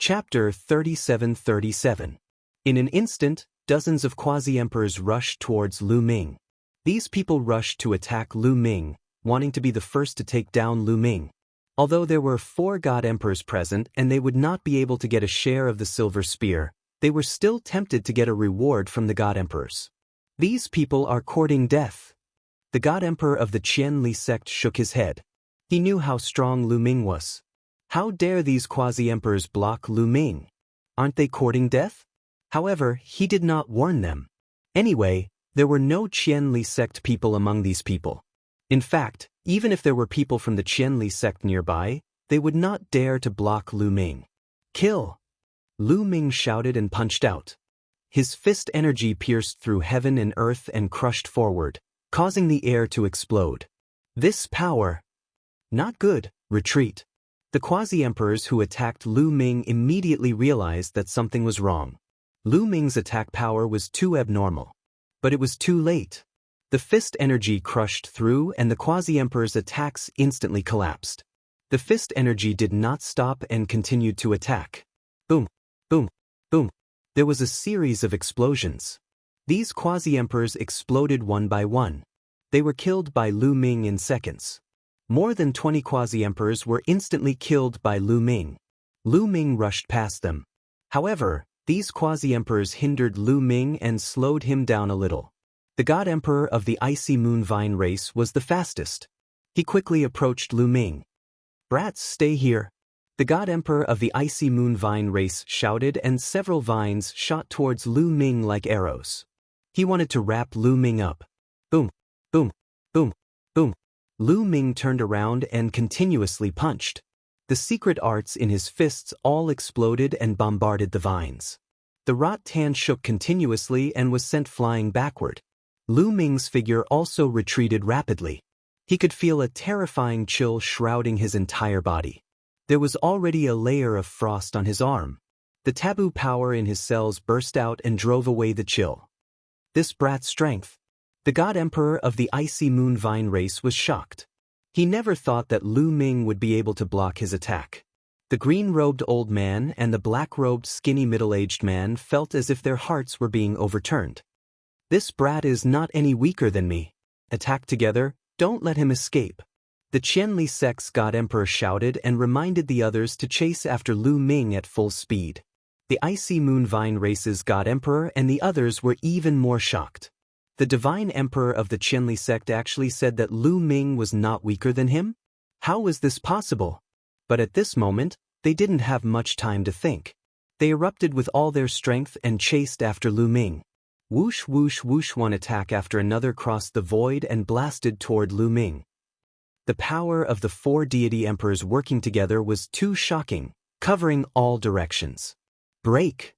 Chapter 3737. In an instant, dozens of quasi-emperors rushed towards Lu Ming. These people rushed to attack Lu Ming, wanting to be the first to take down Lu Ming. Although there were 4 god emperors present and they would not be able to get a share of the silver spear, they were still tempted to get a reward from the god emperors. These people are courting death. The god emperor of the Qianli sect shook his head. He knew how strong Lu Ming was. How dare these quasi-emperors block Lu Ming? Aren't they courting death? However, he did not warn them. Anyway, there were no Qianli sect people among these people. In fact, even if there were people from the Qianli sect nearby, they would not dare to block Lu Ming. Kill! Lu Ming shouted and punched out. His fist energy pierced through heaven and earth and crushed forward, causing the air to explode. This power. Not good. Retreat. The quasi-emperors who attacked Lu Ming immediately realized that something was wrong. Lu Ming's attack power was too abnormal. But it was too late. The fist energy crushed through and the quasi-emperor's attacks instantly collapsed. The fist energy did not stop and continued to attack. Boom, boom, boom. There was a series of explosions. These quasi-emperors exploded one by one. They were killed by Lu Ming in seconds. More than 20 quasi-emperors were instantly killed by Lu Ming. Lu Ming rushed past them. However, these quasi-emperors hindered Lu Ming and slowed him down a little. The god emperor of the Icy Moon Vine race was the fastest. He quickly approached Lu Ming. "Brats, stay here." The god emperor of the Icy Moon Vine race shouted and several vines shot towards Lu Ming like arrows. He wanted to wrap Lu Ming up. Boom, boom, boom, boom. Lu Ming turned around and continuously punched. The secret arts in his fists all exploded and bombarded the vines. The rattan shook continuously and was sent flying backward. Lu Ming's figure also retreated rapidly. He could feel a terrifying chill shrouding his entire body. There was already a layer of frost on his arm. The taboo power in his cells burst out and drove away the chill. This brat's strength. The god emperor of the Icy Moon Vine race was shocked. He never thought that Lu Ming would be able to block his attack. The green-robed old man and the black-robed skinny middle-aged man felt as if their hearts were being overturned. This brat is not any weaker than me. Attack together, don't let him escape. The Qianli sect's god emperor shouted and reminded the others to chase after Lu Ming at full speed. The Icy Moon Vine race's god emperor and the others were even more shocked. The divine emperor of the Qianli sect actually said that Lu Ming was not weaker than him? How was this possible? But at this moment, they didn't have much time to think. They erupted with all their strength and chased after Lu Ming. Whoosh whoosh whoosh, one attack after another crossed the void and blasted toward Lu Ming. The power of the 4 deity emperors working together was too shocking, covering all directions. Break!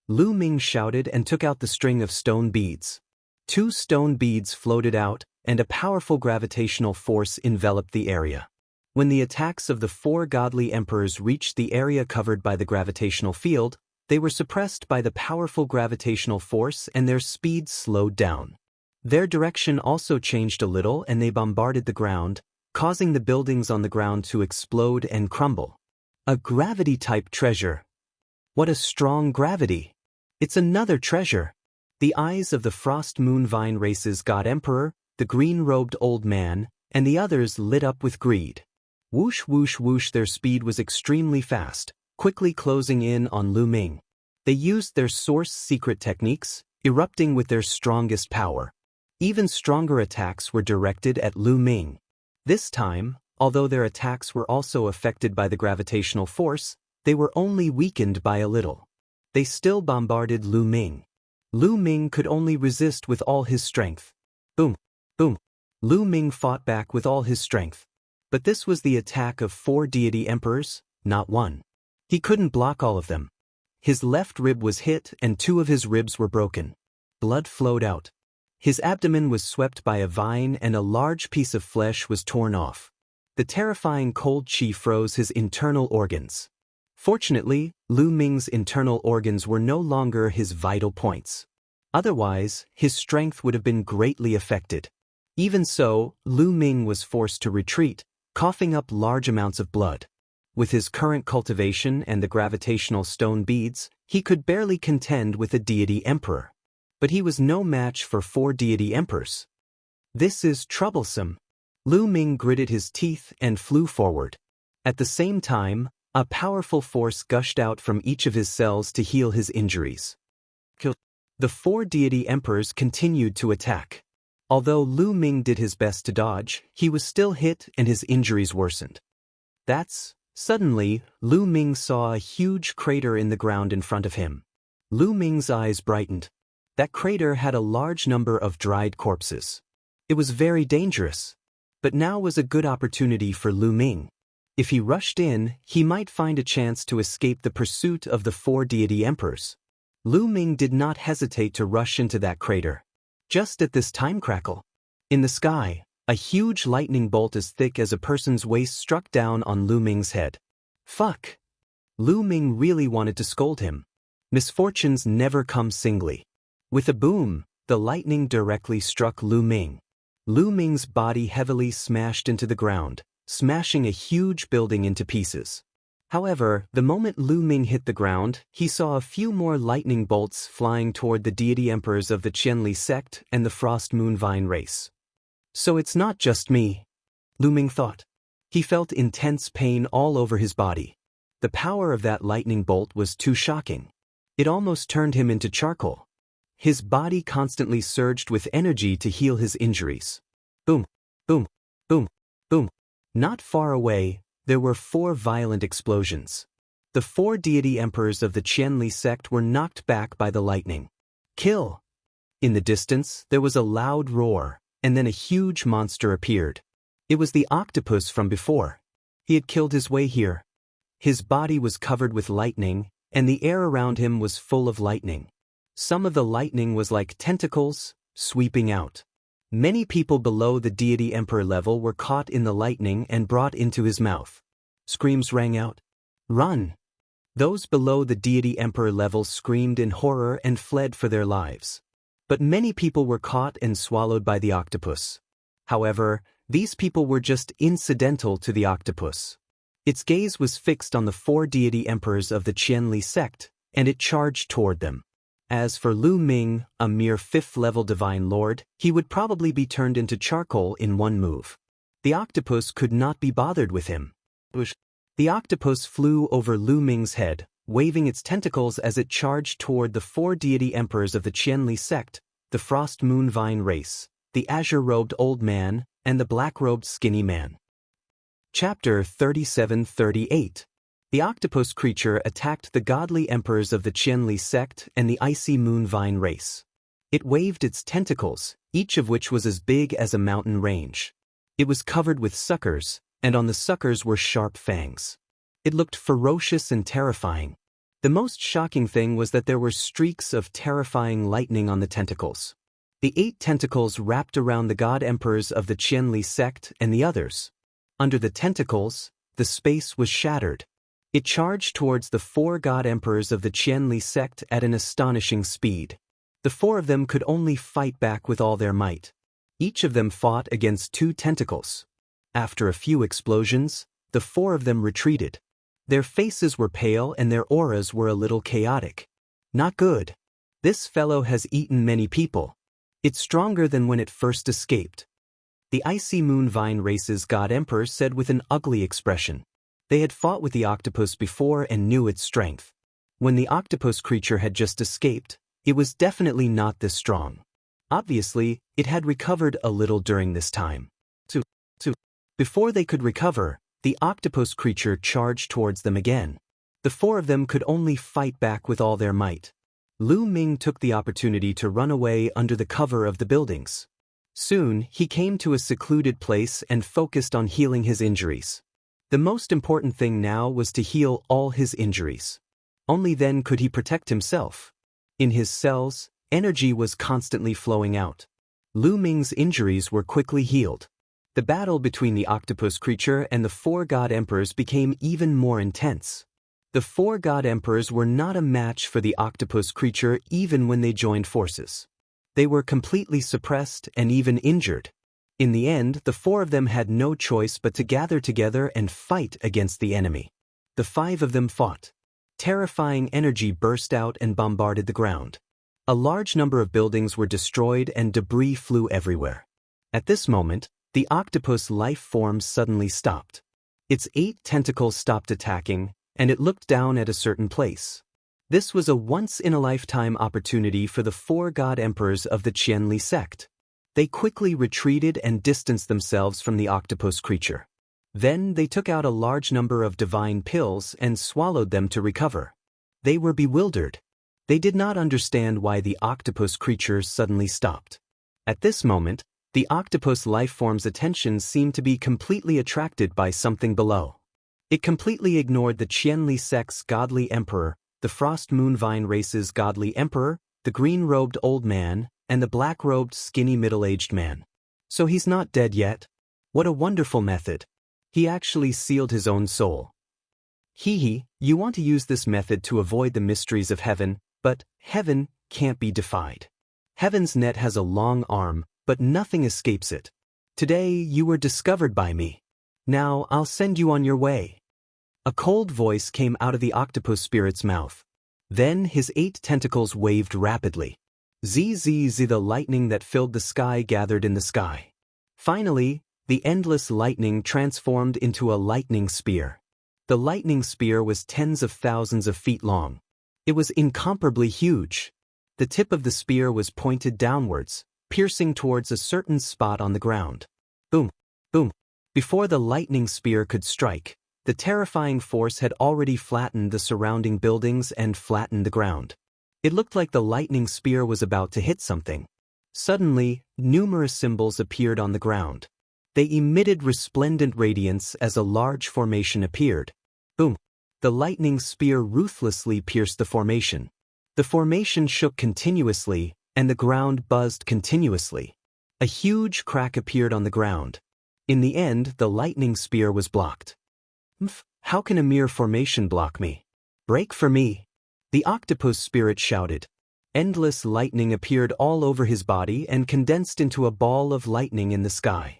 Lu Ming shouted and took out the string of stone beads. 2 stone beads floated out, and a powerful gravitational force enveloped the area. When the attacks of the 4 godly emperors reached the area covered by the gravitational field, they were suppressed by the powerful gravitational force and their speed slowed down. Their direction also changed a little and they bombarded the ground, causing the buildings on the ground to explode and crumble. A gravity-type treasure. What a strong gravity! It's another treasure. The eyes of the Frost Moon Vine race's god emperor, the green-robed old man, and the others lit up with greed. Whoosh whoosh whoosh, their speed was extremely fast, quickly closing in on Lu Ming. They used their source secret techniques, erupting with their strongest power. Even stronger attacks were directed at Lu Ming. This time, although their attacks were also affected by the gravitational force, they were only weakened by a little. They still bombarded Lu Ming. Lu Ming could only resist with all his strength. Boom, boom. Lu Ming fought back with all his strength. But this was the attack of 4 deity emperors, not one. He couldn't block all of them. His left rib was hit and 2 of his ribs were broken. Blood flowed out. His abdomen was swept by a vine and a large piece of flesh was torn off. The terrifying cold chi froze his internal organs. Fortunately, Lu Ming's internal organs were no longer his vital points. Otherwise, his strength would have been greatly affected. Even so, Lu Ming was forced to retreat, coughing up large amounts of blood. With his current cultivation and the gravitational stone beads, he could barely contend with a deity emperor. But he was no match for 4 deity emperors. This is troublesome. Lu Ming gritted his teeth and flew forward. At the same time, a powerful force gushed out from each of his cells to heal his injuries. The 4 deity emperors continued to attack. Although Lu Ming did his best to dodge, he was still hit and his injuries worsened. Suddenly, Lu Ming saw a huge crater in the ground in front of him. Lu Ming's eyes brightened. That crater had a large number of dried corpses. It was very dangerous. But now was a good opportunity for Lu Ming. If he rushed in, he might find a chance to escape the pursuit of the 4 deity emperors. Lu Ming did not hesitate to rush into that crater. Just at this time, crackle. In the sky, a huge lightning bolt as thick as a person's waist struck down on Lu Ming's head. Fuck! Lu Ming really wanted to scold him. Misfortunes never come singly. With a boom, the lightning directly struck Lu Ming. Lu Ming's body heavily smashed into the ground, smashing a huge building into pieces. However, the moment Lu Ming hit the ground, he saw a few more lightning bolts flying toward the deity emperors of the Qianli sect and the Frost Moon Vine race. So it's not just me, Lu Ming thought. He felt intense pain all over his body. The power of that lightning bolt was too shocking. It almost turned him into charcoal. His body constantly surged with energy to heal his injuries. Boom, boom, boom, boom. Not far away, there were 4 violent explosions. The 4 deity emperors of the Qianli sect were knocked back by the lightning. Kill! In the distance, there was a loud roar, and then a huge monster appeared. It was the octopus from before. He had killed his way here. His body was covered with lightning, and the air around him was full of lightning. Some of the lightning was like tentacles, sweeping out. Many people below the deity emperor level were caught in the lightning and brought into his mouth. Screams rang out. Run! Those below the deity emperor level screamed in horror and fled for their lives. But many people were caught and swallowed by the octopus. However, these people were just incidental to the octopus. Its gaze was fixed on the 4 deity emperors of the Qianli sect, and it charged toward them. As for Lu Ming, a mere 5th-level divine lord, he would probably be turned into charcoal in one move. The octopus could not be bothered with him. The octopus flew over Lu Ming's head, waving its tentacles as it charged toward the 4 deity emperors of the Qianli sect, the Frost Moon Vine race, the azure-robed old man, and the black-robed skinny man. Chapter 37-38. The octopus creature attacked the godly emperors of the Qianli sect and the icy moon vine race. It waved its tentacles, each of which was as big as a mountain range. It was covered with suckers, and on the suckers were sharp fangs. It looked ferocious and terrifying. The most shocking thing was that there were streaks of terrifying lightning on the tentacles. The 8 tentacles wrapped around the god emperors of the Qianli sect and the others. Under the tentacles, the space was shattered. It charged towards the 4 god emperors of the Qianli sect at an astonishing speed. The 4 of them could only fight back with all their might. Each of them fought against 2 tentacles. After a few explosions, the 4 of them retreated. Their faces were pale and their auras were a little chaotic. Not good. This fellow has eaten many people. It's stronger than when it first escaped. The icy moon vine race's god emperor said with an ugly expression. They had fought with the octopus before and knew its strength. When the octopus creature had just escaped, it was definitely not this strong. Obviously, it had recovered a little during this time. Before they could recover, the octopus creature charged towards them again. The 4 of them could only fight back with all their might. Lu Ming took the opportunity to run away under the cover of the buildings. Soon, he came to a secluded place and focused on healing his injuries. The most important thing now was to heal all his injuries. Only then could he protect himself. In his cells, energy was constantly flowing out. Lu Ming's injuries were quickly healed. The battle between the octopus creature and the 4 god emperors became even more intense. The 4 god emperors were not a match for the octopus creature even when they joined forces. They were completely suppressed and even injured. In the end, the 4 of them had no choice but to gather together and fight against the enemy. The 5 of them fought. Terrifying energy burst out and bombarded the ground. A large number of buildings were destroyed and debris flew everywhere. At this moment, the octopus life form suddenly stopped. Its 8 tentacles stopped attacking, and it looked down at a certain place. This was a once-in-a-lifetime opportunity for the 4 god emperors of the Qianli sect. They quickly retreated and distanced themselves from the octopus creature. Then they took out a large number of divine pills and swallowed them to recover. They were bewildered. They did not understand why the octopus creature suddenly stopped. At this moment, the octopus lifeform's attention seemed to be completely attracted by something below. It completely ignored the Qianli sect's godly emperor, the Frost Moonvine race's godly emperor, the green-robed old man, and the black-robed skinny middle-aged man. So he's not dead yet? What a wonderful method. He actually sealed his own soul. Hee, you want to use this method to avoid the mysteries of heaven, but heaven can't be defied. Heaven's net has a long arm, but nothing escapes it. Today you were discovered by me. Now I'll send you on your way. A cold voice came out of the octopus spirit's mouth. Then his 8 tentacles waved rapidly. Zzz, the lightning that filled the sky gathered in the sky. Finally, the endless lightning transformed into a lightning spear. The lightning spear was tens of thousands of feet long. It was incomparably huge. The tip of the spear was pointed downwards, piercing towards a certain spot on the ground. Boom, boom. Before the lightning spear could strike, the terrifying force had already flattened the surrounding buildings and flattened the ground. It looked like the lightning spear was about to hit something. Suddenly, numerous symbols appeared on the ground. They emitted resplendent radiance as a large formation appeared. Boom! The lightning spear ruthlessly pierced the formation. The formation shook continuously, and the ground buzzed continuously. A huge crack appeared on the ground. In the end, the lightning spear was blocked. How can a mere formation block me? Break for me! The octopus spirit shouted. Endless lightning appeared all over his body and condensed into a ball of lightning in the sky.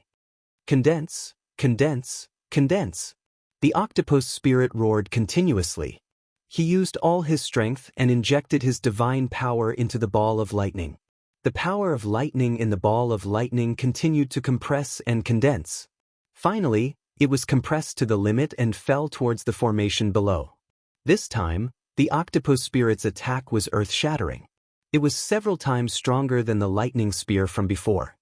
Condense, condense, condense. The octopus spirit roared continuously. He used all his strength and injected his divine power into the ball of lightning. The power of lightning in the ball of lightning continued to compress and condense. Finally, it was compressed to the limit and fell towards the formation below. This time, the octopus spirit's attack was earth-shattering. It was several times stronger than the lightning spear from before.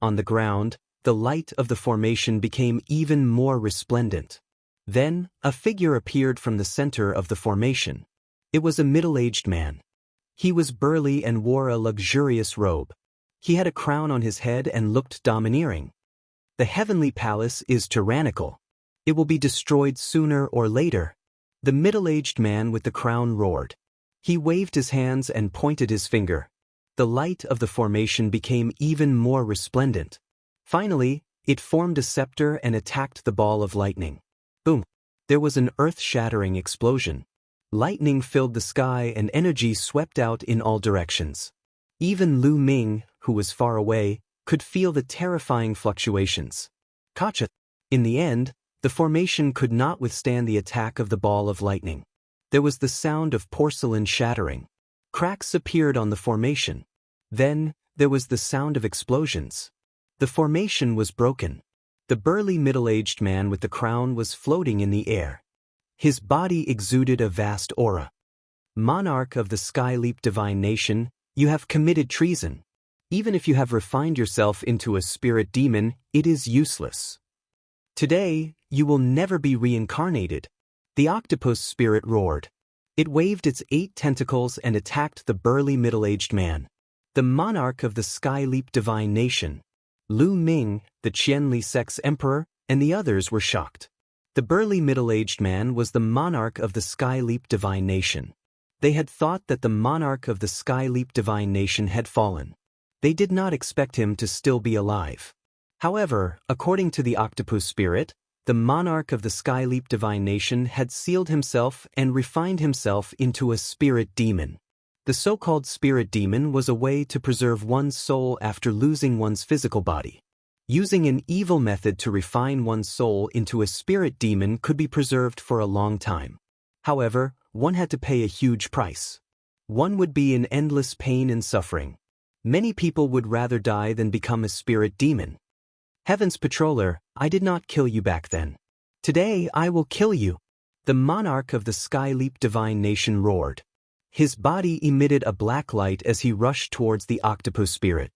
On the ground, the light of the formation became even more resplendent. Then, a figure appeared from the center of the formation. It was a middle-aged man. He was burly and wore a luxurious robe. He had a crown on his head and looked domineering. The heavenly palace is tyrannical. It will be destroyed sooner or later. The middle-aged man with the crown roared. He waved his hands and pointed his finger. The light of the formation became even more resplendent. Finally, it formed a scepter and attacked the ball of lightning. Boom! There was an earth-shattering explosion. Lightning filled the sky and energy swept out in all directions. Even Lu Ming, who was far away, could feel the terrifying fluctuations. Gotcha! In the end, the formation could not withstand the attack of the ball of lightning. There was the sound of porcelain shattering. Cracks appeared on the formation. Then, there was the sound of explosions. The formation was broken. The burly middle-aged man with the crown was floating in the air. His body exuded a vast aura. Monarch of the Skyleap divine nation, you have committed treason. Even if you have refined yourself into a spirit demon, it is useless. Today, you will never be reincarnated. The octopus spirit roared. It waved its 8 tentacles and attacked the burly middle-aged man. The monarch of the Skyleap divine nation, Lu Ming, the Qianli sect's emperor, and the others were shocked. The burly middle-aged man was the monarch of the Skyleap divine nation. They had thought that the monarch of the Skyleap divine nation had fallen. They did not expect him to still be alive. However, according to the octopus spirit, the monarch of the Skyleap divine nation had sealed himself and refined himself into a spirit demon. The so-called spirit demon was a way to preserve one's soul after losing one's physical body. Using an evil method to refine one's soul into a spirit demon could be preserved for a long time. However, one had to pay a huge price. One would be in endless pain and suffering. Many people would rather die than become a spirit demon. Heaven's patroller, I did not kill you back then. Today I will kill you. The monarch of the Skyleap divine nation roared. His body emitted a black light as he rushed towards the octopus spirit.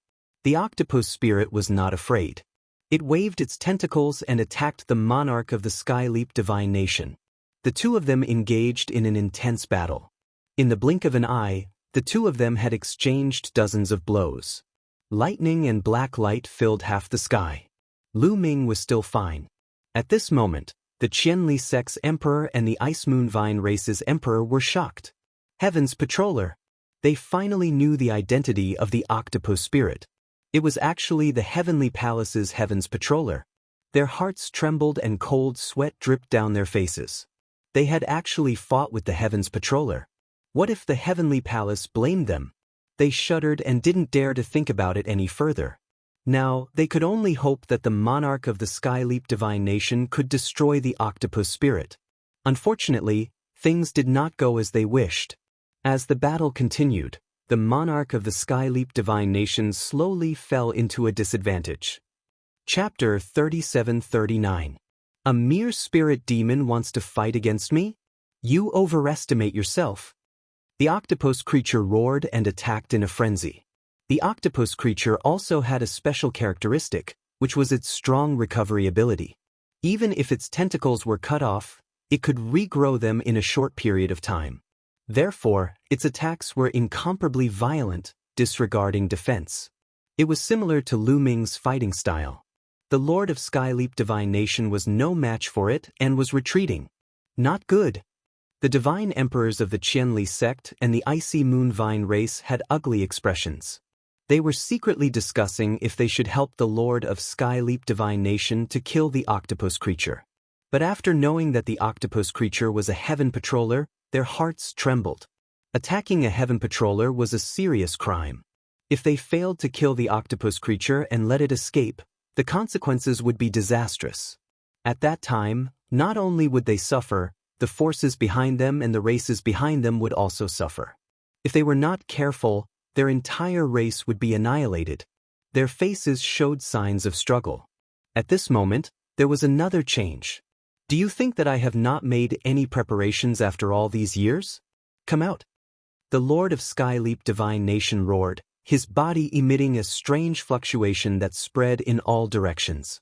The octopus spirit was not afraid. It waved its tentacles and attacked the monarch of the Skyleap divine nation. The two of them engaged in an intense battle. In the blink of an eye, the two of them had exchanged dozens of blows. Lightning and black light filled half the sky. Lu Ming was still fine. At this moment, the Qianli sect's emperor and the Ice Moon Vine race's emperor were shocked. Heaven's patroller. They finally knew the identity of the octopus spirit. It was actually the Heavenly Palace's Heaven's patroller. Their hearts trembled and cold sweat dripped down their faces. They had actually fought with the Heaven's patroller. What if the Heavenly Palace blamed them? They shuddered and didn't dare to think about it any further. Now, they could only hope that the monarch of the Skyleap divine nation could destroy the octopus spirit. Unfortunately, things did not go as they wished. As the battle continued, the monarch of the Skyleap divine nation slowly fell into a disadvantage. Chapter 37-39. A mere spirit demon wants to fight against me? You overestimate yourself. The octopus creature roared and attacked in a frenzy. The octopus creature also had a special characteristic, which was its strong recovery ability. Even if its tentacles were cut off, it could regrow them in a short period of time. Therefore, its attacks were incomparably violent, disregarding defense. It was similar to Lu Ming's fighting style. The Lord of Skyleap divine nation was no match for it and was retreating. Not good. The divine emperors of the Qianli sect and the Icy Moon Vine race had ugly expressions. They were secretly discussing if they should help the Lord of Skyleap divine nation to kill the octopus creature. But after knowing that the octopus creature was a heaven patroller, their hearts trembled. Attacking a heaven patroller was a serious crime. If they failed to kill the octopus creature and let it escape, the consequences would be disastrous. At that time, not only would they suffer, the forces behind them and the races behind them would also suffer. If they were not careful, their entire race would be annihilated. Their faces showed signs of struggle. At this moment, there was another change. Do you think that I have not made any preparations after all these years? Come out. The Lord of Skyleap divine nation roared, his body emitting a strange fluctuation that spread in all directions.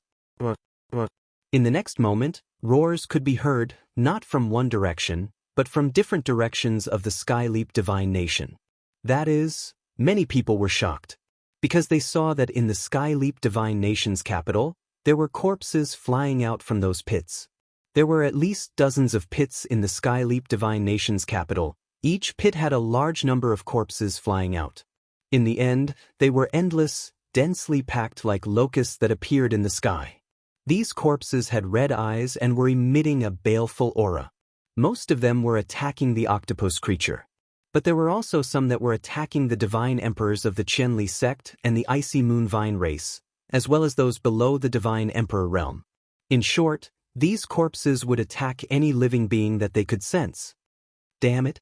In the next moment, roars could be heard, not from one direction, but from different directions of the Skyleap divine nation. That is, many people were shocked, because they saw that in the Skyleap divine nation's capital, there were corpses flying out from those pits. There were at least dozens of pits in the Skyleap divine nation's capital. Each pit had a large number of corpses flying out. In the end, they were endless, densely packed like locusts that appeared in the sky. These corpses had red eyes and were emitting a baleful aura. Most of them were attacking the octopus creature. But there were also some that were attacking the divine emperors of the Qianli sect and the Icy Moon Vine race, as well as those below the divine emperor realm. In short, these corpses would attack any living being that they could sense. Damn it.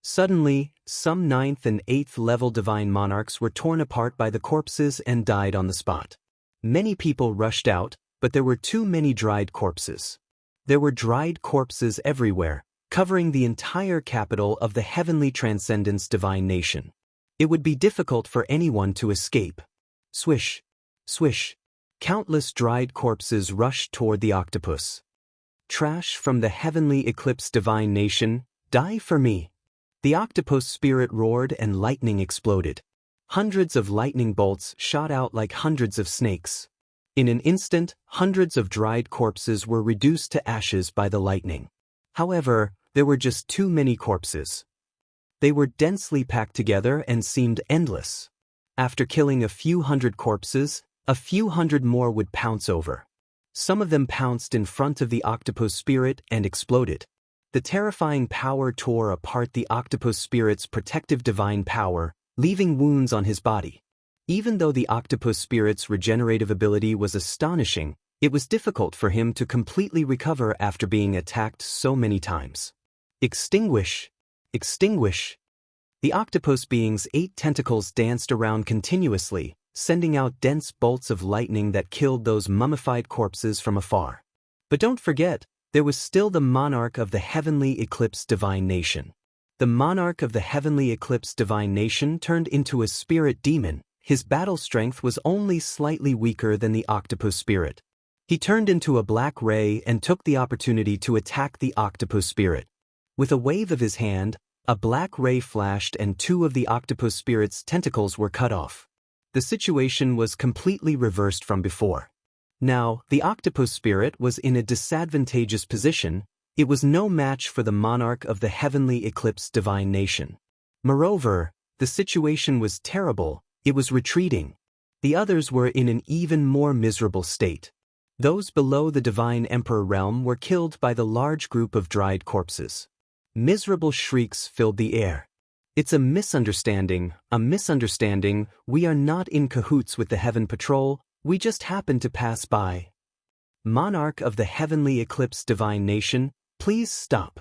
Suddenly, some 9th and 8th level divine monarchs were torn apart by the corpses and died on the spot. Many people rushed out, but there were too many dried corpses. There were dried corpses everywhere, covering the entire capital of the Heavenly Transcendence divine nation. It would be difficult for anyone to escape. Swish, swish. Countless dried corpses rushed toward the octopus. Trash from the Heavenly Eclipse divine nation, die for me. The octopus spirit roared and lightning exploded. Hundreds of lightning bolts shot out like hundreds of snakes. In an instant, hundreds of dried corpses were reduced to ashes by the lightning. However, there were just too many corpses. They were densely packed together and seemed endless. After killing a few hundred corpses, a few hundred more would pounce over. Some of them pounced in front of the octopus spirit and exploded. The terrifying power tore apart the octopus spirit's protective divine power, leaving wounds on his body. Even though the octopus spirit's regenerative ability was astonishing, it was difficult for him to completely recover after being attacked so many times. Extinguish! Extinguish! The octopus being's 8 tentacles danced around continuously, sending out dense bolts of lightning that killed those mummified corpses from afar. But don't forget, there was still the monarch of the heavenly eclipse divine nation. The monarch of the heavenly eclipse divine nation turned into a spirit demon. His battle strength was only slightly weaker than the octopus spirit. He turned into a black ray and took the opportunity to attack the octopus spirit. With a wave of his hand, a black ray flashed and 2 of the octopus spirit's tentacles were cut off. The situation was completely reversed from before. Now, the octopus spirit was in a disadvantageous position. It was no match for the monarch of the heavenly eclipse divine nation. Moreover, the situation was terrible. It was retreating. The others were in an even more miserable state. Those below the divine emperor realm were killed by the large group of dried corpses. Miserable shrieks filled the air. It's a misunderstanding, we are not in cahoots with the Heaven Patrol, we just happened to pass by. Monarch of the heavenly eclipse divine nation, please stop.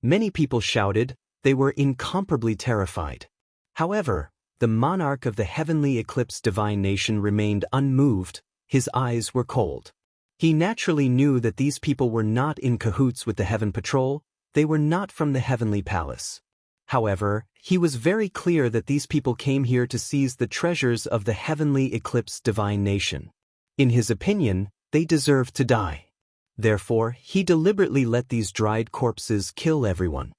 Many people shouted, they were incomparably terrified. However, the monarch of the heavenly eclipse divine nation remained unmoved, his eyes were cold. He naturally knew that these people were not in cahoots with the Heaven Patrol, they were not from the heavenly palace. However, he was very clear that these people came here to seize the treasures of the heavenly eclipse divine nation. In his opinion, they deserved to die. Therefore, he deliberately let these dried corpses kill everyone.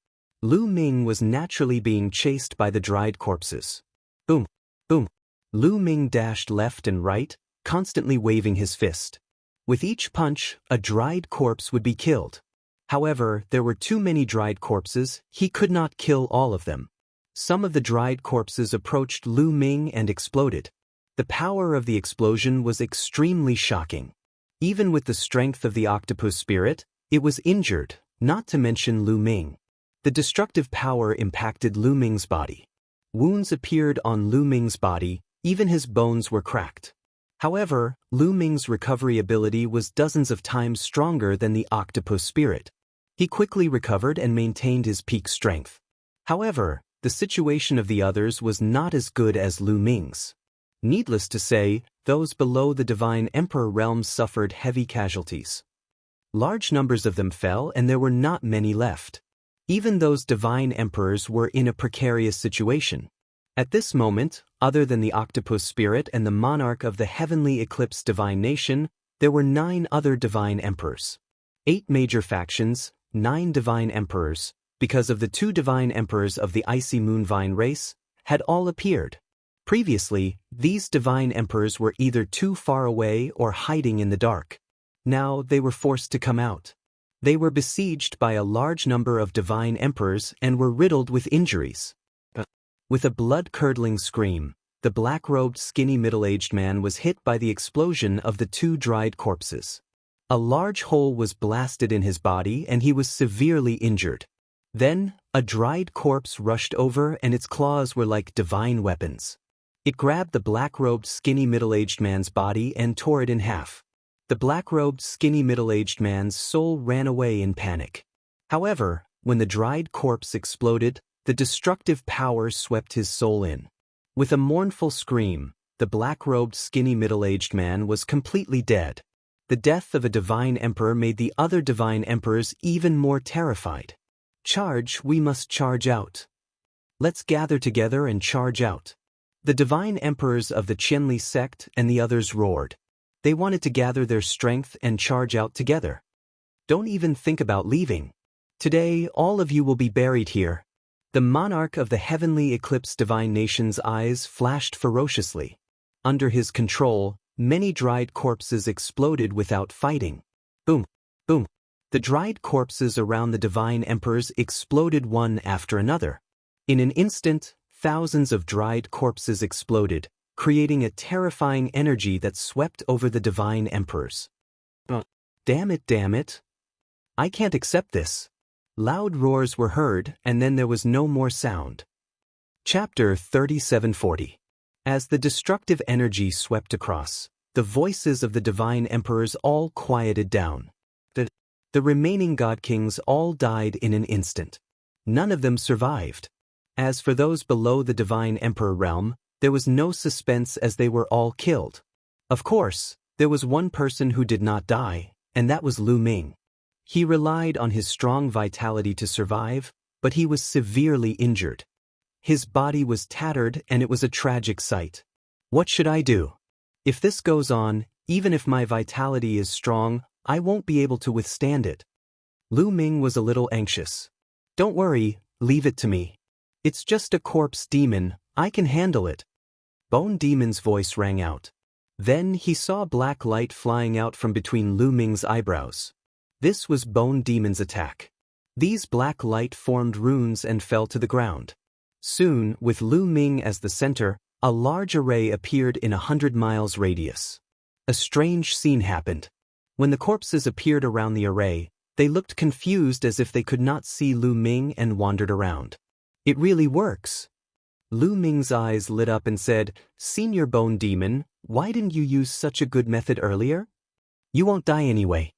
Lu Ming was naturally being chased by the dried corpses. Boom, boom. Lu Ming dashed left and right, constantly waving his fist. With each punch, a dried corpse would be killed. However, there were too many dried corpses, he could not kill all of them. Some of the dried corpses approached Lu Ming and exploded. The power of the explosion was extremely shocking. Even with the strength of the octopus spirit, it was injured, not to mention Lu Ming. The destructive power impacted Lu Ming's body. Wounds appeared on Lu Ming's body, even his bones were cracked. However, Lu Ming's recovery ability was dozens of times stronger than the octopus spirit. He quickly recovered and maintained his peak strength. However, the situation of the others was not as good as Lu Ming's. Needless to say, those below the divine emperor realm suffered heavy casualties. Large numbers of them fell and there were not many left. Even those divine emperors were in a precarious situation. At this moment, other than the octopus spirit and the monarch of the heavenly eclipse divine nation, there were 9 other divine emperors. 8 major factions, 9 divine emperors, because of the 2 divine emperors of the icy moonvine race, had all appeared. Previously, these divine emperors were either too far away or hiding in the dark. Now they were forced to come out. They were besieged by a large number of divine emperors and were riddled with injuries. With a blood-curdling scream, the black-robed skinny middle-aged man was hit by the explosion of the 2 dried corpses. A large hole was blasted in his body and he was severely injured. Then, a dried corpse rushed over and its claws were like divine weapons. It grabbed the black-robed skinny middle-aged man's body and tore it in half. The black-robed skinny middle-aged man's soul ran away in panic. However, when the dried corpse exploded, the destructive power swept his soul in. With a mournful scream, the black-robed skinny middle-aged man was completely dead. The death of a divine emperor made the other divine emperors even more terrified. Charge, we must charge out. Let's gather together and charge out. The divine emperors of the Qianli sect and the others roared. They wanted to gather their strength and charge out together. Don't even think about leaving. Today, all of you will be buried here. The monarch of the heavenly eclipse divine nation's eyes flashed ferociously. Under his control, many dried corpses exploded without fighting. Boom, boom. The dried corpses around the divine emperors exploded one after another. In an instant, thousands of dried corpses exploded, creating a terrifying energy that swept over the divine emperors. Damn it. I can't accept this. Loud roars were heard, and then there was no more sound. Chapter 3740. As the destructive energy swept across, the voices of the divine emperors all quieted down. The remaining god kings all died in an instant. None of them survived. As for those below the Divine Emperor realm, there was no suspense as they were all killed. Of course, there was one person who did not die, and that was Lu Ming. He relied on his strong vitality to survive, but he was severely injured. His body was tattered and it was a tragic sight. What should I do? If this goes on, even if my vitality is strong, I won't be able to withstand it. Lu Ming was a little anxious. Don't worry, leave it to me. It's just a corpse demon, I can handle it. Bone Demon's voice rang out. Then he saw black light flying out from between Lu Ming's eyebrows. This was Bone Demon's attack. These black light formed runes and fell to the ground. Soon, with Lu Ming as the center, a large array appeared in 100 miles radius. A strange scene happened. When the corpses appeared around the array, they looked confused as if they could not see Lu Ming and wandered around. It really works. Lu Ming's eyes lit up and said, "Senior Bone Demon, why didn't you use such a good method earlier? You won't die anyway.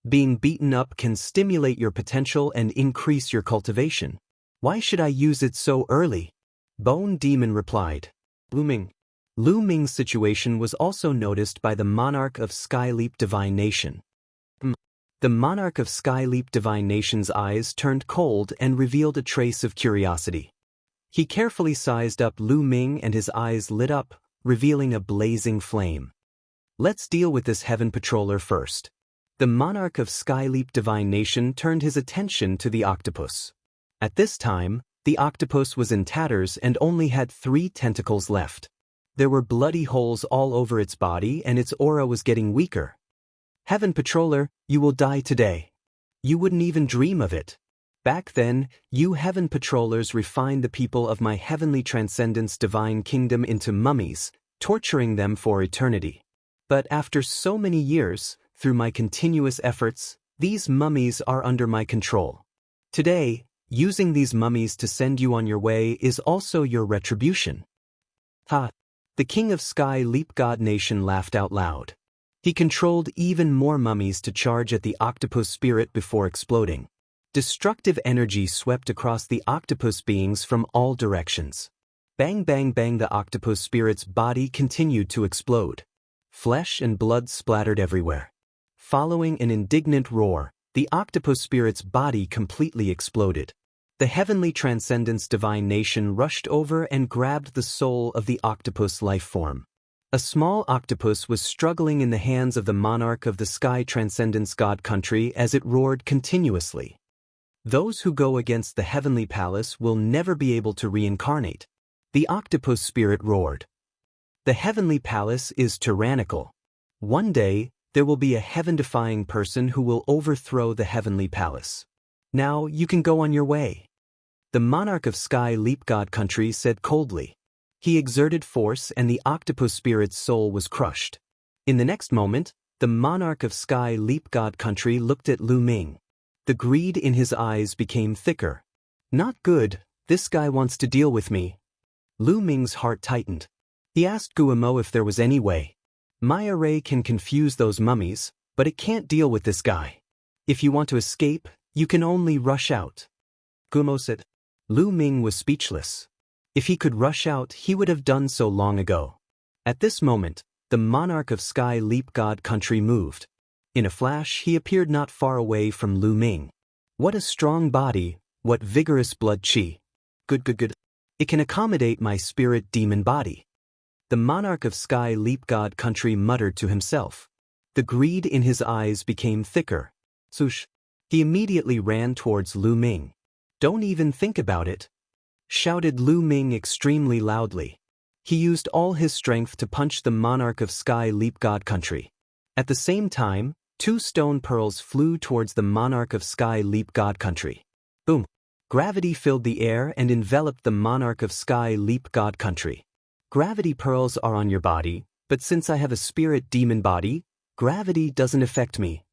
Being beaten up can stimulate your potential and increase your cultivation. Why should I use it so early?" Bone Demon replied. Lu Ming's situation was also noticed by the monarch of Skyleap Divine Nation. The monarch of Skyleap Divine Nation's eyes turned cold and revealed a trace of curiosity. He carefully sized up Lu Ming and his eyes lit up, revealing a blazing flame. Let's deal with this heaven patroller first. The monarch of Skyleap Divine Nation turned his attention to the octopus. At this time, the octopus was in tatters and only had 3 tentacles left. There were bloody holes all over its body and its aura was getting weaker. Heaven Patroller, you will die today. You wouldn't even dream of it. Back then, you Heaven Patrollers refined the people of my Heavenly Transcendence Divine Kingdom into mummies, torturing them for eternity. But after so many years, through my continuous efforts, these mummies are under my control. Today, using these mummies to send you on your way is also your retribution. Ha! The King of Sky Leap God Nation laughed out loud. He controlled even more mummies to charge at the octopus spirit before exploding. Destructive energy swept across the octopus beings from all directions. Bang bang bang, the octopus spirit's body continued to explode. Flesh and blood splattered everywhere. Following an indignant roar, the octopus spirit's body completely exploded. The Heavenly Transcendence Divine Nation rushed over and grabbed the soul of the octopus life form. A small octopus was struggling in the hands of the monarch of the Sky Transcendence God Country as it roared continuously. Those who go against the Heavenly Palace will never be able to reincarnate. The octopus spirit roared. The Heavenly Palace is tyrannical. One day, there will be a heaven-defying person who will overthrow the Heavenly Palace. Now you can go on your way. The monarch of Sky Leap God Country said coldly. He exerted force and the octopus spirit's soul was crushed. In the next moment, the monarch of Sky Leap God Country looked at Lu Ming. The greed in his eyes became thicker. Not good, this guy wants to deal with me. Lu Ming's heart tightened. He asked Guillermo if there was any way. My array can confuse those mummies, but it can't deal with this guy. If you want to escape, you can only rush out. Guillermo said. Lu Ming was speechless. If he could rush out, he would have done so long ago. At this moment, the monarch of Sky Leap God Country moved. In a flash, he appeared not far away from Lu Ming. What a strong body, what vigorous blood chi. Good. It can accommodate my spirit demon body. The monarch of Sky Leap God Country muttered to himself. The greed in his eyes became thicker. Swoosh. He immediately ran towards Lu Ming. Don't even think about it, shouted Lu Ming extremely loudly. He used all his strength to punch the monarch of Sky Leap God Country. At the same time, 2 stone pearls flew towards the monarch of Sky Leap God Country. Boom! Gravity filled the air and enveloped the monarch of Sky Leap God Country. Gravity pearls are on your body, but since I have a spirit demon body, gravity doesn't affect me,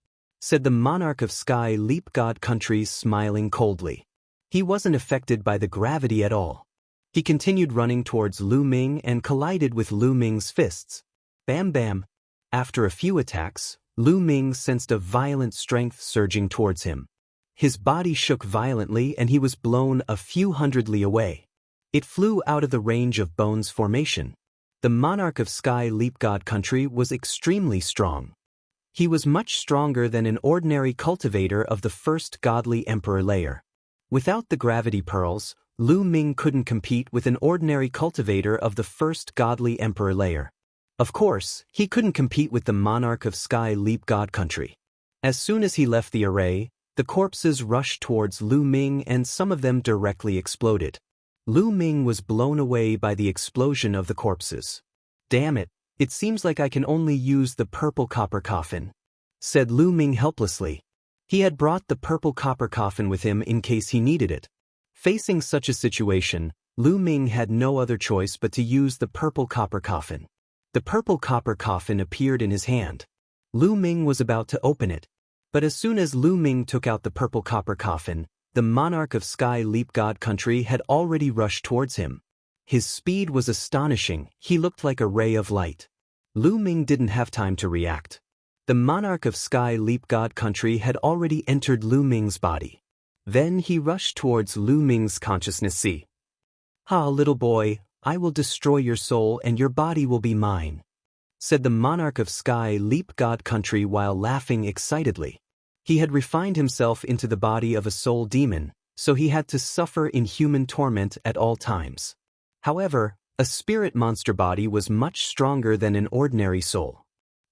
said the monarch of Sky Leap God Country, smiling coldly. He wasn't affected by the gravity at all. He continued running towards Lu Ming and collided with Lu Ming's fists. Bam bam! After a few attacks, Lu Ming sensed a violent strength surging towards him. His body shook violently and he was blown a few hundred li away. It flew out of the range of Bone's formation. The monarch of Sky Leap God Country was extremely strong. He was much stronger than an ordinary cultivator of the first godly emperor layer. Without the gravity pearls, Lu Ming couldn't compete with an ordinary cultivator of the first godly emperor layer. Of course, he couldn't compete with the monarch of Sky Leap God Country. As soon as he left the array, the corpses rushed towards Lu Ming and some of them directly exploded. Lu Ming was blown away by the explosion of the corpses. "Damn it, it seems like I can only use the purple copper coffin," said Lu Ming helplessly. He had brought the purple copper coffin with him in case he needed it. Facing such a situation, Lu Ming had no other choice but to use the purple copper coffin. The purple copper coffin appeared in his hand. Lu Ming was about to open it. But as soon as Lu Ming took out the purple copper coffin, the monarch of Sky Leap God Country had already rushed towards him. His speed was astonishing, he looked like a ray of light. Lu Ming didn't have time to react. The monarch of Sky Leap God Country had already entered Lu Ming's body. Then he rushed towards Lu Ming's consciousness. "See? Ha, little boy, I will destroy your soul and your body will be mine," said the monarch of Sky Leap God Country while laughing excitedly. He had refined himself into the body of a soul demon, so he had to suffer inhuman torment at all times. However, a spirit monster body was much stronger than an ordinary soul.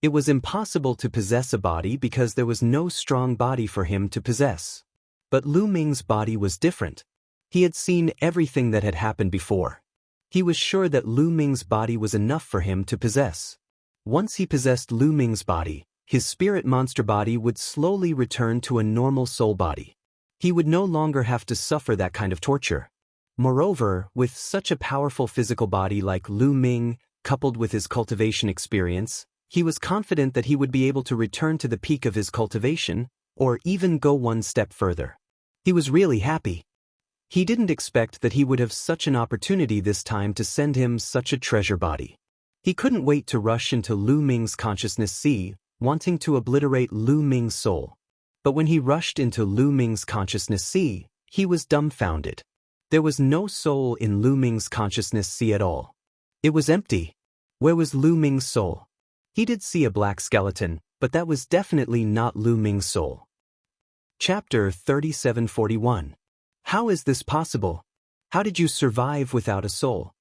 It was impossible to possess a body because there was no strong body for him to possess. But Lu Ming's body was different. He had seen everything that had happened before. He was sure that Lu Ming's body was enough for him to possess. Once he possessed Lu Ming's body, his spirit monster body would slowly return to a normal soul body. He would no longer have to suffer that kind of torture. Moreover, with such a powerful physical body like Lu Ming, coupled with his cultivation experience, he was confident that he would be able to return to the peak of his cultivation, or even go one step further. He was really happy. He didn't expect that he would have such an opportunity this time to send him such a treasure body. He couldn't wait to rush into Lu Ming's consciousness, wanting to obliterate Lu Ming's soul. But when he rushed into Lu Ming's consciousness, he was dumbfounded. There was no soul in Lu Ming's consciousness at all. It was empty. Where was Lu Ming's soul? He did see a black skeleton, but that was definitely not Lu Ming's soul. Chapter 3741. How is this possible? How did you survive without a soul?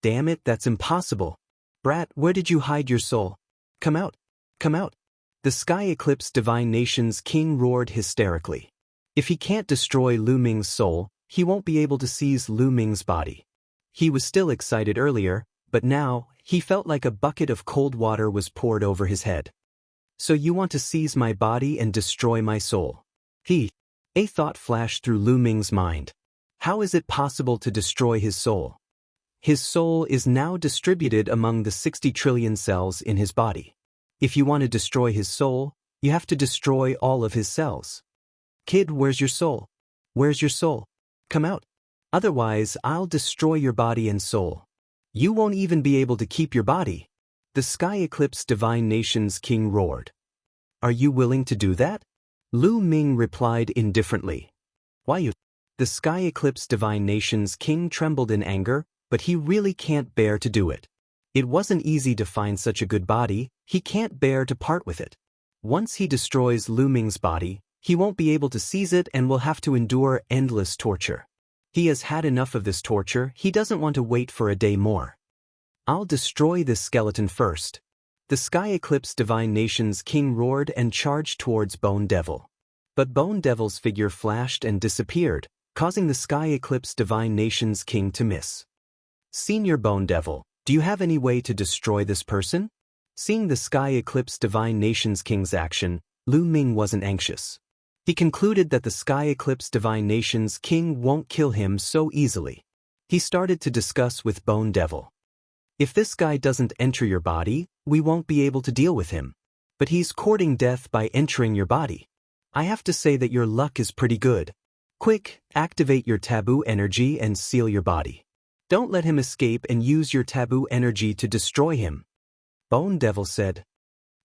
Damn it, that's impossible. Brat, where did you hide your soul? Come out. Come out. The Sky Eclipse Divine Nation's king roared hysterically. If he can't destroy Lu Ming's soul, he won't be able to seize Lu Ming's body. He was still excited earlier, but now, he felt like a bucket of cold water was poured over his head. So you want to seize my body and destroy my soul? A thought flashed through Lu Ming's mind. How is it possible to destroy his soul? His soul is now distributed among the 60 trillion cells in his body. If you want to destroy his soul, you have to destroy all of his cells. Kid, where's your soul? Where's your soul? Come out. Otherwise, I'll destroy your body and soul. You won't even be able to keep your body. The Sky Eclipse Divine Nation's king roared. Are you willing to do that? Lu Ming replied indifferently. Why you? The Sky Eclipse Divine Nation's king trembled in anger, but he really can't bear to do it. It wasn't easy to find such a good body, he can't bear to part with it. Once he destroys Lu Ming's body, he won't be able to seize it and will have to endure endless torture. He has had enough of this torture, he doesn't want to wait for a day more. I'll destroy this skeleton first. The Sky Eclipse Divine Nation's king roared and charged towards Bone Devil. But Bone Devil's figure flashed and disappeared, causing the Sky Eclipse Divine Nation's king to miss. Senior Bone Devil, do you have any way to destroy this person? Seeing the Sky Eclipse Divine Nation's king's action, Lu Ming wasn't anxious. He concluded that the Sky Eclipse Divine Nation's king won't kill him so easily. He started to discuss with Bone Devil. If this guy doesn't enter your body, we won't be able to deal with him. But he's courting death by entering your body. I have to say that your luck is pretty good. Quick, activate your taboo energy and seal your body. Don't let him escape and use your taboo energy to destroy him. Bone Devil said.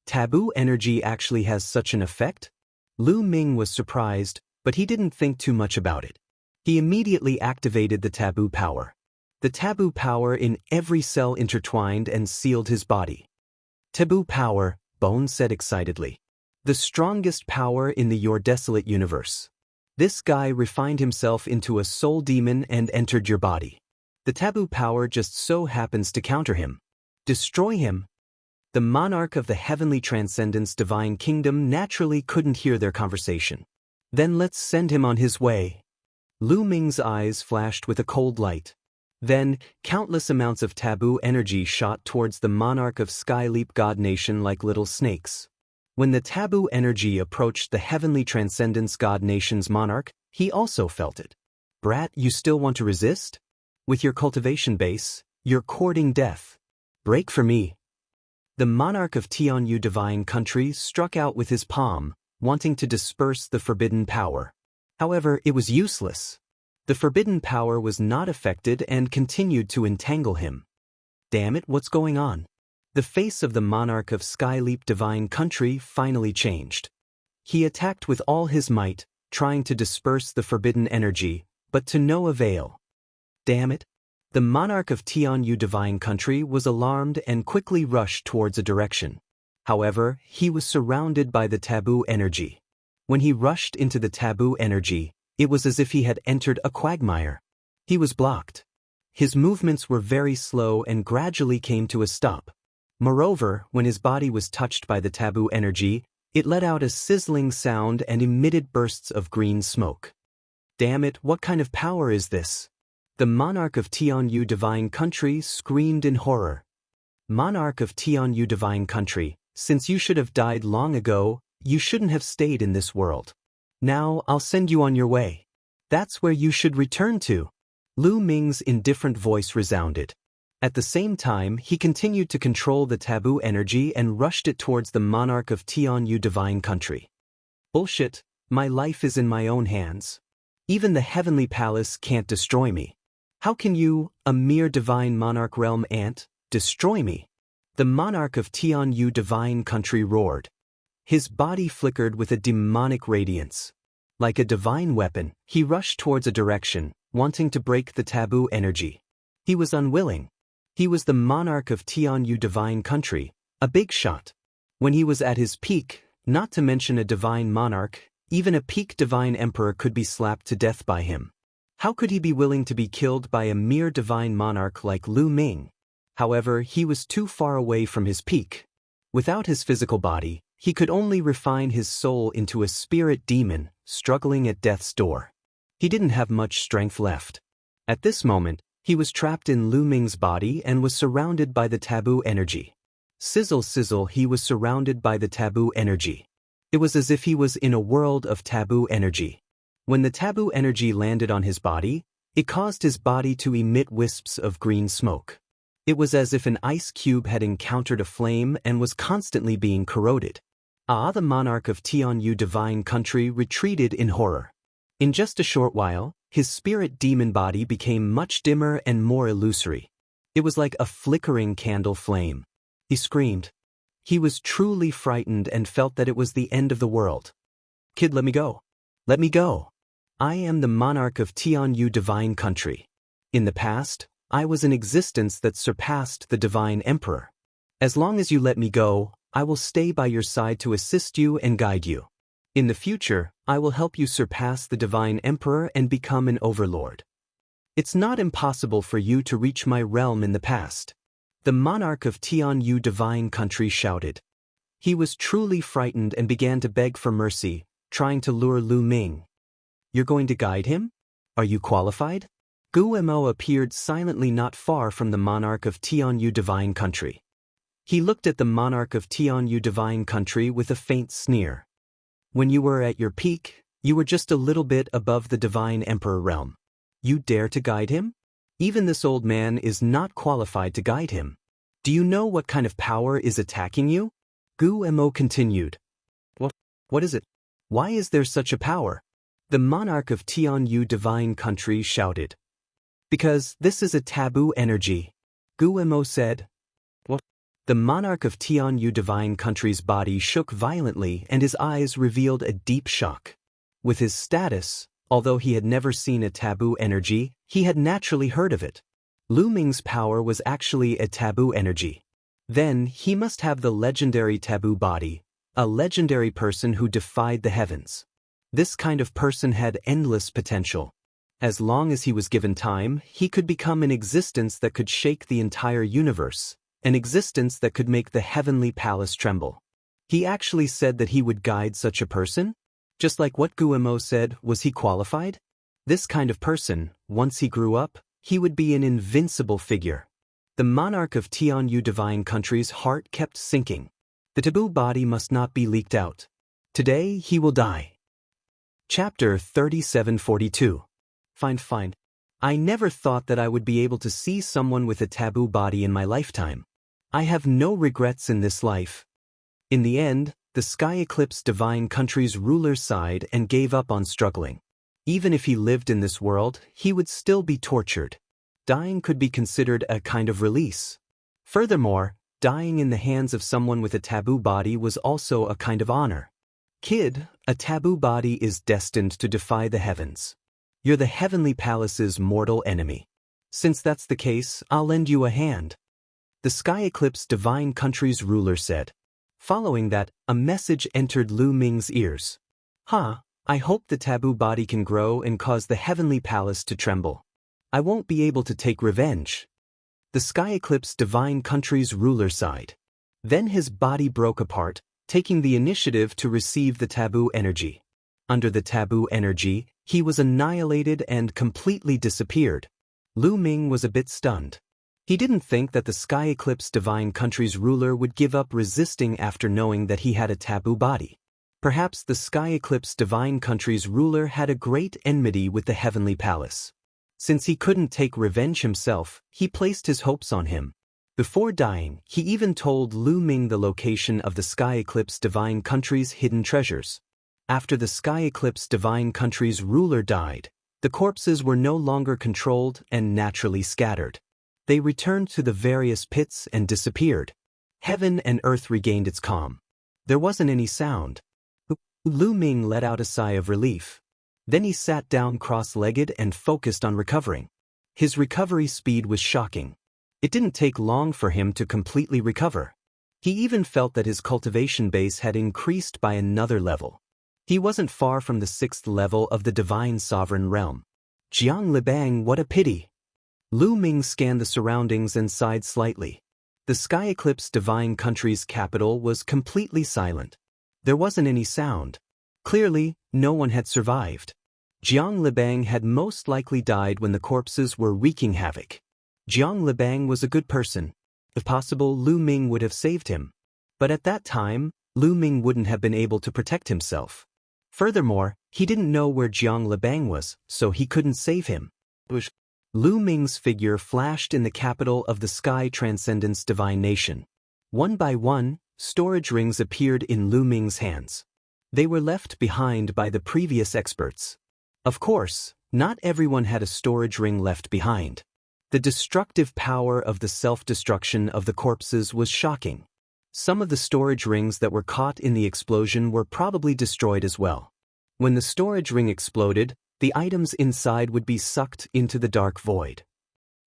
Taboo energy actually has such an effect? Lu Ming was surprised, But he didn't think too much about it. He immediately activated the taboo power. The taboo power in every cell intertwined and sealed his body. Taboo power, Bone said excitedly. The strongest power in the your desolate universe. This guy refined himself into a soul demon and entered your body. The taboo power just so happens to counter him. Destroy him. The monarch of the heavenly transcendence divine kingdom naturally couldn't hear their conversation. Then let's send him on his way. Lu Ming's eyes flashed with a cold light. Then, countless amounts of taboo energy shot towards the monarch of Skyleap God Nation like little snakes. When the taboo energy approached the heavenly transcendence God Nation's monarch, he also felt it. Brat, you still want to resist? With your cultivation base, you're courting death. Break for me. The monarch of Tianyu divine country struck out with his palm, wanting to disperse the forbidden power. However, it was useless. The forbidden power was not affected and continued to entangle him. Damn it, what's going on? The face of the monarch of Skyleap divine country finally changed. He attacked with all his might, trying to disperse the forbidden energy, but to no avail. Damn it. The monarch of Tianyu divine country was alarmed and quickly rushed towards a direction. However, he was surrounded by the taboo energy. When he rushed into the taboo energy, it was as if he had entered a quagmire. He was blocked. His movements were very slow and gradually came to a stop. Moreover, when his body was touched by the taboo energy, it let out a sizzling sound and emitted bursts of green smoke. Damn it, what kind of power is this? The monarch of Tianyu divine country screamed in horror. Monarch of Tianyu divine country, since you should have died long ago, you shouldn't have stayed in this world. Now I'll send you on your way. That's where you should return to. Lu Ming's indifferent voice resounded. At the same time, he continued to control the taboo energy and rushed it towards the monarch of Tianyu divine country. Bullshit, my life is in my own hands. Even the heavenly palace can't destroy me. How can you, a mere divine monarch realm ant, destroy me? The monarch of Tianyu divine country roared. His body flickered with a demonic radiance. Like a divine weapon, he rushed towards a direction, wanting to break the taboo energy. He was unwilling. He was the monarch of Tianyu divine country, a big shot. When he was at his peak, not to mention a divine monarch, even a peak divine emperor could be slapped to death by him. How could he be willing to be killed by a mere divine monarch like Lu Ming? However, he was too far away from his peak. Without his physical body, he could only refine his soul into a spirit demon, struggling at death's door. He didn't have much strength left. At this moment, he was trapped in Lu Ming's body and was surrounded by the taboo energy. Sizzle sizzle, he was surrounded by the taboo energy. It was as if he was in a world of taboo energy. When the taboo energy landed on his body, it caused his body to emit wisps of green smoke. It was as if an ice cube had encountered a flame and was constantly being corroded. The monarch of Tianyu divine country retreated in horror. In just a short while, his spirit demon body became much dimmer and more illusory. It was like a flickering candle flame. He screamed. He was truly frightened and felt that it was the end of the world. Kid, let me go. Let me go. I am the monarch of Tianyu divine country. In the past, I was an existence that surpassed the divine emperor. As long as you let me go, I will stay by your side to assist you and guide you. In the future, I will help you surpass the divine emperor and become an overlord. It's not impossible for you to reach my realm in the past. The monarch of Tianyu divine country shouted. He was truly frightened and began to beg for mercy, trying to lure Lu Ming. You're going to guide him? Are you qualified? Gu Mo appeared silently not far from the monarch of Tianyu divine country. He looked at the monarch of Tianyu divine country with a faint sneer. When you were at your peak, you were just a little bit above the divine emperor realm. You dare to guide him? Even this old man is not qualified to guide him. Do you know what kind of power is attacking you? Gu Mo continued. What is it? Why is there such a power? The monarch of Tianyu divine country shouted. Because this is a taboo energy. Gu Mo said. What? The monarch of Tianyu divine country's body shook violently and his eyes revealed a deep shock. With his status, although he had never seen a taboo energy, he had naturally heard of it. Lu Ming's power was actually a taboo energy. Then, he must have the legendary taboo body, a legendary person who defied the heavens. This kind of person had endless potential. As long as he was given time, he could become an existence that could shake the entire universe, an existence that could make the heavenly palace tremble. He actually said that he would guide such a person? Just like what Guillermo said, was he qualified? This kind of person, once he grew up, he would be an invincible figure. The monarch of Tianyu divine country's heart kept sinking. The taboo body must not be leaked out. Today he will die. Chapter 3742. Fine. I never thought that I would be able to see someone with a taboo body in my lifetime. I have no regrets in this life. In the end, the sky eclipsed divine country's ruler sighed and gave up on struggling. Even if he lived in this world, he would still be tortured. Dying could be considered a kind of release. Furthermore, dying in the hands of someone with a taboo body was also a kind of honor. Kid, a taboo body is destined to defy the heavens. You're the heavenly palace's mortal enemy. Since that's the case, I'll lend you a hand. The sky eclipse divine country's ruler said. Following that, a message entered Lu Ming's ears. I hope the taboo body can grow and cause the heavenly palace to tremble. I won't be able to take revenge. The sky eclipse divine country's ruler sighed. Then his body broke apart, taking the initiative to receive the taboo energy. Under the taboo energy, he was annihilated and completely disappeared. Lu Ming was a bit stunned. He didn't think that the sky eclipse divine country's ruler would give up resisting after knowing that he had a taboo body. Perhaps the sky eclipse divine country's ruler had a great enmity with the heavenly palace. Since he couldn't take revenge himself, he placed his hopes on him. Before dying, he even told Lu Ming the location of the sky eclipse divine country's hidden treasures. After the sky eclipse divine country's ruler died, the corpses were no longer controlled and naturally scattered. They returned to the various pits and disappeared. Heaven and earth regained its calm. There wasn't any sound. Lu Ming let out a sigh of relief. Then he sat down cross-legged and focused on recovering. His recovery speed was shocking. It didn't take long for him to completely recover. He even felt that his cultivation base had increased by another level. He wasn't far from the 6th level of the divine sovereign realm. Jianghu, what a pity. Lu Ming scanned the surroundings and sighed slightly. The sky eclipse divine country's capital was completely silent. There wasn't any sound. Clearly, no one had survived. Jianghu had most likely died when the corpses were wreaking havoc. Jianghu was a good person. If possible, Lu Ming would have saved him. But at that time, Lu Ming wouldn't have been able to protect himself. Furthermore, he didn't know where Jianghu was, so he couldn't save him. Lu Ming's figure flashed in the capital of the Sky Transcendence Divine Nation. One by one, storage rings appeared in Lu Ming's hands. They were left behind by the previous experts. Of course, not everyone had a storage ring left behind. The destructive power of the self-destruction of the corpses was shocking. Some of the storage rings that were caught in the explosion were probably destroyed as well. When the storage ring exploded, the items inside would be sucked into the dark void.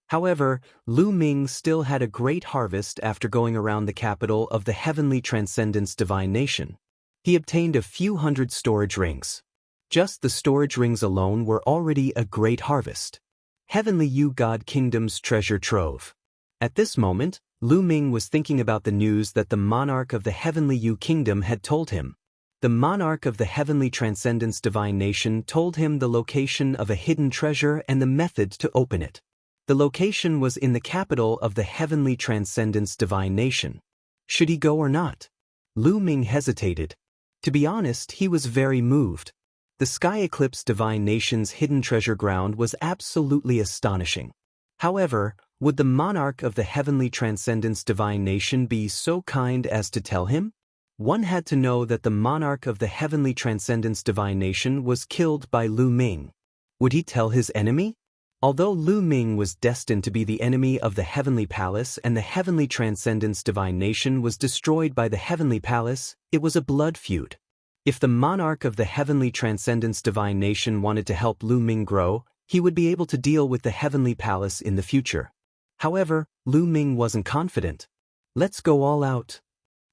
However, Lu Ming still had a great harvest after going around the capital of the Heavenly Transcendence Divine Nation. He obtained a few hundred storage rings. Just the storage rings alone were already a great harvest. Heavenly Yu God Kingdom's treasure trove. At this moment, Lu Ming was thinking about the news that the monarch of the Heavenly Yu Kingdom had told him. The monarch of the Heavenly Transcendence Divine Nation told him the location of a hidden treasure and the method to open it. The location was in the capital of the Heavenly Transcendence Divine Nation. Should he go or not? Lu Ming hesitated. To be honest, he was very moved. The Sky Eclipse Divine Nation's hidden treasure ground was absolutely astonishing. However, would the monarch of the Heavenly Transcendence Divine Nation be so kind as to tell him? One had to know that the monarch of the Heavenly Transcendence Divine Nation was killed by Lu Ming. Would he tell his enemy? Although Lu Ming was destined to be the enemy of the Heavenly Palace and the Heavenly Transcendence Divine Nation was destroyed by the Heavenly Palace, it was a blood feud. If the monarch of the heavenly transcendence divine nation wanted to help Lu Ming grow, he would be able to deal with the heavenly palace in the future. However, Lu Ming wasn't confident. Let's go all out.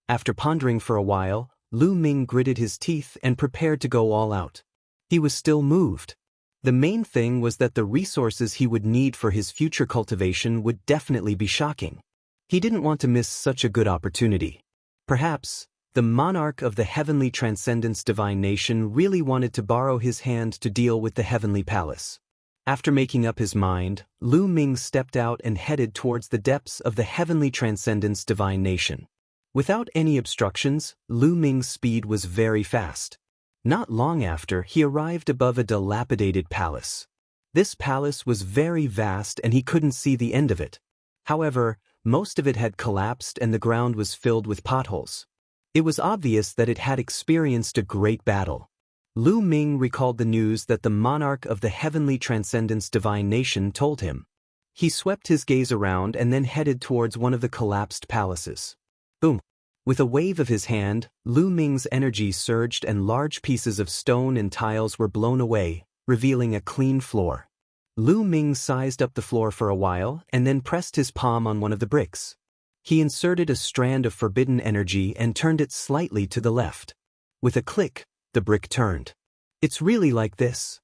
After pondering for a while, Lu Ming gritted his teeth and prepared to go all out. He was still moved. The main thing was that the resources he would need for his future cultivation would definitely be shocking. He didn't want to miss such a good opportunity. Perhaps, the monarch of the heavenly transcendence divine nation really wanted to borrow his hand to deal with the heavenly palace. After making up his mind, Lu Ming stepped out and headed towards the depths of the heavenly transcendence divine nation. Without any obstructions, Lu Ming's speed was very fast. Not long after, he arrived above a dilapidated palace. This palace was very vast and he couldn't see the end of it. However, most of it had collapsed and the ground was filled with potholes. It was obvious that it had experienced a great battle. Lu Ming recalled the news that the monarch of the heavenly transcendence divine nation told him. He swept his gaze around and then headed towards one of the collapsed palaces. Boom! With a wave of his hand, Lu Ming's energy surged and large pieces of stone and tiles were blown away, revealing a clean floor. Lu Ming sized up the floor for a while and then pressed his palm on one of the bricks. He inserted a strand of forbidden energy and turned it slightly to the left. With a click, the brick turned. It's really like this.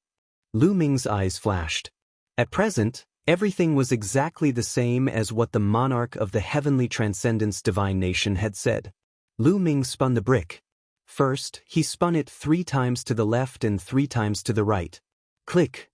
Lu Ming's eyes flashed. At present, everything was exactly the same as what the monarch of the heavenly transcendence divine nation had said. Lu Ming spun the brick. First, he spun it 3 times to the left and 3 times to the right. Click.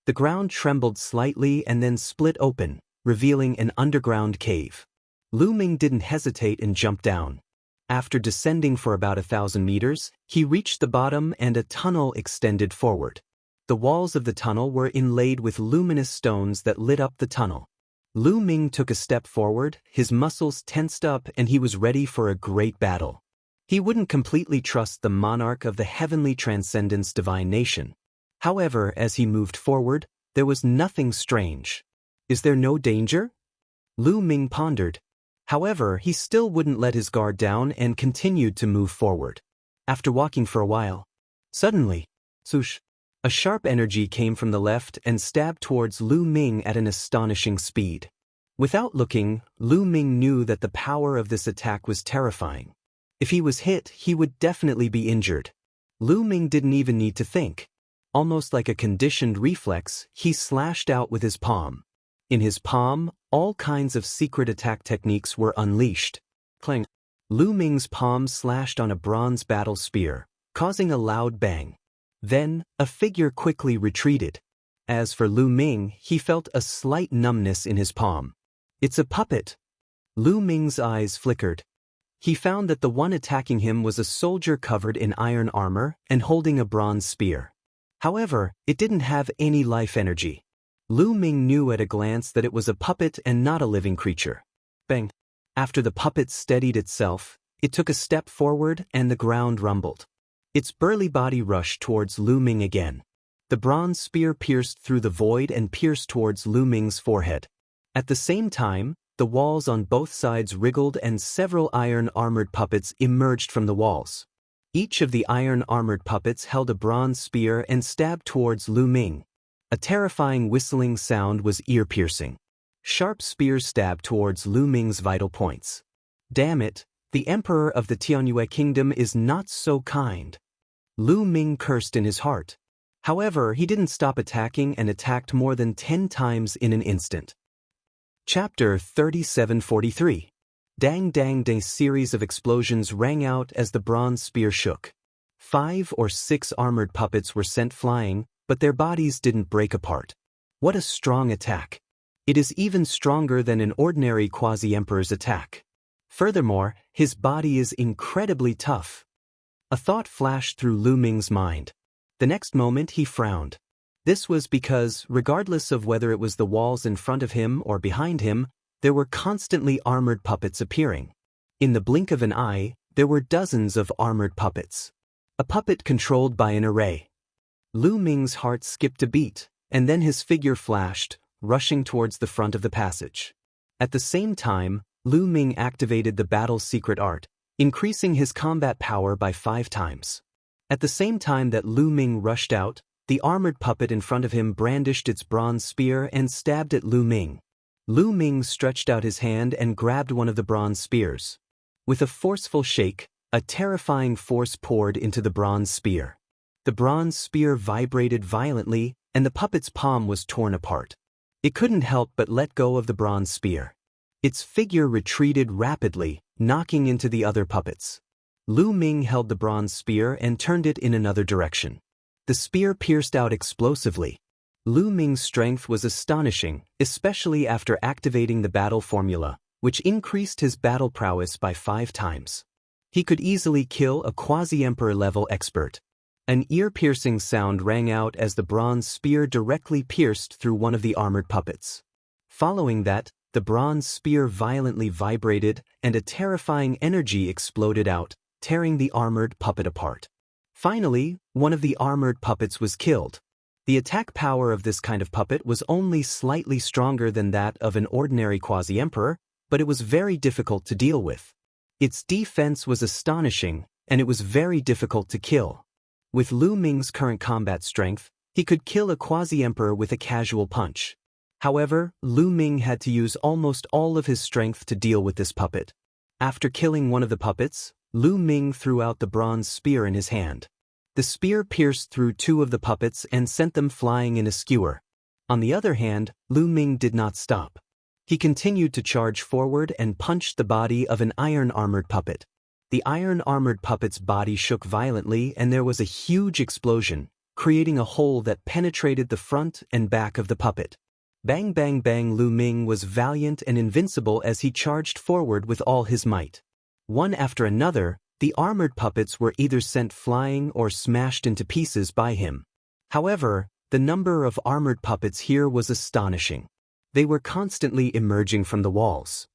The ground trembled slightly and then split open, revealing an underground cave. Lu Ming didn't hesitate and jumped down. After descending for about 1,000 meters, he reached the bottom and a tunnel extended forward. The walls of the tunnel were inlaid with luminous stones that lit up the tunnel. Lu Ming took a step forward, his muscles tensed up and he was ready for a great battle. He wouldn't completely trust the monarch of the heavenly transcendence divine nation. However, as he moved forward, there was nothing strange. Is there no danger? Lu Ming pondered. However, he still wouldn't let his guard down and continued to move forward. After walking for a while, suddenly, swoosh! A sharp energy came from the left and stabbed towards Lu Ming at an astonishing speed. Without looking, Lu Ming knew that the power of this attack was terrifying. If he was hit, he would definitely be injured. Lu Ming didn't even need to think. Almost like a conditioned reflex, he slashed out with his palm. In his palm, all kinds of secret attack techniques were unleashed. Clang! Lu Ming's palm slashed on a bronze battle spear, causing a loud bang. Then, a figure quickly retreated. As for Lu Ming, he felt a slight numbness in his palm. It's a puppet. Lu Ming's eyes flickered. He found that the one attacking him was a soldier covered in iron armor and holding a bronze spear. However, it didn't have any life energy. Lu Ming knew at a glance that it was a puppet and not a living creature. Bang! After the puppet steadied itself, it took a step forward and the ground rumbled. Its burly body rushed towards Lu Ming again. The bronze spear pierced through the void and pierced towards Lu Ming's forehead. At the same time, the walls on both sides wriggled and several iron-armored puppets emerged from the walls. Each of the iron-armored puppets held a bronze spear and stabbed towards Lu Ming. A terrifying whistling sound was ear-piercing. Sharp spears stabbed towards Lu Ming's vital points. Damn it, the Emperor of the Tianyue Kingdom is not so kind. Lu Ming cursed in his heart. However, he didn't stop attacking and attacked more than 10 times in an instant. Chapter 3743. Dang dang dang! Series of explosions rang out as the bronze spear shook. 5 or 6 armored puppets were sent flying, but their bodies didn't break apart. What a strong attack! It is even stronger than an ordinary quasi-emperor's attack. Furthermore, his body is incredibly tough. A thought flashed through Lu Ming's mind. The next moment he frowned. This was because, regardless of whether it was the walls in front of him or behind him, there were constantly armored puppets appearing. In the blink of an eye, there were dozens of armored puppets. A puppet controlled by an array. Lu Ming's heart skipped a beat, and then his figure flashed, rushing towards the front of the passage. At the same time, Lu Ming activated the battle's secret art, increasing his combat power by 5 times. At the same time that Lu Ming rushed out, the armored puppet in front of him brandished its bronze spear and stabbed at Lu Ming. Lu Ming stretched out his hand and grabbed one of the bronze spears. With a forceful shake, a terrifying force poured into the bronze spear. The bronze spear vibrated violently, and the puppet's palm was torn apart. It couldn't help but let go of the bronze spear. Its figure retreated rapidly, knocking into the other puppets. Lu Ming held the bronze spear and turned it in another direction. The spear pierced out explosively. Lu Ming's strength was astonishing, especially after activating the battle formula, which increased his battle prowess by 5 times. He could easily kill a quasi-emperor level expert. An ear-piercing sound rang out as the bronze spear directly pierced through one of the armored puppets. Following that, the bronze spear violently vibrated and a terrifying energy exploded out, tearing the armored puppet apart. Finally, one of the armored puppets was killed. The attack power of this kind of puppet was only slightly stronger than that of an ordinary quasi-emperor, but it was very difficult to deal with. Its defense was astonishing, and it was very difficult to kill. With Lu Ming's current combat strength, he could kill a quasi-emperor with a casual punch. However, Lu Ming had to use almost all of his strength to deal with this puppet. After killing one of the puppets, Lu Ming threw out the bronze spear in his hand. The spear pierced through 2 of the puppets and sent them flying in a skewer. On the other hand, Lu Ming did not stop. He continued to charge forward and punched the body of an iron-armored puppet. The iron-armored puppet's body shook violently and there was a huge explosion, creating a hole that penetrated the front and back of the puppet. Bang bang bang! Lu Ming was valiant and invincible as he charged forward with all his might. One after another, the armored puppets were either sent flying or smashed into pieces by him. However, the number of armored puppets here was astonishing. They were constantly emerging from the walls.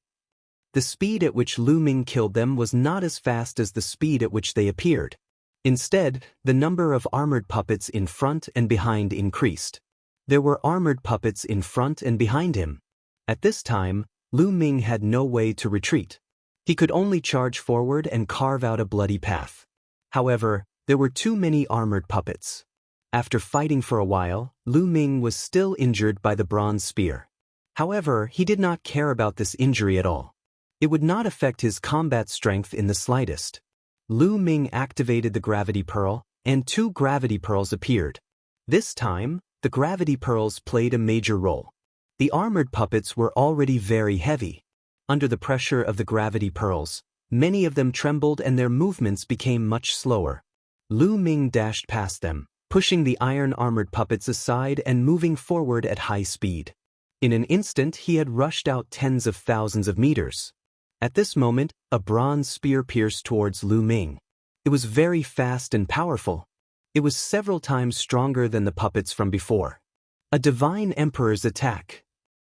The speed at which Lu Ming killed them was not as fast as the speed at which they appeared. Instead, the number of armored puppets in front and behind increased. There were armored puppets in front and behind him. At this time, Lu Ming had no way to retreat. He could only charge forward and carve out a bloody path. However, there were too many armored puppets. After fighting for a while, Lu Ming was still injured by the bronze spear. However, he did not care about this injury at all. It would not affect his combat strength in the slightest. Lu Ming activated the gravity pearl, and 2 gravity pearls appeared. This time, the gravity pearls played a major role. The armored puppets were already very heavy. Under the pressure of the gravity pearls, many of them trembled and their movements became much slower. Lu Ming dashed past them, pushing the iron-armored puppets aside and moving forward at high speed. In an instant he had rushed out tens of thousands of meters. At this moment, a bronze spear pierced towards Lu Ming. It was very fast and powerful. It was several times stronger than the puppets from before. A divine emperor's attack.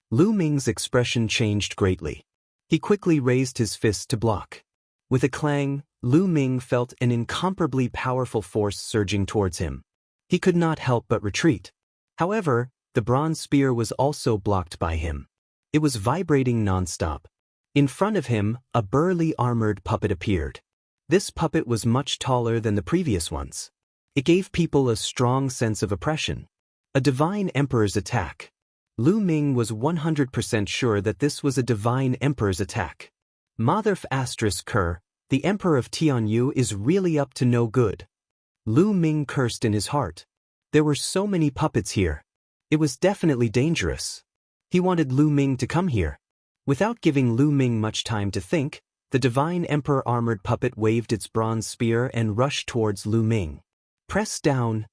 Lu Ming's expression changed greatly. He quickly raised his fist to block. With a clang, Lu Ming felt an incomparably powerful force surging towards him. He could not help but retreat. However, the bronze spear was also blocked by him. It was vibrating non-stop. In front of him, a burly armored puppet appeared. This puppet was much taller than the previous ones. It gave people a strong sense of oppression. A divine emperor's attack. Lu Ming was 100% sure that this was a divine emperor's attack. Motherf *Ker, the emperor of Tianyu is really up to no good. Lu Ming cursed in his heart. There were so many puppets here. It was definitely dangerous. He wanted Lu Ming to come here. Without giving Lu Ming much time to think, the divine emperor armored puppet waved its bronze spear and rushed towards Lu Ming. Press down.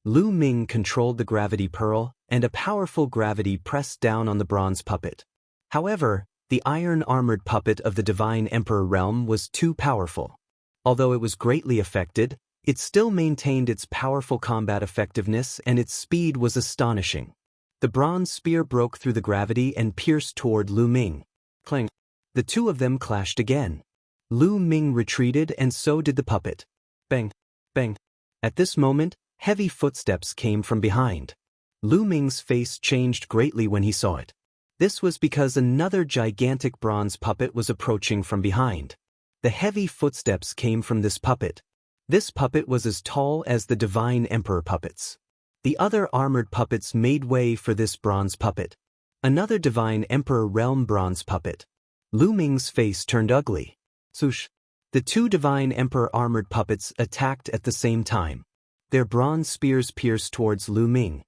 Lu Ming controlled the gravity pearl, and a powerful gravity pressed down on the bronze puppet. However, the iron-armored puppet of the divine emperor realm was too powerful. Although it was greatly affected, it still maintained its powerful combat effectiveness and its speed was astonishing. The bronze spear broke through the gravity and pierced toward Lu Ming. Clang. The 2 of them clashed again. Lu Ming retreated and so did the puppet. Bang. Bang. At this moment, heavy footsteps came from behind. Lu Ming's face changed greatly when he saw it. This was because another gigantic bronze puppet was approaching from behind. The heavy footsteps came from this puppet. This puppet was as tall as the divine emperor puppets. The other armored puppets made way for this bronze puppet. Another divine emperor realm bronze puppet. Lu Ming's face turned ugly. Swoosh. The two divine emperor armored puppets attacked at the same time. Their bronze spears pierced towards Lu Ming.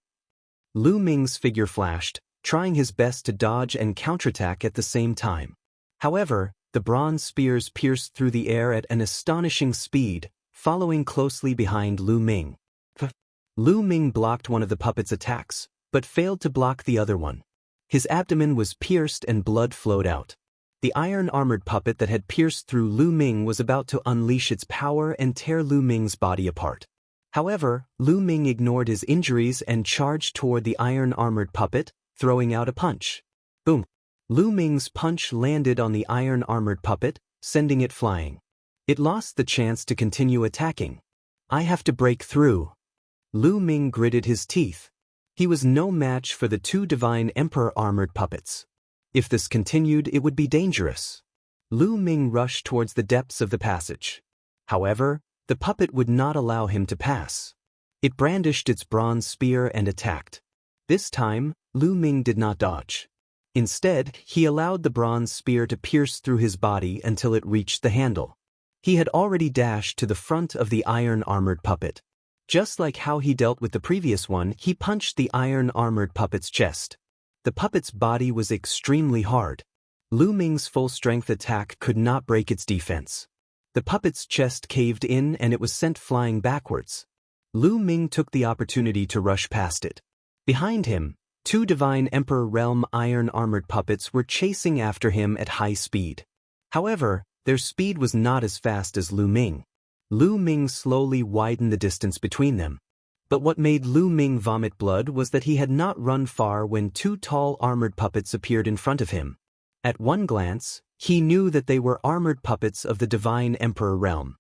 Lu Ming's figure flashed, trying his best to dodge and counterattack at the same time. However, the bronze spears pierced through the air at an astonishing speed, following closely behind Lu Ming. Lu Ming blocked one of the puppet's attacks, but failed to block the other one. His abdomen was pierced and blood flowed out. The iron-armored puppet that had pierced through Lu Ming was about to unleash its power and tear Lu Ming's body apart. However, Lu Ming ignored his injuries and charged toward the iron-armored puppet, throwing out a punch. Boom! Lu Ming's punch landed on the iron-armored puppet, sending it flying. It lost the chance to continue attacking. I have to break through. Lu Ming gritted his teeth. He was no match for the two divine emperor armored puppets. If this continued, it would be dangerous. Lu Ming rushed towards the depths of the passage. However, the puppet would not allow him to pass. It brandished its bronze spear and attacked. This time, Lu Ming did not dodge. Instead, he allowed the bronze spear to pierce through his body until it reached the handle. He had already dashed to the front of the iron-armored puppet. Just like how he dealt with the previous one, he punched the iron-armored puppet's chest. The puppet's body was extremely hard. Lu Ming's full-strength attack could not break its defense. The puppet's chest caved in and it was sent flying backwards. Lu Ming took the opportunity to rush past it. Behind him, two divine emperor realm iron-armored puppets were chasing after him at high speed. However, their speed was not as fast as Lu Ming. Lu Ming slowly widened the distance between them. But what made Lu Ming vomit blood was that he had not run far when two tall armored puppets appeared in front of him. At one glance, he knew that they were armored puppets of the Divine Emperor realm.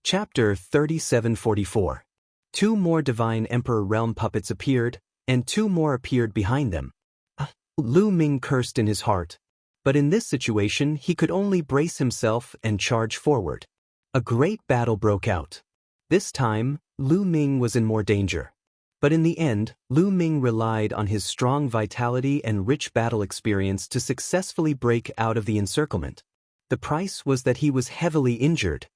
Chapter 3744. Two more Divine Emperor realm puppets appeared, and two more appeared behind them. Lu Ming cursed in his heart. But in this situation, he could only brace himself and charge forward. A great battle broke out. This time, Lu Ming was in more danger. But in the end, Lu Ming relied on his strong vitality and rich battle experience to successfully break out of the encirclement. The price was that he was heavily injured.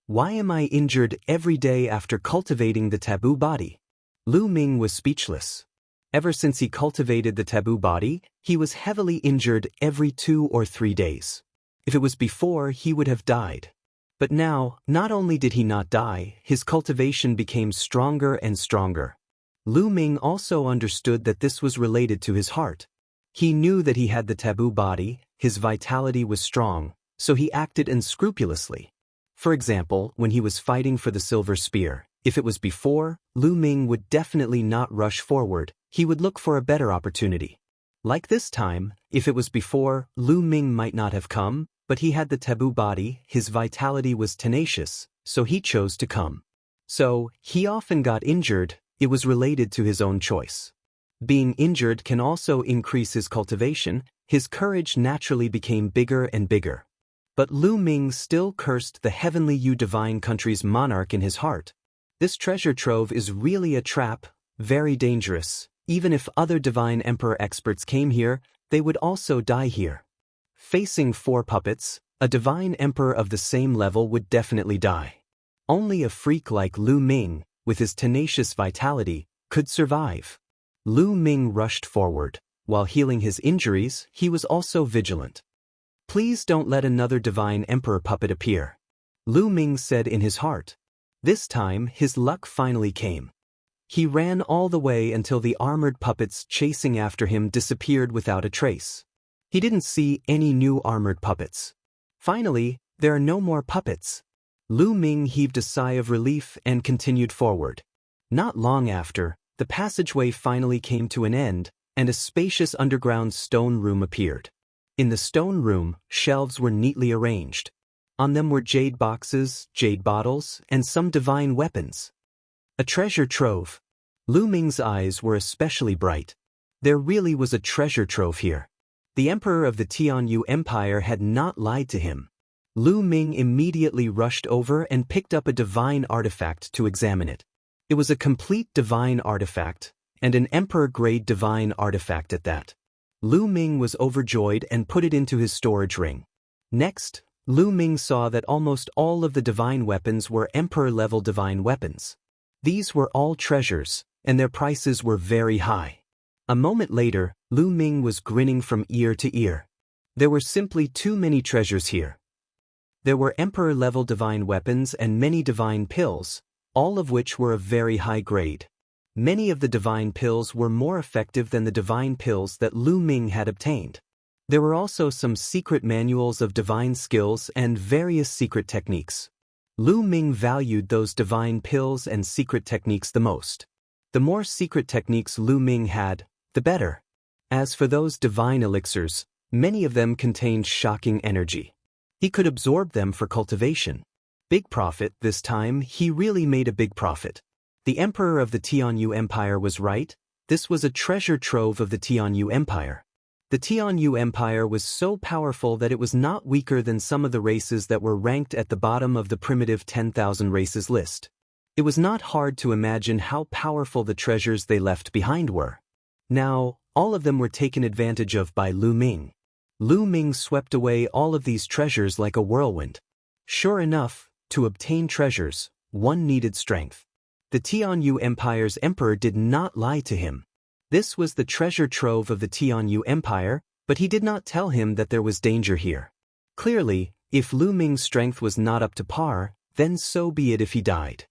Why am I injured every day after cultivating the taboo body? Lu Ming was speechless. Ever since he cultivated the taboo body, he was heavily injured every 2 or 3 days. If it was before, he would have died. But now, not only did he not die, his cultivation became stronger and stronger. Lu Ming also understood that this was related to his heart. He knew that he had the taboo body, his vitality was strong, so he acted unscrupulously. For example, when he was fighting for the silver spear, if it was before, Lu Ming would definitely not rush forward, he would look for a better opportunity. Like this time, if it was before, Lu Ming might not have come, but he had the taboo body, his vitality was tenacious, so he chose to come. So, he often got injured, it was related to his own choice. Being injured can also increase his cultivation, his courage naturally became bigger and bigger. But Lu Ming still cursed the heavenly Yu divine country's monarch in his heart. This treasure trove is really a trap, very dangerous. Even if other divine emperor experts came here, they would also die here. Facing 4 puppets, a divine emperor of the same level would definitely die. Only a freak like Lu Ming, with his tenacious vitality, could survive. Lu Ming rushed forward. While healing his injuries, he was also vigilant. Please don't let another divine emperor puppet appear. Lu Ming said in his heart. This time, his luck finally came. He ran all the way until the armored puppets chasing after him disappeared without a trace. He didn't see any new armored puppets. Finally, there are no more puppets. Lu Ming heaved a sigh of relief and continued forward. Not long after, the passageway finally came to an end, and a spacious underground stone room appeared. In the stone room, shelves were neatly arranged. On them were jade boxes, jade bottles, and some divine weapons. A treasure trove. Lu Ming's eyes were especially bright. There really was a treasure trove here. The emperor of the Tianyu Empire had not lied to him. Lu Ming immediately rushed over and picked up a divine artifact to examine it. It was a complete divine artifact, and an emperor-grade divine artifact at that. Lu Ming was overjoyed and put it into his storage ring. Next, Lu Ming saw that almost all of the divine weapons were emperor-level divine weapons. These were all treasures, and their prices were very high. A moment later, Lu Ming was grinning from ear to ear. There were simply too many treasures here. There were emperor-level divine weapons and many divine pills, all of which were of very high grade. Many of the divine pills were more effective than the divine pills that Lu Ming had obtained. There were also some secret manuals of divine skills and various secret techniques. Lu Ming valued those divine pills and secret techniques the most. The more secret techniques Lu Ming had, the better. As for those divine elixirs, many of them contained shocking energy. He could absorb them for cultivation. Big profit. This time, he really made a big profit. The emperor of the Tianyu Empire was right. This was a treasure trove of the Tianyu Empire. The Tianyu Empire was so powerful that it was not weaker than some of the races that were ranked at the bottom of the primitive 10,000 races list. It was not hard to imagine how powerful the treasures they left behind were. Now, all of them were taken advantage of by Lu Ming. Lu Ming swept away all of these treasures like a whirlwind. Sure enough, to obtain treasures, one needed strength. The Tianyu Empire's emperor did not lie to him. This was the treasure trove of the Tianyu Empire, but he did not tell him that there was danger here. Clearly, if Lu Ming's strength was not up to par, then so be it if he died.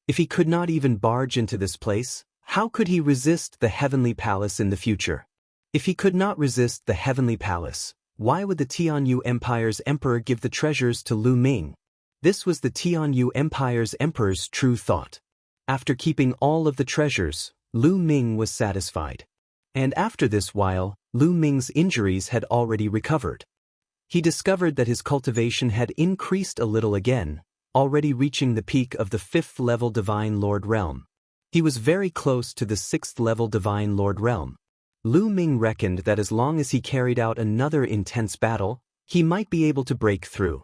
If he could not even barge into this place, how could he resist the Heavenly Palace in the future? If he could not resist the Heavenly Palace, why would the Tianyu Empire's emperor give the treasures to Lu Ming? This was the Tianyu Empire's emperor's true thought. After keeping all of the treasures, Lu Ming was satisfied. And after this while, Lu Ming's injuries had already recovered. He discovered that his cultivation had increased a little again, already reaching the peak of the 5th level Divine Lord Realm. He was very close to the 6th level Divine Lord Realm. Lu Ming reckoned that as long as he carried out another intense battle, he might be able to break through.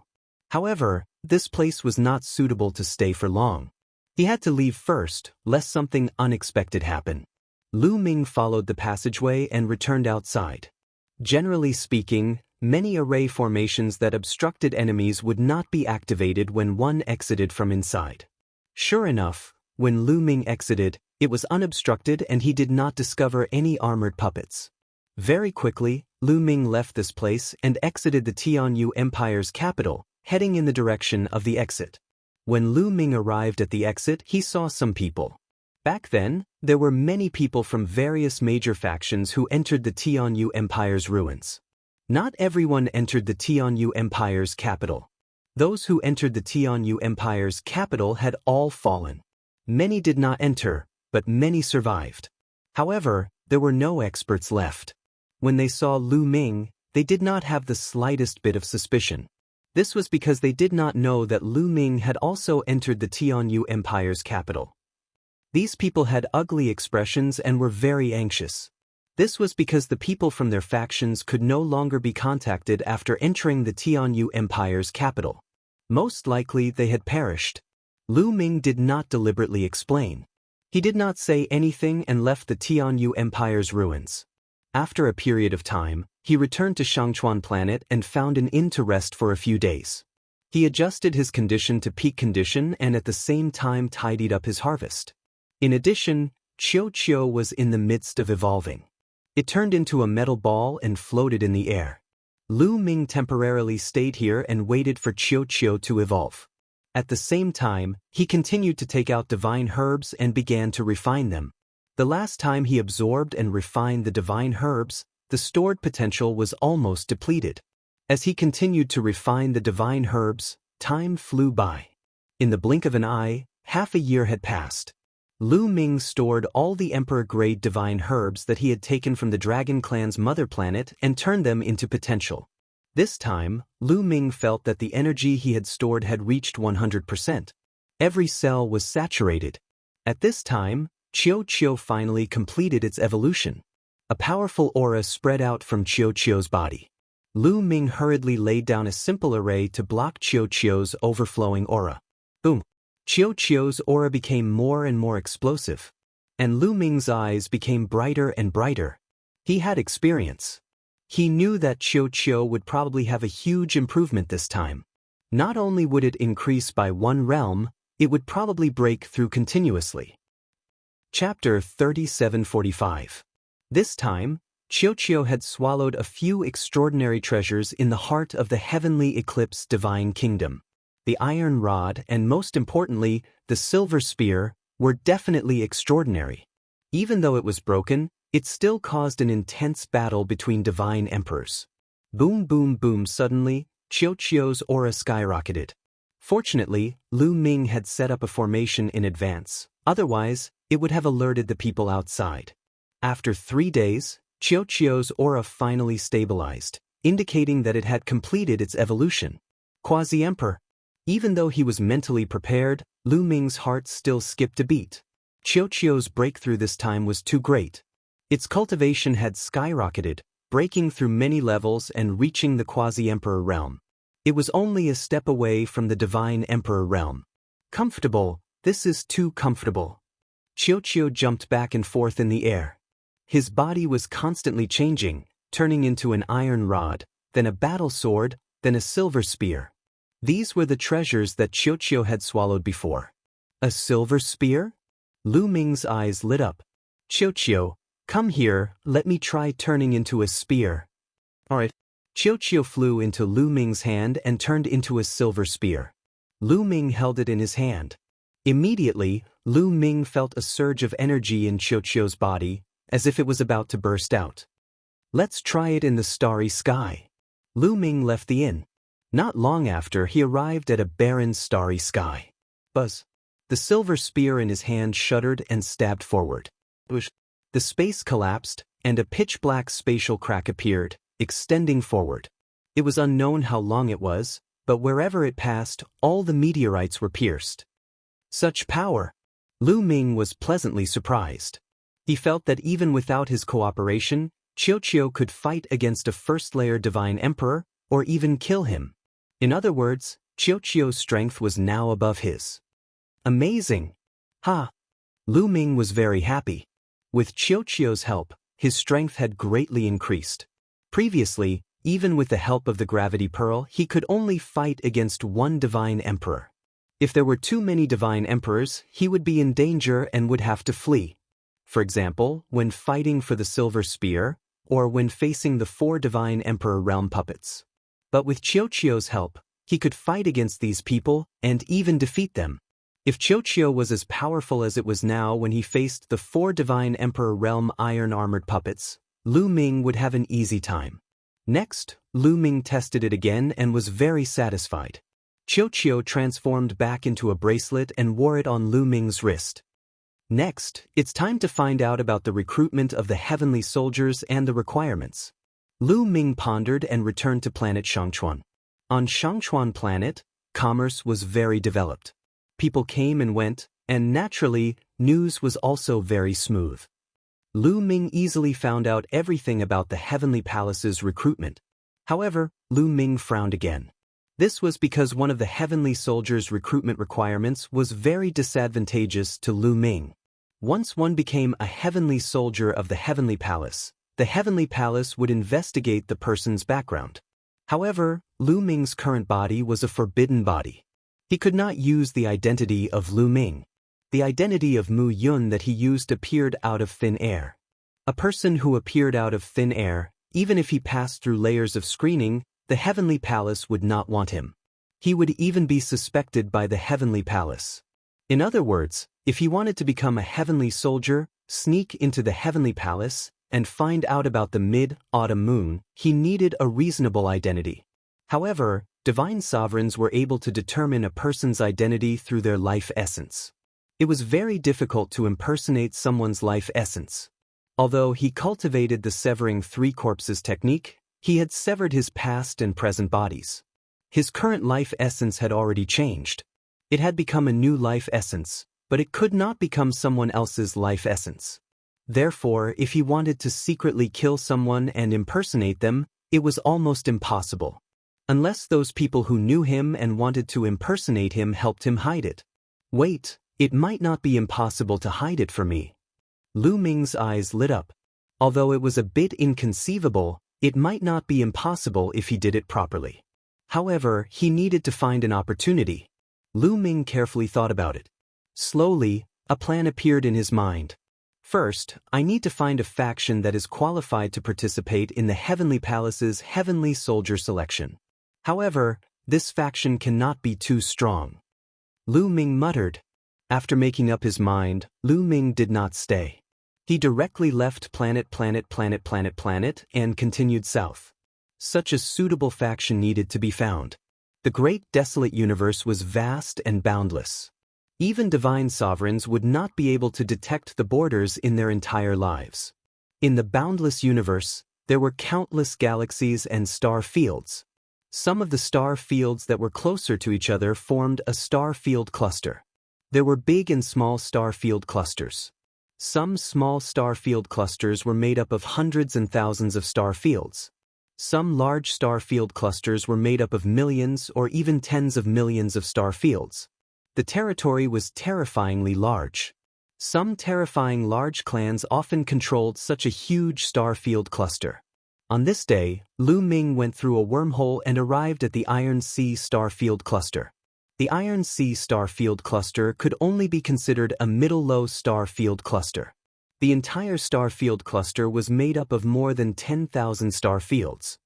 However, this place was not suitable to stay for long. He had to leave first, lest something unexpected happen. Lu Ming followed the passageway and returned outside. Generally speaking, many array formations that obstructed enemies would not be activated when one exited from inside. Sure enough, when Lu Ming exited, it was unobstructed and he did not discover any armored puppets. Very quickly, Lu Ming left this place and exited the Tianyu Empire's capital, heading in the direction of the exit. When Lu Ming arrived at the exit, he saw some people. Back then, there were many people from various major factions who entered the Tianyu Empire's ruins. Not everyone entered the Tianyu Empire's capital. Those who entered the Tianyu Empire's capital had all fallen. Many did not enter, but many survived. However, there were no experts left. When they saw Lu Ming, they did not have the slightest bit of suspicion. This was because they did not know that Lu Ming had also entered the Tianyu Empire's capital. These people had ugly expressions and were very anxious. This was because the people from their factions could no longer be contacted after entering the Tianyu Empire's capital. Most likely they had perished. Lu Ming did not deliberately explain. He did not say anything and left the Tianyu Empire's ruins. After a period of time, he returned to Shangchuan Planet and found an inn to rest for a few days. He adjusted his condition to peak condition and at the same time tidied up his harvest. In addition, Qiu was in the midst of evolving. It turned into a metal ball and floated in the air. Lu Ming temporarily stayed here and waited for Qiu to evolve. At the same time, he continued to take out divine herbs and began to refine them. The last time he absorbed and refined the divine herbs, the stored potential was almost depleted. As he continued to refine the divine herbs, time flew by. In the blink of an eye, half a year had passed. Lu Ming stored all the emperor-grade divine herbs that he had taken from the Dragon Clan's mother planet and turned them into potential. This time, Lu Ming felt that the energy he had stored had reached 100%. Every cell was saturated. At this time, Qiu finally completed its evolution. A powerful aura spread out from Qiu's body. Lu Ming hurriedly laid down a simple array to block Qiuqiu's overflowing aura. Boom! Qiuqiu's aura became more and more explosive, and Lu Ming's eyes became brighter and brighter. He had experience. He knew that Qiuqiu would probably have a huge improvement this time. Not only would it increase by 1 realm, it would probably break through continuously. Chapter 3745. This time, Qiuqiu had swallowed a few extraordinary treasures in the heart of the heavenly eclipse divine kingdom. The iron rod and, most importantly, the silver spear were definitely extraordinary. Even though it was broken, it still caused an intense battle between divine emperors. Boom boom boom. Suddenly, Qiuqiu's aura skyrocketed. Fortunately, Lu Ming had set up a formation in advance, otherwise, it would have alerted the people outside. After 3 days, Qiuqiu's aura finally stabilized, indicating that it had completed its evolution. Quasi-Emperor. Even though he was mentally prepared, Lu Ming's heart still skipped a beat. Qiuqiu's breakthrough this time was too great. Its cultivation had skyrocketed, breaking through many levels and reaching the Quasi-Emperor realm. It was only a step away from the Divine Emperor realm. Comfortable, this is too comfortable. Qiuqiu jumped back and forth in the air. His body was constantly changing, turning into an iron rod, then a battle sword, then a silver spear. These were the treasures that Qiuqiu had swallowed before. A silver spear? Lu Ming's eyes lit up. Qiuqiu, come here, let me try turning into a spear. Alright. Qiuqiu flew into Lu Ming's hand and turned into a silver spear. Lu Ming held it in his hand. Immediately, Lu Ming felt a surge of energy in Qiuqiu's body, as if it was about to burst out. Let's try it in the starry sky. Lu Ming left the inn. Not long after, he arrived at a barren starry sky. Buzz. The silver spear in his hand shuddered and stabbed forward. The space collapsed, and a pitch-black spatial crack appeared, extending forward. It was unknown how long it was, but wherever it passed, all the meteorites were pierced. Such power! Lu Ming was pleasantly surprised. He felt that even without his cooperation, Qiuqiu could fight against a first-layer divine emperor, or even kill him. In other words, Qiuqiu's strength was now above his. Amazing! Ha! Lu Ming was very happy. With Qiuqiu's help, his strength had greatly increased. Previously, even with the help of the gravity pearl, he could only fight against one divine emperor. If there were too many divine emperors, he would be in danger and would have to flee. For example, when fighting for the silver spear, or when facing the 4 divine emperor realm puppets. But with Qiuqiu's help, he could fight against these people and even defeat them. If Qiuqiu was as powerful as it was now when he faced the 4 divine emperor realm iron-armored puppets, Lu Ming would have an easy time. Next, Lu Ming tested it again and was very satisfied. Qiuqiu transformed back into a bracelet and wore it on Lu Ming's wrist. Next, it's time to find out about the recruitment of the heavenly soldiers and the requirements. Lu Ming pondered and returned to planet Shangchuan. On Shangchuan planet, commerce was very developed. People came and went, and naturally, news was also very smooth. Lu Ming easily found out everything about the Heavenly Palace's recruitment. However, Lu Ming frowned again. This was because one of the Heavenly Soldiers' recruitment requirements was very disadvantageous to Lu Ming. Once one became a Heavenly Soldier of the Heavenly Palace, the Heavenly Palace would investigate the person's background. However, Lu Ming's current body was a forbidden body. He could not use the identity of Lu Ming. The identity of Mu Yun that he used appeared out of thin air. A person who appeared out of thin air, even if he passed through layers of screening, the Heavenly Palace would not want him. He would even be suspected by the Heavenly Palace. In other words, if he wanted to become a Heavenly Soldier, sneak into the Heavenly Palace, and find out about the mid-autumn moon, he needed a reasonable identity. However, divine sovereigns were able to determine a person's identity through their life essence. It was very difficult to impersonate someone's life essence. Although he cultivated the severing 3 corpses technique, he had severed his past and present bodies. His current life essence had already changed. It had become a new life essence, but it could not become someone else's life essence. Therefore, if he wanted to secretly kill someone and impersonate them, It was almost impossible. Unless those people who knew him and wanted to impersonate him helped him hide it. Wait, it might not be impossible to hide it from me. Lu Ming's eyes lit up. Although it was a bit inconceivable, it might not be impossible if he did it properly. However, he needed to find an opportunity. Lu Ming carefully thought about it. Slowly, a plan appeared in his mind. First, I need to find a faction that is qualified to participate in the Heavenly Palace's Heavenly Soldier selection. However, this faction cannot be too strong. Lu Ming muttered. After making up his mind, Lu Ming did not stay. He directly left planet and continued south. Such a suitable faction needed to be found. The great desolate universe was vast and boundless. Even divine sovereigns would not be able to detect the borders in their entire lives. In the boundless universe, there were countless galaxies and star fields. Some of the star fields that were closer to each other formed a star field cluster. There were big and small star field clusters. Some small star field clusters were made up of hundreds and thousands of star fields. Some large star field clusters were made up of millions or even tens of millions of star fields. The territory was terrifyingly large. Some terrifying large clans often controlled such a huge star field cluster. On this day, Lu Ming went through a wormhole and arrived at the Iron Sea star field cluster. The Iron Sea star field cluster could only be considered a middle-low star field cluster. The entire star field cluster was made up of more than 10,000 star fields.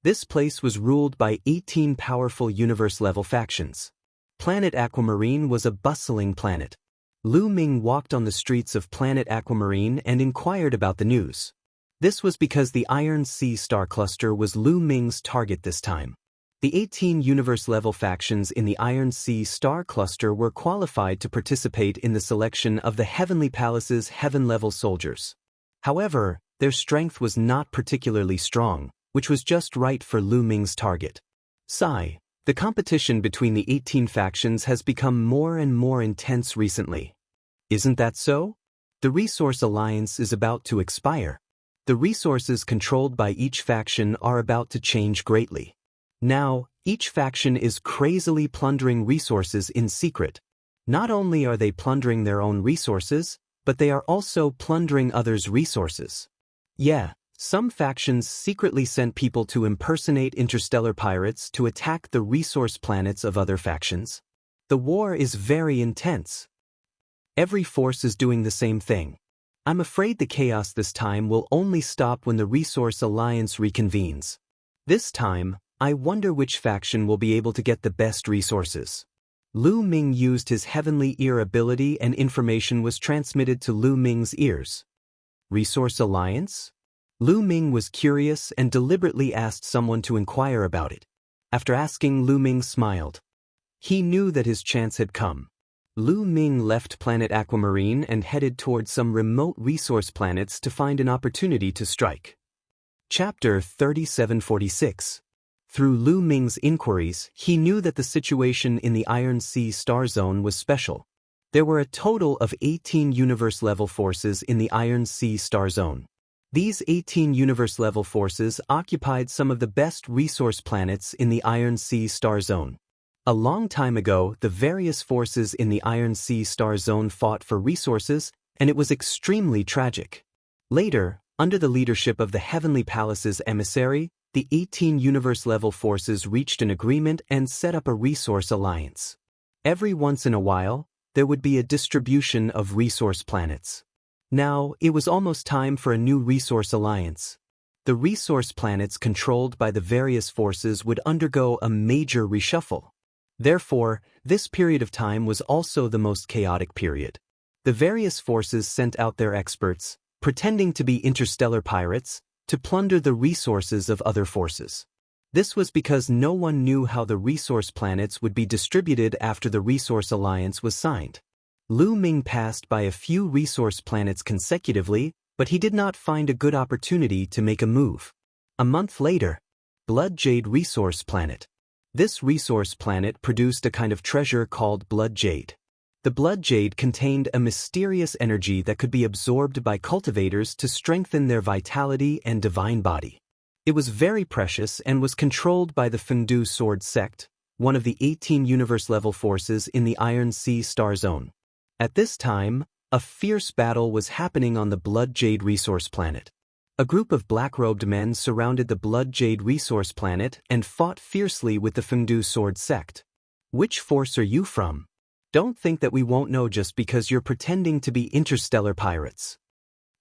This place was ruled by 18 powerful universe-level factions. Planet Aquamarine was a bustling planet. Lu Ming walked on the streets of Planet Aquamarine and inquired about the news. This was because the Iron Sea star cluster was Lu Ming's target this time. The 18 universe-level factions in the Iron Sea star cluster were qualified to participate in the selection of the Heavenly Palace's heaven-level soldiers. However, their strength was not particularly strong, which was just right for Lu Ming's target. Sigh, the competition between the 18 factions has become more and more intense recently. Isn't that so? The Resource Alliance is about to expire. The resources controlled by each faction are about to change greatly. Now, each faction is crazily plundering resources in secret. Not only are they plundering their own resources, but they are also plundering others' resources. Yeah, some factions secretly sent people to impersonate interstellar pirates to attack the resource planets of other factions. The war is very intense. Every force is doing the same thing. I'm afraid the chaos this time will only stop when the Resource Alliance reconvenes. This time, I wonder which faction will be able to get the best resources. Lu Ming used his heavenly ear ability and information was transmitted to Lu Ming's ears. Resource Alliance? Lu Ming was curious and deliberately asked someone to inquire about it. After asking, Lu Ming smiled. He knew that his chance had come. Lu Ming left Planet Aquamarine and headed toward some remote resource planets to find an opportunity to strike. Chapter 3746. Through Lu Ming's inquiries, he knew that the situation in the Iron Sea star zone was special. There were a total of 18 universe-level forces in the Iron Sea star zone. These 18 universe-level forces occupied some of the best resource planets in the Iron Sea star zone. A long time ago, the various forces in the Iron Sea star zone fought for resources, and it was extremely tragic. Later, under the leadership of the Heavenly Palace's emissary, the 18 universe-level forces reached an agreement and set up a resource alliance. Every once in a while, there would be a distribution of resource planets. Now, it was almost time for a new resource alliance. The resource planets controlled by the various forces would undergo a major reshuffle. Therefore, this period of time was also the most chaotic period. The various forces sent out their experts, pretending to be interstellar pirates, to plunder the resources of other forces. This was because no one knew how the resource planets would be distributed after the Resource Alliance was signed. Lu Ming passed by a few resource planets consecutively, but he did not find a good opportunity to make a move. A month later, Blood Jade Resource Planet. This resource planet produced a kind of treasure called Blood Jade. The Blood Jade contained a mysterious energy that could be absorbed by cultivators to strengthen their vitality and divine body. It was very precious and was controlled by the Fengdu Sword Sect, one of the 18 universe-level forces in the Iron Sea Star Zone. At this time, a fierce battle was happening on the Blood Jade Resource Planet. A group of black-robed men surrounded the Blood Jade Resource Planet and fought fiercely with the Fengdu Sword Sect. Which force are you from? Don't think that we won't know just because you're pretending to be interstellar pirates.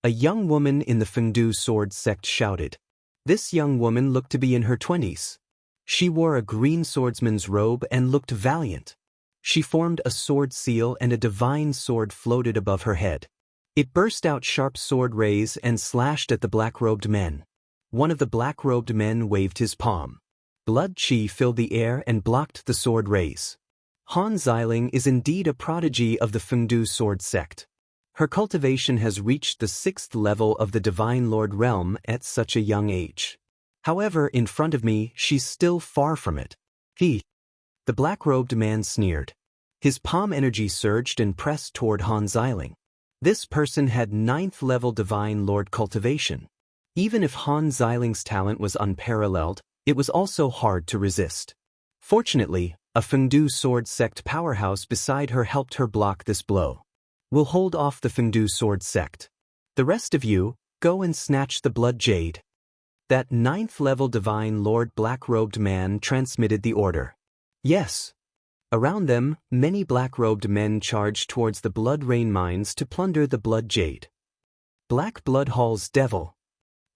A young woman in the Fengdu Sword Sect shouted. This young woman looked to be in her 20s. She wore a green swordsman's robe and looked valiant. She formed a sword seal and a divine sword floated above her head. It burst out sharp sword rays and slashed at the black-robed men. One of the black-robed men waved his palm. Blood chi filled the air and blocked the sword rays. Han Xiling is indeed a prodigy of the Fengdu Sword Sect. Her cultivation has reached the 6th level of the Divine Lord realm at such a young age. However, in front of me, she's still far from it. The black-robed man sneered. His palm energy surged and pressed toward Han Xiling. This person had 9th level Divine Lord cultivation. Even if Han Xiling's talent was unparalleled, it was also hard to resist. Fortunately, a Fengdu Sword Sect powerhouse beside her helped her block this blow. We'll hold off the Fengdu Sword Sect. The rest of you, go and snatch the Blood Jade. That 9th level Divine Lord black-robed man transmitted the order. Yes. Around them, many black-robed men charged towards the Blood Rain mines to plunder the Blood Jade. Black Blood Hall's devil.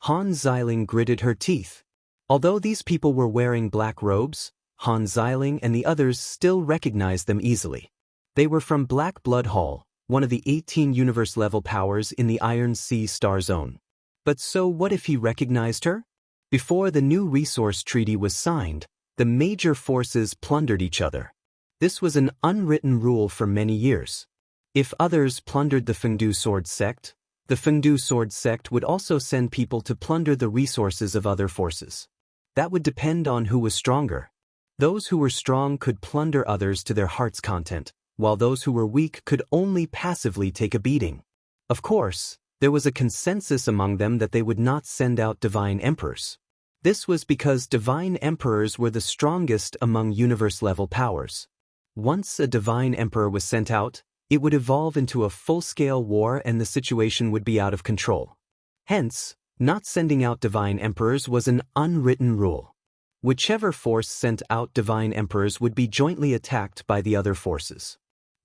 Han Xiling gritted her teeth. Although these people were wearing black robes, Han Xiling and the others still recognized them easily. They were from Black Blood Hall, one of the 18 universe-level powers in the Iron Sea Star Zone. But so what if he recognized her? Before the new resource treaty was signed, the major forces plundered each other. This was an unwritten rule for many years. If others plundered the Fengdu Sword Sect, the Fengdu Sword Sect would also send people to plunder the resources of other forces. That would depend on who was stronger. Those who were strong could plunder others to their heart's content, while those who were weak could only passively take a beating. Of course, there was a consensus among them that they would not send out divine emperors. This was because divine emperors were the strongest among universe-level powers. Once a divine emperor was sent out, it would evolve into a full-scale war and the situation would be out of control. Hence, not sending out divine emperors was an unwritten rule. Whichever force sent out divine emperors would be jointly attacked by the other forces.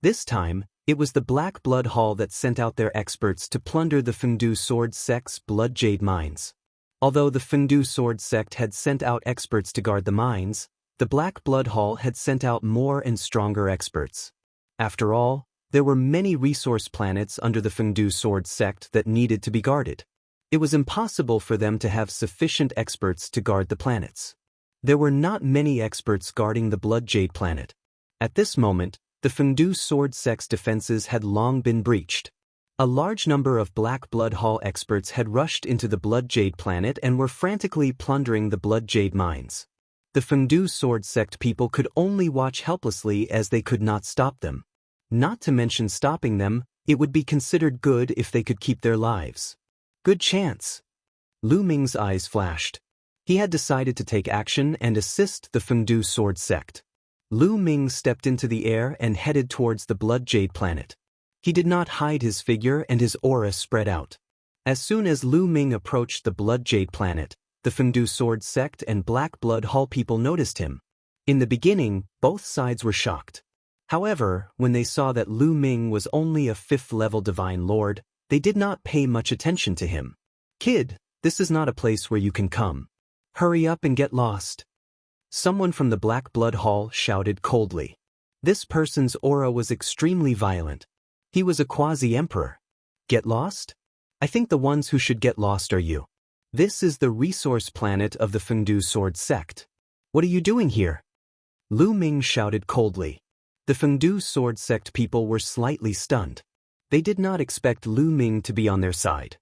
This time, it was the Black Blood Hall that sent out their experts to plunder the Fengdu Sword Sect's Blood Jade mines. Although the Fengdu Sword Sect had sent out experts to guard the mines, the Black Blood Hall had sent out more and stronger experts. After all, there were many resource planets under the Fengdu Sword Sect that needed to be guarded. It was impossible for them to have sufficient experts to guard the planets. There were not many experts guarding the Blood Jade planet. At this moment, the Fengdu Sword Sect's defenses had long been breached. A large number of Black Blood Hall experts had rushed into the Blood Jade planet and were frantically plundering the Blood Jade mines. The Fengdu Sword Sect people could only watch helplessly as they could not stop them. Not to mention stopping them, it would be considered good if they could keep their lives. Good chance. Lu Ming's eyes flashed. He had decided to take action and assist the Fengdu Sword Sect. Lu Ming stepped into the air and headed towards the Blood Jade planet. He did not hide his figure and his aura spread out. As soon as Lu Ming approached the Blood Jade planet, the Fengdu Sword Sect and Black Blood Hall people noticed him. In the beginning, both sides were shocked. However, when they saw that Lu Ming was only a 5th-level Divine Lord, they did not pay much attention to him. Kid, this is not a place where you can come. Hurry up and get lost. Someone from the Black Blood Hall shouted coldly. This person's aura was extremely violent. He was a quasi-emperor. Get lost? I think the ones who should get lost are you. This is the resource planet of the Fengdu Sword Sect. What are you doing here? Lu Ming shouted coldly. The Fengdu Sword Sect people were slightly stunned. They did not expect Lu Ming to be on their side.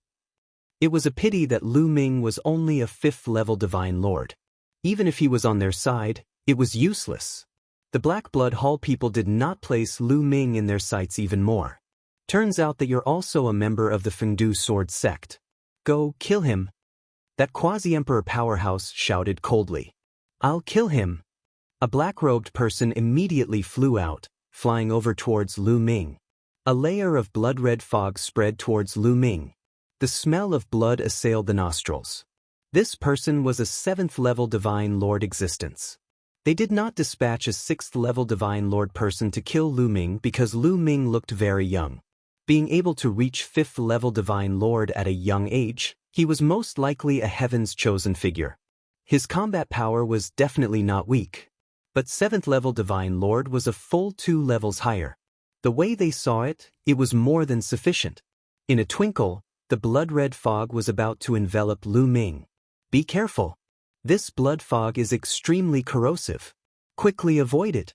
It was a pity that Lu Ming was only a 5th-level Divine Lord. Even if he was on their side, it was useless. The Black Blood Hall people did not place Lu Ming in their sights even more. Turns out that you're also a member of the Fengdu Sword Sect. Go, kill him. That quasi-emperor powerhouse shouted coldly. "I'll kill him." A black-robed person immediately flew out, flying over towards Lu Ming. A layer of blood-red fog spread towards Lu Ming. The smell of blood assailed the nostrils. This person was a 7th-level Divine Lord existence. They did not dispatch a 6th-level Divine Lord person to kill Lu Ming because Lu Ming looked very young. Being able to reach 5th-level Divine Lord at a young age, he was most likely a Heaven's chosen figure. His combat power was definitely not weak. But 7th-level Divine Lord was a full 2 levels higher. The way they saw it, it was more than sufficient. In a twinkle, the blood-red fog was about to envelop Lu Ming. Be careful. This blood fog is extremely corrosive. Quickly avoid it.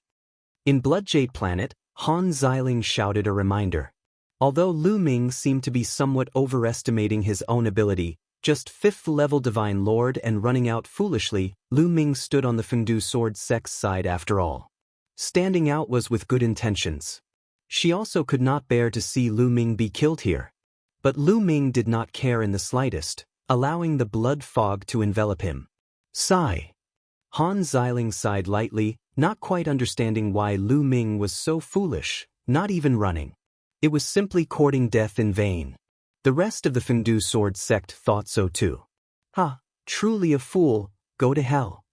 In Bloodjade Planet, Han Xiling shouted a reminder. Although Lu Ming seemed to be somewhat overestimating his own ability, just 5th-level Divine Lord and running out foolishly, Lu Ming stood on the Fengdu Sword Sect's side after all. Standing out was with good intentions. She also could not bear to see Lu Ming be killed here. But Lu Ming did not care in the slightest, allowing the blood fog to envelop him. Sigh. Han Xiling sighed lightly, not quite understanding why Lu Ming was so foolish, not even running. It was simply courting death in vain. The rest of the Fengdu Sword Sect thought so too. Ha, truly a fool, go to hell.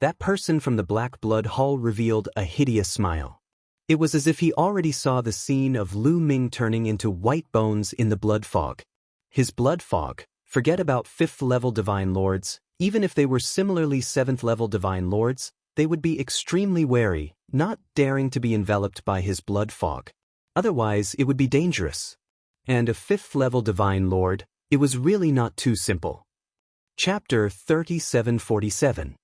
That person from the Black Blood Hall revealed a hideous smile. It was as if he already saw the scene of Lu Ming turning into white bones in the blood fog. His blood fog, forget about 5th-level Divine Lords, even if they were similarly 7th-level Divine Lords, they would be extremely wary, not daring to be enveloped by his blood fog. Otherwise, it would be dangerous. And a 5th-level Divine Lord, it was really not too simple. Chapter 3747.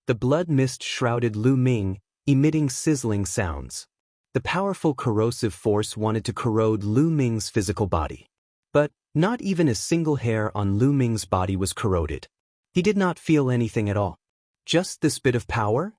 The blood mist shrouded Lu Ming, emitting sizzling sounds. The powerful corrosive force wanted to corrode Lu Ming's physical body. But not even a single hair on Lu Ming's body was corroded. He did not feel anything at all. Just this bit of power?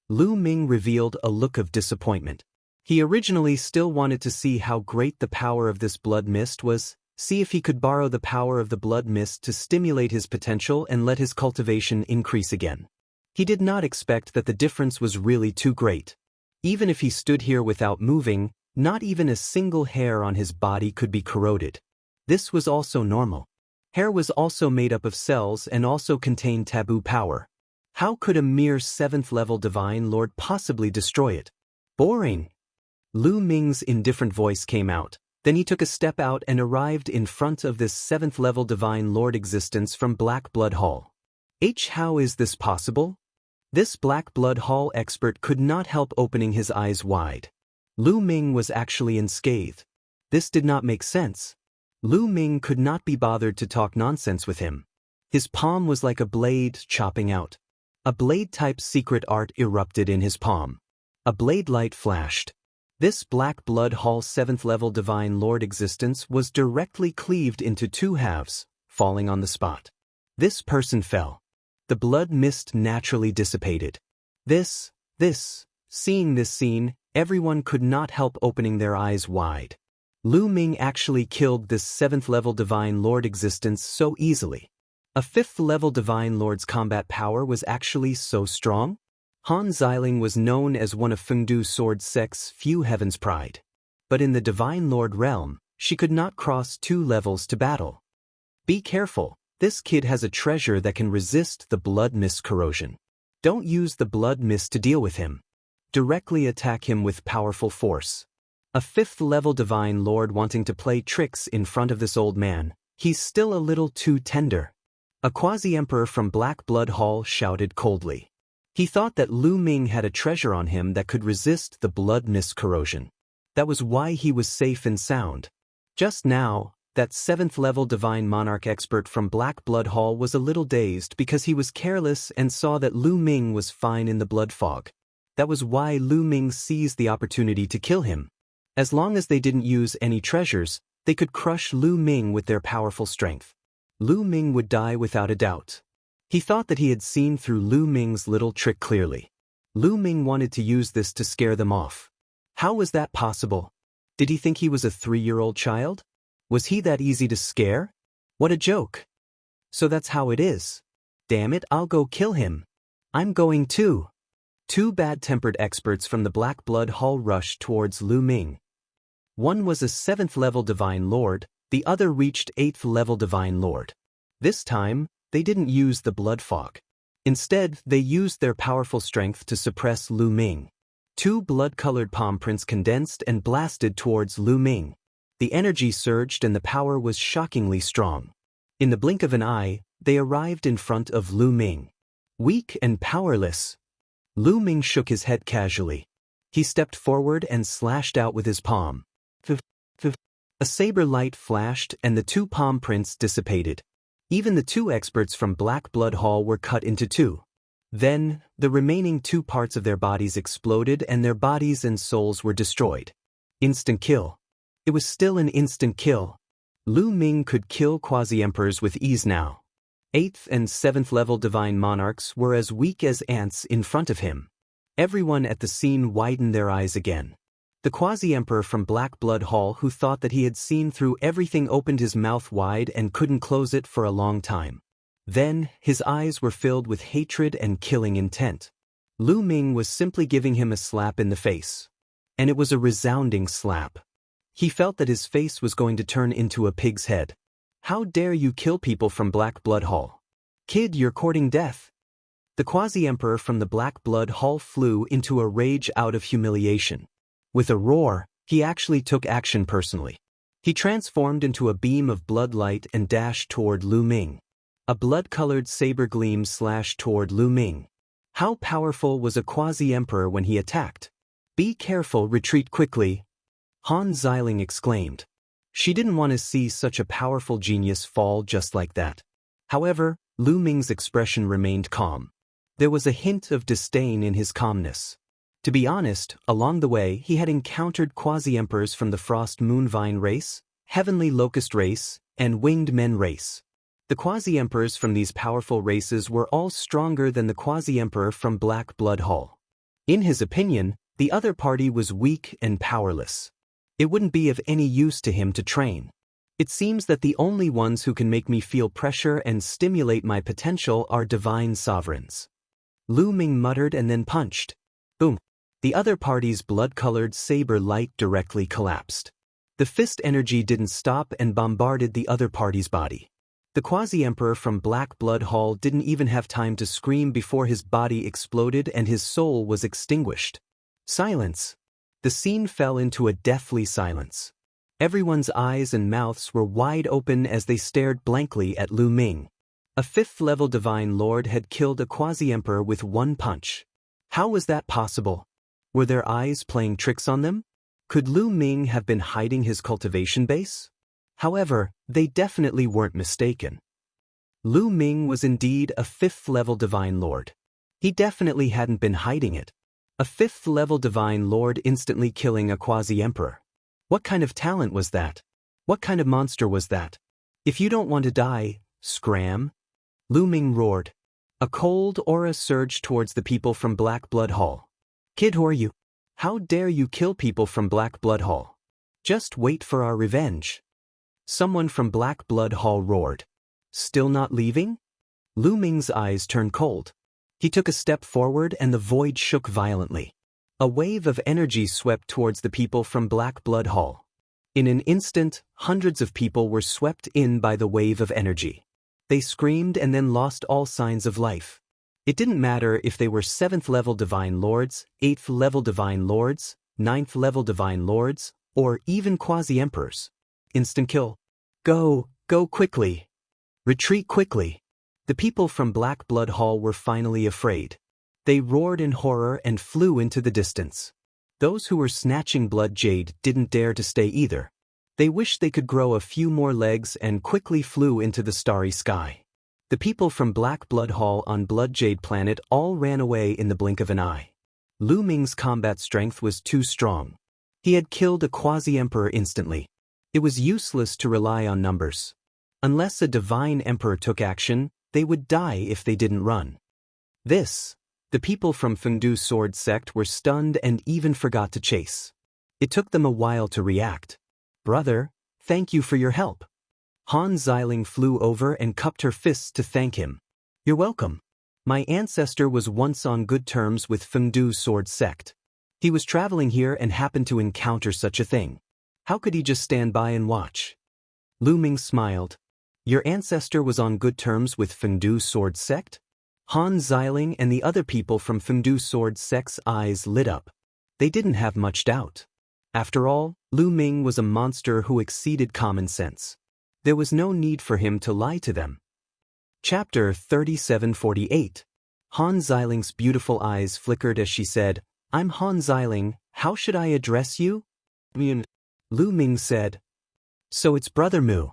Lu Ming revealed a look of disappointment. He originally still wanted to see how great the power of this blood mist was, see if he could borrow the power of the blood mist to stimulate his potential and let his cultivation increase again. He did not expect that the difference was really too great. Even if he stood here without moving, not even a single hair on his body could be corroded. This was also normal. Hair was also made up of cells and also contained taboo power. How could a mere 7th-level Divine Lord possibly destroy it? Boring. Lu Ming's indifferent voice came out. Then he took a step out and arrived in front of this 7th-level Divine Lord existence from Black Blood Hall. How is this possible? This Black Blood Hall expert could not help opening his eyes wide. Lu Ming was actually unscathed. This did not make sense. Lu Ming could not be bothered to talk nonsense with him. His palm was like a blade chopping out. A blade-type secret art erupted in his palm. A blade light flashed. This Black Blood Hall 7th-level Divine Lord existence was directly cleaved into 2 halves, falling on the spot. This person fell. The blood mist naturally dissipated. Seeing this scene, everyone could not help opening their eyes wide. Lu Ming actually killed this 7th-level Divine Lord existence so easily. A 5th-level Divine Lord's combat power was actually so strong? Han Xiling was known as one of Fengdu Sword Sect's few Heaven's Pride. But in the Divine Lord realm, she could not cross 2 levels to battle. Be careful, this kid has a treasure that can resist the blood mist corrosion. Don't use the blood mist to deal with him. Directly attack him with powerful force. A 5th-level Divine Lord wanting to play tricks in front of this old man, he's still a little too tender. A quasi-emperor from Black Blood Hall shouted coldly. He thought that Lu Ming had a treasure on him that could resist the blood mist corrosion. That was why he was safe and sound. Just now, that 7th-level Divine Monarch expert from Black Blood Hall was a little dazed because he was careless and saw that Lu Ming was fine in the blood fog. That was why Lu Ming seized the opportunity to kill him. As long as they didn't use any treasures, they could crush Lu Ming with their powerful strength. Lu Ming would die without a doubt. He thought that he had seen through Lu Ming's little trick clearly. Lu Ming wanted to use this to scare them off. How was that possible? Did he think he was a 3-year-old child? Was he that easy to scare? What a joke! So that's how it is. Damn it, I'll go kill him. I'm going too. Two bad-tempered experts from the Black Blood Hall rushed towards Lu Ming. One was a 7th-level Divine Lord, the other reached 8th-level Divine Lord. This time, they didn't use the blood fog. Instead, they used their powerful strength to suppress Lu Ming. Two blood-colored palm prints condensed and blasted towards Lu Ming. The energy surged and the power was shockingly strong. In the blink of an eye, they arrived in front of Lu Ming. Weak and powerless. Lu Ming shook his head casually. He stepped forward and slashed out with his palm. A saber light flashed and the two palm prints dissipated. Even the two experts from Black Blood Hall were cut into two. Then, the remaining two parts of their bodies exploded and their bodies and souls were destroyed. Instant kill. It was still an instant kill. Lu Ming could kill quasi-emperors with ease now. 8th and 7th level divine monarchs were as weak as ants in front of him. Everyone at the scene widened their eyes again. The quasi-emperor from Black Blood Hall, who thought that he had seen through everything, opened his mouth wide and couldn't close it for a long time. Then, his eyes were filled with hatred and killing intent. Lu Ming was simply giving him a slap in the face. And it was a resounding slap. He felt that his face was going to turn into a pig's head. How dare you kill people from Black Blood Hall? Kid, you're courting death. The quasi-emperor from the Black Blood Hall flew into a rage out of humiliation. With a roar, he actually took action personally. He transformed into a beam of blood light and dashed toward Lu Ming. A blood-colored saber gleam slashed toward Lu Ming. How powerful was a quasi-emperor when he attacked? Be careful, retreat quickly, Han Xiling exclaimed. She didn't want to see such a powerful genius fall just like that. However, Lu Ming's expression remained calm. There was a hint of disdain in his calmness. To be honest, along the way he had encountered quasi-emperors from the Frost Moonvine race, Heavenly Locust race, and Winged Men race. The quasi-emperors from these powerful races were all stronger than the quasi-emperor from Black Blood Hall. In his opinion, the other party was weak and powerless. It wouldn't be of any use to him to train. It seems that the only ones who can make me feel pressure and stimulate my potential are divine sovereigns. Lu Ming muttered and then punched. Boom. The other party's blood-colored saber light directly collapsed. The fist energy didn't stop and bombarded the other party's body. The quasi-emperor from Black Blood Hall didn't even have time to scream before his body exploded and his soul was extinguished. Silence. The scene fell into a deathly silence. Everyone's eyes and mouths were wide open as they stared blankly at Lu Ming. A 5th-level Divine Lord had killed a quasi-emperor with one punch. How was that possible? Were their eyes playing tricks on them? Could Lu Ming have been hiding his cultivation base? However, they definitely weren't mistaken. Lu Ming was indeed a 5th-level Divine Lord. He definitely hadn't been hiding it. A 5th-level Divine Lord instantly killing a quasi-emperor. What kind of talent was that? What kind of monster was that? If you don't want to die, scram. Lu Ming roared. A cold aura surged towards the people from Black Blood Hall. Kid, who are you? How dare you kill people from Black Blood Hall? Just wait for our revenge. Someone from Black Blood Hall roared. Still not leaving? Lu Ming's eyes turned cold. He took a step forward and the void shook violently. A wave of energy swept towards the people from Black Blood Hall. In an instant, hundreds of people were swept in by the wave of energy. They screamed and then lost all signs of life. It didn't matter if they were 7th-level Divine Lords, 8th-level Divine Lords, 9th-level Divine Lords, or even quasi-emperors. Instant kill. Go quickly. Retreat quickly. The people from Black Blood Hall were finally afraid. They roared in horror and flew into the distance. Those who were snatching blood jade didn't dare to stay either. They wished they could grow a few more legs and quickly flew into the starry sky. The people from Black Blood Hall on Blood Jade Planet all ran away in the blink of an eye. Lu Ming's combat strength was too strong. He had killed a quasi-emperor instantly. It was useless to rely on numbers. Unless a divine emperor took action, they would die if they didn't run. The people from Fengdu's sword sect were stunned and even forgot to chase. It took them a while to react. Brother, thank you for your help. Han Xiling flew over and cupped her fists to thank him. You're welcome. My ancestor was once on good terms with Fengdu sword sect. He was traveling here and happened to encounter such a thing. How could he just stand by and watch? Lu Ming smiled. Your ancestor was on good terms with Fengdu sword sect? Han Xiling and the other people from Fengdu sword sect's eyes lit up. They didn't have much doubt. After all, Lu Ming was a monster who exceeded common sense. There was no need for him to lie to them. Chapter 3748. Han Xiling's beautiful eyes flickered as she said, I'm Han Xiling, how should I address you? Lu Ming said, So it's Brother Mu.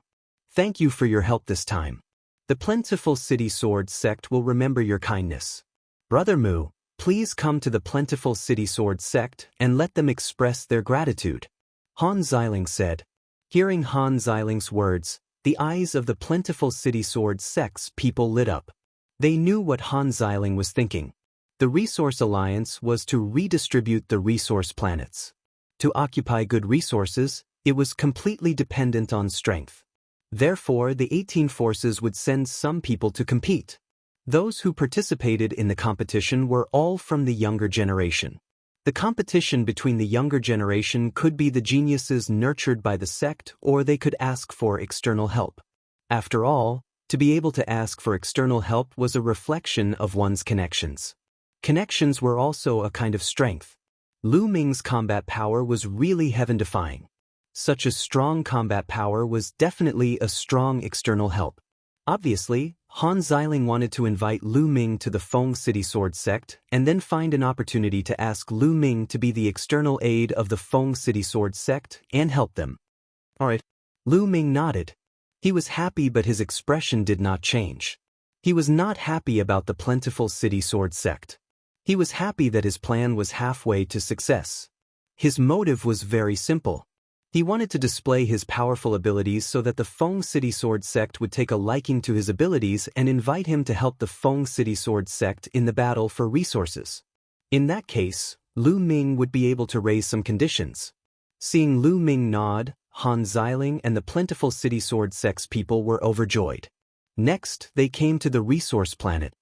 Thank you for your help this time. The Plentiful City Sword Sect will remember your kindness. Brother Mu, please come to the Plentiful City Sword Sect and let them express their gratitude. Han Xiling said. Hearing Han Xiling's words, the eyes of the Plentiful City Sword Sect's people lit up. They knew what Han Xiling was thinking. The Resource Alliance was to redistribute the resource planets. To occupy good resources, it was completely dependent on strength. Therefore, the 18 forces would send some people to compete. Those who participated in the competition were all from the younger generation. The competition between the younger generation could be the geniuses nurtured by the sect, or they could ask for external help. After all, to be able to ask for external help was a reflection of one's connections. Connections were also a kind of strength. Lu Ming's combat power was really heaven-defying. Such a strong combat power was definitely a strong external help. Obviously, Han Xiling wanted to invite Lu Ming to the Feng City Sword Sect and then find an opportunity to ask Lu Ming to be the external aid of the Feng City Sword Sect and help them. Alright. Lu Ming nodded. He was happy, but his expression did not change. He was not happy about the Plentiful City Sword Sect. He was happy that his plan was halfway to success. His motive was very simple. He wanted to display his powerful abilities so that the Feng City Sword Sect would take a liking to his abilities and invite him to help the Feng City Sword Sect in the battle for resources. In that case, Lu Ming would be able to raise some conditions. Seeing Lu Ming nod, Han Xiling and the Plentiful City Sword Sect's people were overjoyed. Next, they came to the resource planet.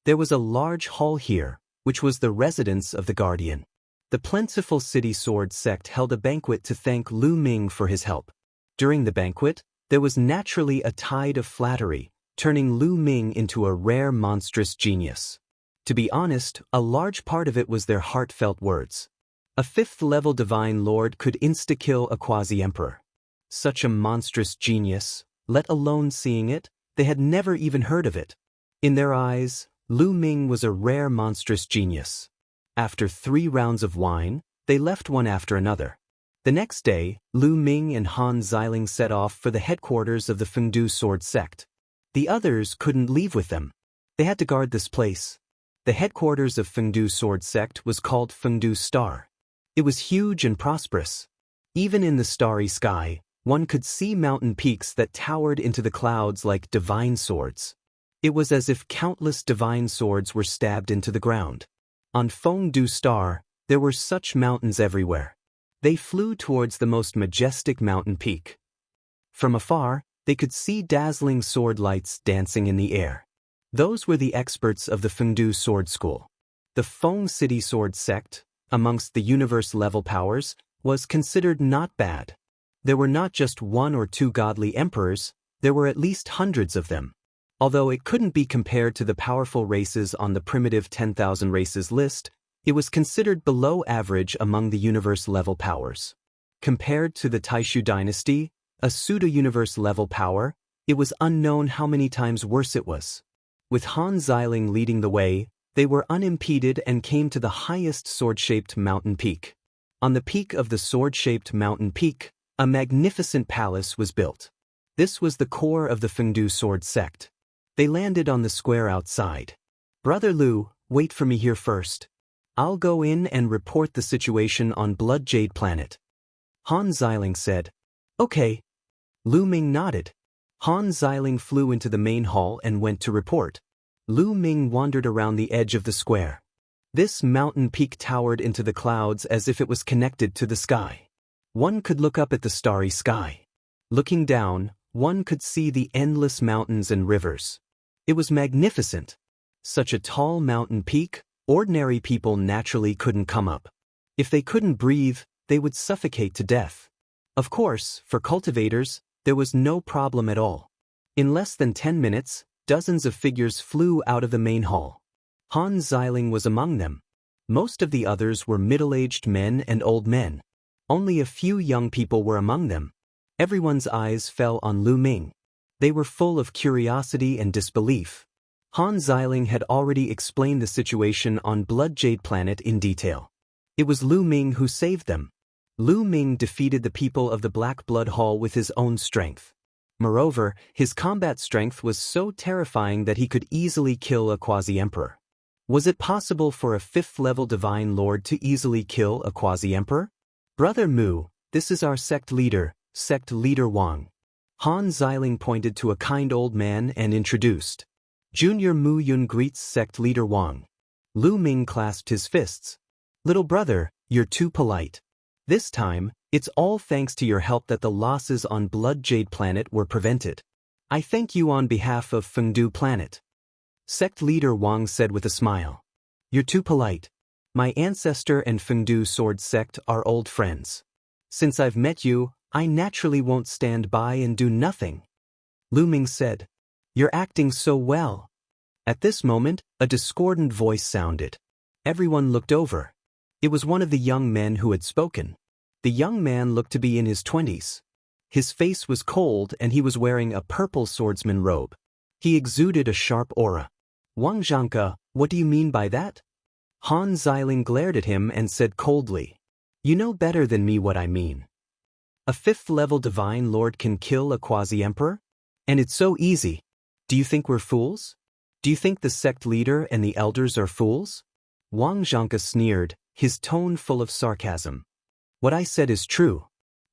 There was a large hall here, which was the residence of the Guardian. The Plentiful City Sword Sect held a banquet to thank Lu Ming for his help. During the banquet, there was naturally a tide of flattery, turning Lu Ming into a rare monstrous genius. To be honest, a large part of it was their heartfelt words. A 5th-level Divine Lord could insta-kill a quasi-emperor. Such a monstrous genius, let alone seeing it, they had never even heard of it. In their eyes, Lu Ming was a rare monstrous genius. After 3 rounds of wine, they left one after another. The next day, Lu Ming and Han Xiling set off for the headquarters of the Fengdu Sword Sect. The others couldn't leave with them. They had to guard this place. The headquarters of Fengdu Sword Sect was called Fengdu Star. It was huge and prosperous. Even in the starry sky, one could see mountain peaks that towered into the clouds like divine swords. It was as if countless divine swords were stabbed into the ground. On Fengdu Star, there were such mountains everywhere. They flew towards the most majestic mountain peak. From afar, they could see dazzling sword lights dancing in the air. Those were the experts of the Fengdu Sword School. The Feng City Sword Sect, amongst the universe-level powers, was considered not bad. There were not just 1 or 2 godly emperors, there were at least hundreds of them. Although it couldn't be compared to the powerful races on the primitive 10,000 races list, it was considered below average among the universe-level powers. Compared to the Taishu dynasty, a pseudo-universe-level power, it was unknown how many times worse it was. With Han Xiling leading the way, they were unimpeded and came to the highest sword-shaped mountain peak. On the peak of the sword-shaped mountain peak, a magnificent palace was built. This was the core of the Fengdu Sword Sect. They landed on the square outside. Brother Lu, wait for me here first. I'll go in and report the situation on Blood Jade Planet. Han Xiling said. Okay. Lu Ming nodded. Han Xiling flew into the main hall and went to report. Lu Ming wandered around the edge of the square. This mountain peak towered into the clouds as if it was connected to the sky. One could look up at the starry sky. Looking down, One could see the endless mountains and rivers. It was magnificent. Such a tall mountain peak, ordinary people naturally couldn't come up. If they couldn't breathe, they would suffocate to death. Of course, for cultivators, there was no problem at all. In less than 10 minutes, dozens of figures flew out of the main hall. Han Xiling was among them. Most of the others were middle-aged men and old men. Only a few young people were among them. Everyone's eyes fell on Lu Ming. They were full of curiosity and disbelief. Han Xiling had already explained the situation on Blood Jade Planet in detail. It was Lu Ming who saved them. Lu Ming defeated the people of the Black Blood Hall with his own strength. Moreover, his combat strength was so terrifying that he could easily kill a quasi-emperor. Was it possible for a 5th-level divine lord to easily kill a quasi-emperor? Brother Mu, this is our sect leader Wang. Han Xiling pointed to a kind old man and introduced. Junior Mu Yun greets sect leader Wang. Lu Ming clasped his fists. Little brother, you're too polite. This time, it's all thanks to your help that the losses on Blood Jade Planet were prevented. I thank you on behalf of Fengdu Planet. Sect leader Wang said with a smile. You're too polite. My ancestor and Fengdu Sword Sect are old friends. Since I've met you, I naturally won't stand by and do nothing. Lu Ming said. You're acting so well. At this moment, a discordant voice sounded. Everyone looked over. It was one of the young men who had spoken. The young man looked to be in his 20s. His face was cold and he was wearing a purple swordsman robe. He exuded a sharp aura. Wang Zhanke, what do you mean by that? Han Xiling glared at him and said coldly. You know better than me what I mean. A 5th-level divine lord can kill a quasi-emperor? And it's so easy. Do you think we're fools? Do you think the sect leader and the elders are fools? Wang Zhanke sneered, his tone full of sarcasm. What I said is true.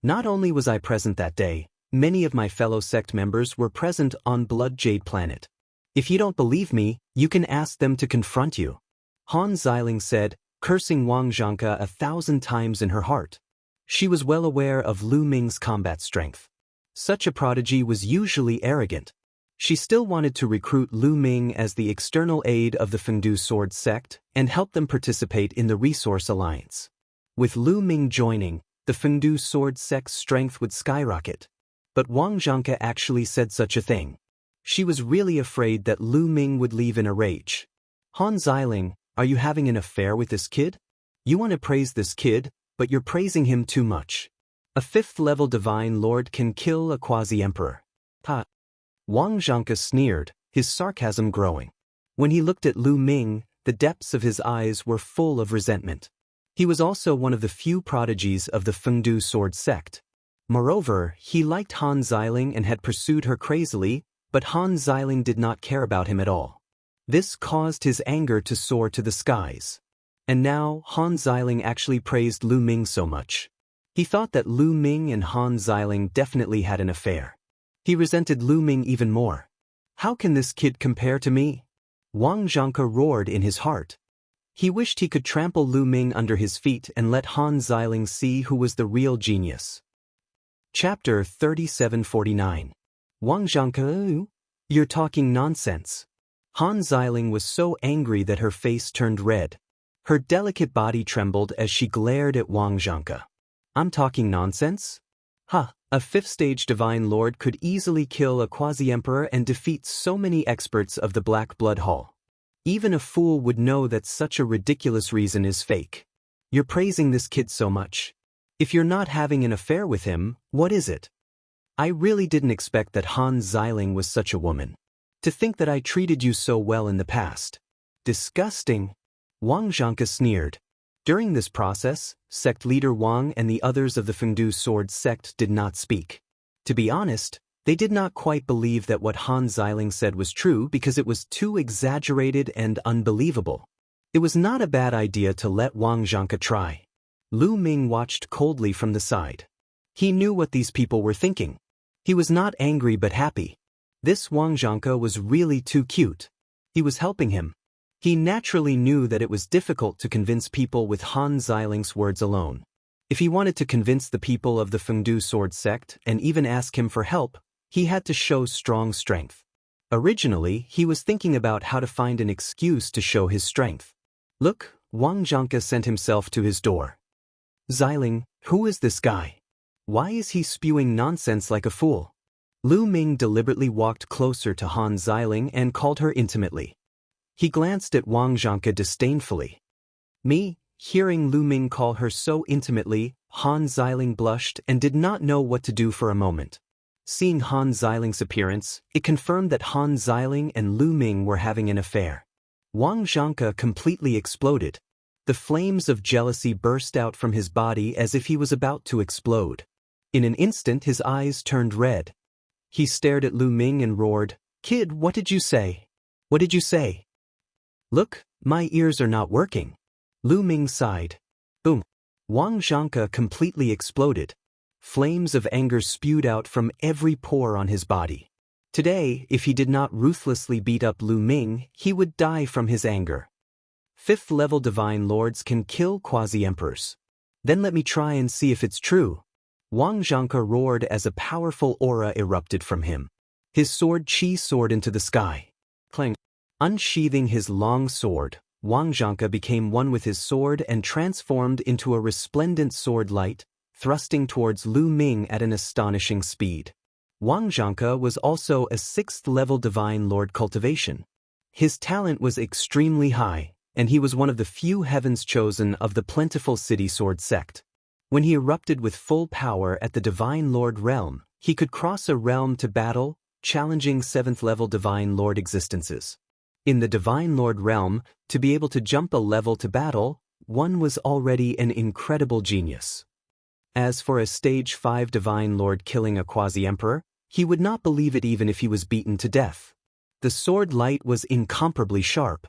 Not only was I present that day, many of my fellow sect members were present on Blood Jade Planet. If you don't believe me, you can ask them to confront you. Han Xiling said, cursing Wang Zhanke 1,000 times in her heart. She was well aware of Lu Ming's combat strength. Such a prodigy was usually arrogant. She still wanted to recruit Lu Ming as the external aid of the Fengdu Sword Sect and help them participate in the Resource Alliance. With Lu Ming joining, the Fengdu Sword Sect's strength would skyrocket. But Wang Zhanke actually said such a thing. She was really afraid that Lu Ming would leave in a rage. Han Xiling, are you having an affair with this kid? You want to praise this kid, but you're praising him too much. A 5th-level divine lord can kill a quasi-emperor. Ha! Wang Zhanke sneered, his sarcasm growing. When he looked at Lu Ming, the depths of his eyes were full of resentment. He was also one of the few prodigies of the Fengdu Sword Sect. Moreover, he liked Han Xiling and had pursued her crazily, but Han Xiling did not care about him at all. This caused his anger to soar to the skies. And now, Han Xiling actually praised Lu Ming so much. He thought that Lu Ming and Han Xiling definitely had an affair. He resented Lu Ming even more. How can this kid compare to me? Wang Zhanke roared in his heart. He wished he could trample Lu Ming under his feet and let Han Xiling see who was the real genius. Chapter 3749. Wang Zhanke, you're talking nonsense. Han Xiling was so angry that her face turned red. Her delicate body trembled as she glared at Wang Zhanke. I'm talking nonsense? Ha! A 5th-stage divine lord could easily kill a quasi-emperor and defeat so many experts of the Black Blood Hall. Even a fool would know that such a ridiculous reason is fake. You're praising this kid so much. If you're not having an affair with him, what is it? I really didn't expect that Han Xiling was such a woman. To think that I treated you so well in the past. Disgusting. Wang Zhanke sneered. During this process, sect leader Wang and the others of the Fengdu Sword Sect did not speak. To be honest, they did not quite believe that what Han Xiling said was true because it was too exaggerated and unbelievable. It was not a bad idea to let Wang Zhanke try. Lu Ming watched coldly from the side. He knew what these people were thinking. He was not angry but happy. This Wang Zhanke was really too cute. He was helping him. He naturally knew that it was difficult to convince people with Han Xiling's words alone. If he wanted to convince the people of the Fengdu Sword Sect and even ask him for help, He had to show strong strength. Originally, he was thinking about how to find an excuse to show his strength. Look, Wang Zhangke sent himself to his door. Xiling, who is this guy? Why is he spewing nonsense like a fool? Lu Ming deliberately walked closer to Han Xiling and called her intimately. He glanced at Wang Zhangke disdainfully. Me, hearing Lu Ming call her so intimately, Han Xiling blushed and did not know what to do for a moment. Seeing Han Xiling's appearance, it confirmed that Han Xiling and Lu Ming were having an affair. Wang Zhangke completely exploded. The flames of jealousy burst out from his body as if he was about to explode. In an instant his eyes turned red. He stared at Lu Ming and roared, "Kid, what did you say? What did you say?" "Look, my ears are not working." Lu Ming sighed. Boom. Wang Zhangke completely exploded. Flames of anger spewed out from every pore on his body. Today, if he did not ruthlessly beat up Lu Ming, he would die from his anger. 5th-level Divine Lords can kill quasi-emperors. Then let me try and see if it's true. Wang Zhangke roared as a powerful aura erupted from him. His sword Qi soared into the sky. Clang. Unsheathing his long sword, Wang Zhangke became one with his sword and transformed into a resplendent sword light, thrusting towards Lu Ming at an astonishing speed. Wang Zhangke was also a 6th-level Divine Lord Cultivation. His talent was extremely high, and he was one of the few heavens chosen of the plentiful city sword sect. When he erupted with full power at the Divine Lord realm, he could cross a realm to battle, challenging 7th-level Divine Lord existences. In the Divine Lord realm, to be able to jump a level to battle, one was already an incredible genius. As for a stage 5 Divine Lord killing a quasi-emperor, he would not believe it even if he was beaten to death. The sword light was incomparably sharp.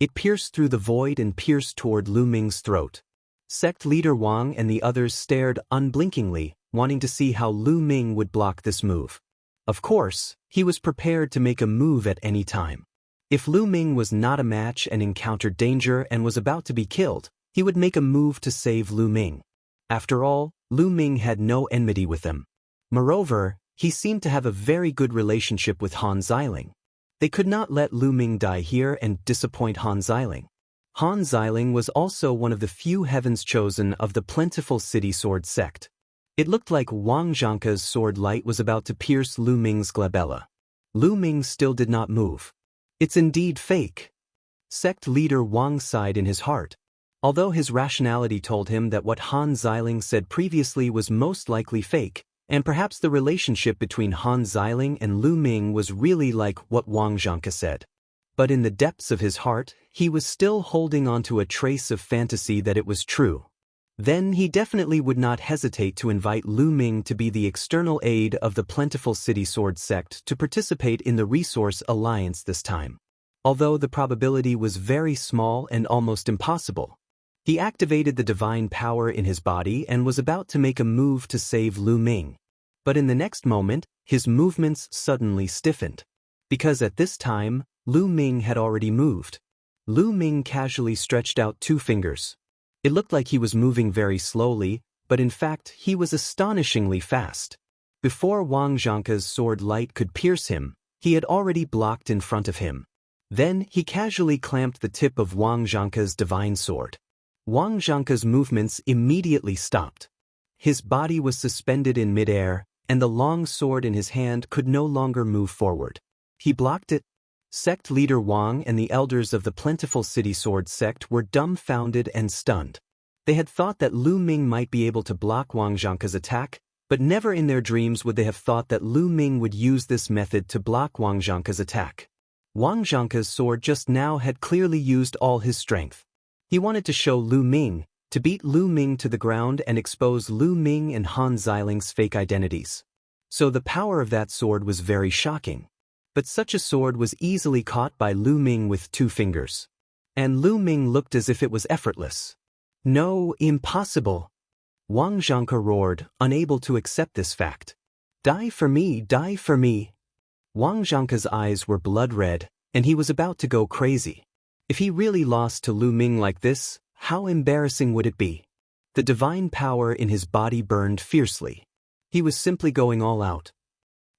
It pierced through the void and pierced toward Lu Ming's throat. Sect leader Wang and the others stared unblinkingly, wanting to see how Lu Ming would block this move. Of course, he was prepared to make a move at any time. If Lu Ming was not a match and encountered danger and was about to be killed, he would make a move to save Lu Ming. After all, Lu Ming had no enmity with them. Moreover, he seemed to have a very good relationship with Han Xiling. They could not let Lu Ming die here and disappoint Han Xiling. Han Xiling was also one of the few heavens chosen of the plentiful city sword sect. It looked like Wang Zhangke's sword light was about to pierce Lu Ming's glabella. Lu Ming still did not move. It's indeed fake. Sect leader Wang sighed in his heart. Although his rationality told him that what Han Xiling said previously was most likely fake, and perhaps the relationship between Han Xiling and Lu Ming was really like what Wang Zhangke said. But in the depths of his heart, he was still holding on to a trace of fantasy that it was true. Then he definitely would not hesitate to invite Lu Ming to be the external aid of the plentiful city sword sect to participate in the resource alliance this time. Although the probability was very small and almost impossible. He activated the divine power in his body and was about to make a move to save Lu Ming. But in the next moment, his movements suddenly stiffened. Because at this time, Lu Ming had already moved. Lu Ming casually stretched out 2 fingers. It looked like he was moving very slowly, but in fact he was astonishingly fast. Before Wang Zhangke's sword light could pierce him, he had already blocked in front of him. Then he casually clamped the tip of Wang Zhangke's divine sword. Wang Zhangke's movements immediately stopped. His body was suspended in midair, and the long sword in his hand could no longer move forward. He blocked it. Sect leader Wang and the elders of the plentiful city sword sect were dumbfounded and stunned. They had thought that Lu Ming might be able to block Wang Zhangke's attack, but never in their dreams would they have thought that Lu Ming would use this method to block Wang Zhangke's attack. Wang Zhangke's sword just now had clearly used all his strength. He wanted to show Lu Ming, to beat Lu Ming to the ground and expose Lu Ming and Han Xiling's fake identities. So the power of that sword was very shocking. But such a sword was easily caught by Lu Ming with 2 fingers. And Lu Ming looked as if it was effortless. No, impossible. Wang Zhangke roared, unable to accept this fact. Die for me, die for me. Wang Zhangke's eyes were blood red, and he was about to go crazy. If he really lost to Lu Ming like this, how embarrassing would it be? The divine power in his body burned fiercely. He was simply going all out.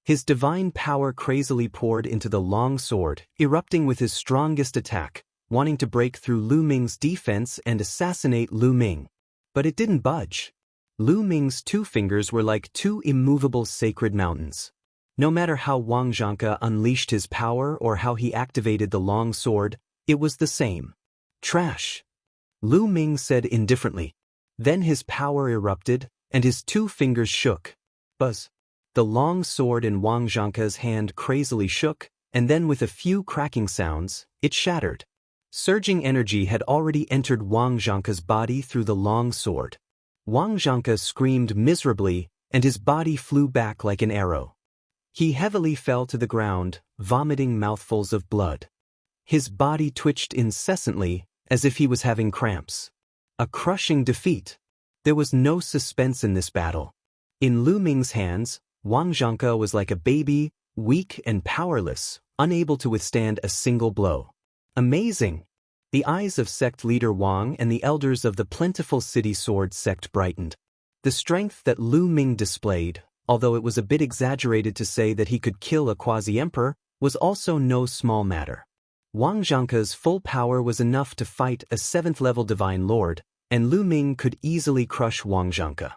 His divine power crazily poured into the long sword, erupting with his strongest attack, wanting to break through Lu Ming's defense and assassinate Lu Ming. But it didn't budge. Lu Ming's two fingers were like two immovable sacred mountains. No matter how Wang Zhangke unleashed his power or how he activated the long sword, it was the same. Trash. Lu Ming said indifferently. Then his power erupted, and his two fingers shook. Buzz. The long sword in Wang Zhangke's hand crazily shook, and then with a few cracking sounds, it shattered. Surging energy had already entered Wang Zhangke's body through the long sword. Wang Zhangke screamed miserably, and his body flew back like an arrow. He heavily fell to the ground, vomiting mouthfuls of blood. His body twitched incessantly, as if he was having cramps. A crushing defeat. There was no suspense in this battle. In Lu Ming's hands, Wang Zhangke was like a baby, weak and powerless, unable to withstand a single blow. Amazing! The eyes of sect leader Wang and the elders of the plentiful city sword sect brightened. The strength that Lu Ming displayed, although it was a bit exaggerated to say that he could kill a quasi-emperor, was also no small matter. Wang Zhangke's full power was enough to fight a 7th-level divine lord, and Lu Ming could easily crush Wang Zhangke.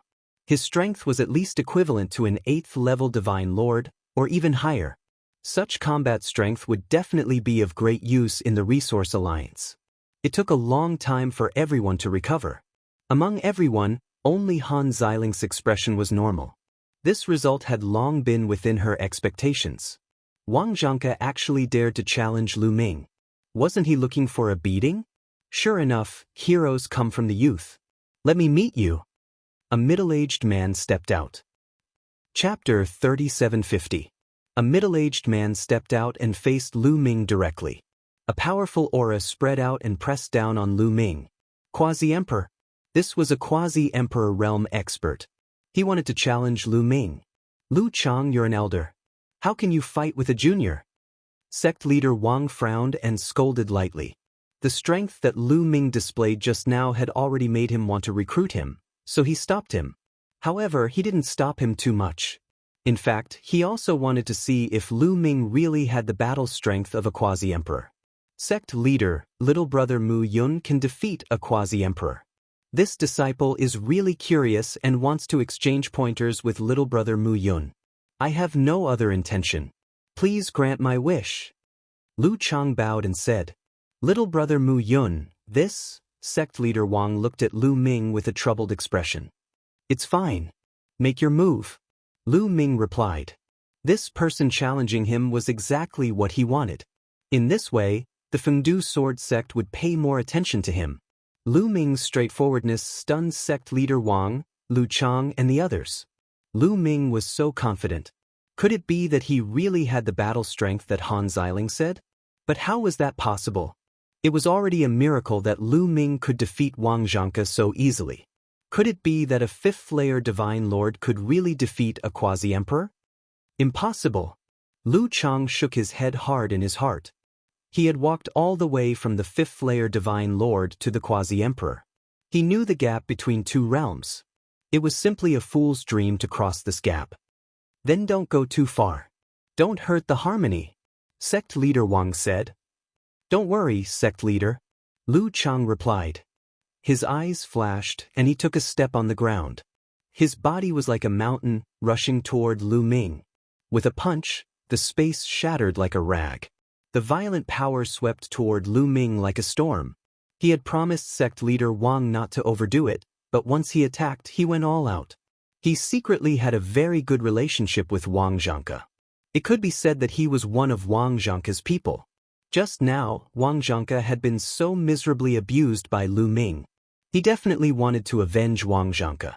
His strength was at least equivalent to an 8th-level divine lord, or even higher. Such combat strength would definitely be of great use in the Resource Alliance. It took a long time for everyone to recover. Among everyone, only Han Xiling's expression was normal. This result had long been within her expectations. Wang Zhangke actually dared to challenge Lu Ming. Wasn't he looking for a beating? Sure enough, heroes come from the youth. Let me meet you. A middle-aged man stepped out. Chapter 3750. A middle-aged man stepped out and faced Lu Ming directly. A powerful aura spread out and pressed down on Lu Ming. Quasi-Emperor. This was a quasi-emperor realm expert. He wanted to challenge Lu Ming. Lu Chang, you're an elder. How can you fight with a junior? Sect leader Wang frowned and scolded lightly. The strength that Lu Ming displayed just now had already made him want to recruit him, so he stopped him. However, he didn't stop him too much. In fact, he also wanted to see if Lu Ming really had the battle strength of a quasi-emperor. Sect leader, little brother Mu Yun can defeat a quasi-emperor. This disciple is really curious and wants to exchange pointers with little brother Mu Yun. I have no other intention. Please grant my wish. Lu Chang bowed and said, Little brother Mu Yun, this? Sect leader Wang looked at Lu Ming with a troubled expression. It's fine. Make your move. Lu Ming replied. This person challenging him was exactly what he wanted. In this way, the Fengdu sword sect would pay more attention to him. Lu Ming's straightforwardness stunned sect leader Wang, Lu Chang, and the others. Lu Ming was so confident. Could it be that he really had the battle strength that Han Xiling said? But how was that possible? It was already a miracle that Lu Ming could defeat Wang Zhangke so easily. Could it be that a 5th-layer divine lord could really defeat a quasi-emperor? Impossible. Lu Chang shook his head hard in his heart. He had walked all the way from the 5th-layer divine lord to the quasi-emperor. He knew the gap between two realms. It was simply a fool's dream to cross this gap. Then don't go too far. Don't hurt the harmony. Sect leader Wang said. Don't worry, sect leader. Lu Chang replied. His eyes flashed and he took a step on the ground. His body was like a mountain, rushing toward Lu Ming. With a punch, the space shattered like a rag. The violent power swept toward Lu Ming like a storm. He had promised sect leader Wang not to overdo it, but once he attacked, he went all out. He secretly had a very good relationship with Wang Zhangke. It could be said that he was one of Wang Zhangke's people. Just now, Wang Zhangke had been so miserably abused by Lu Ming. He definitely wanted to avenge Wang Zhangke.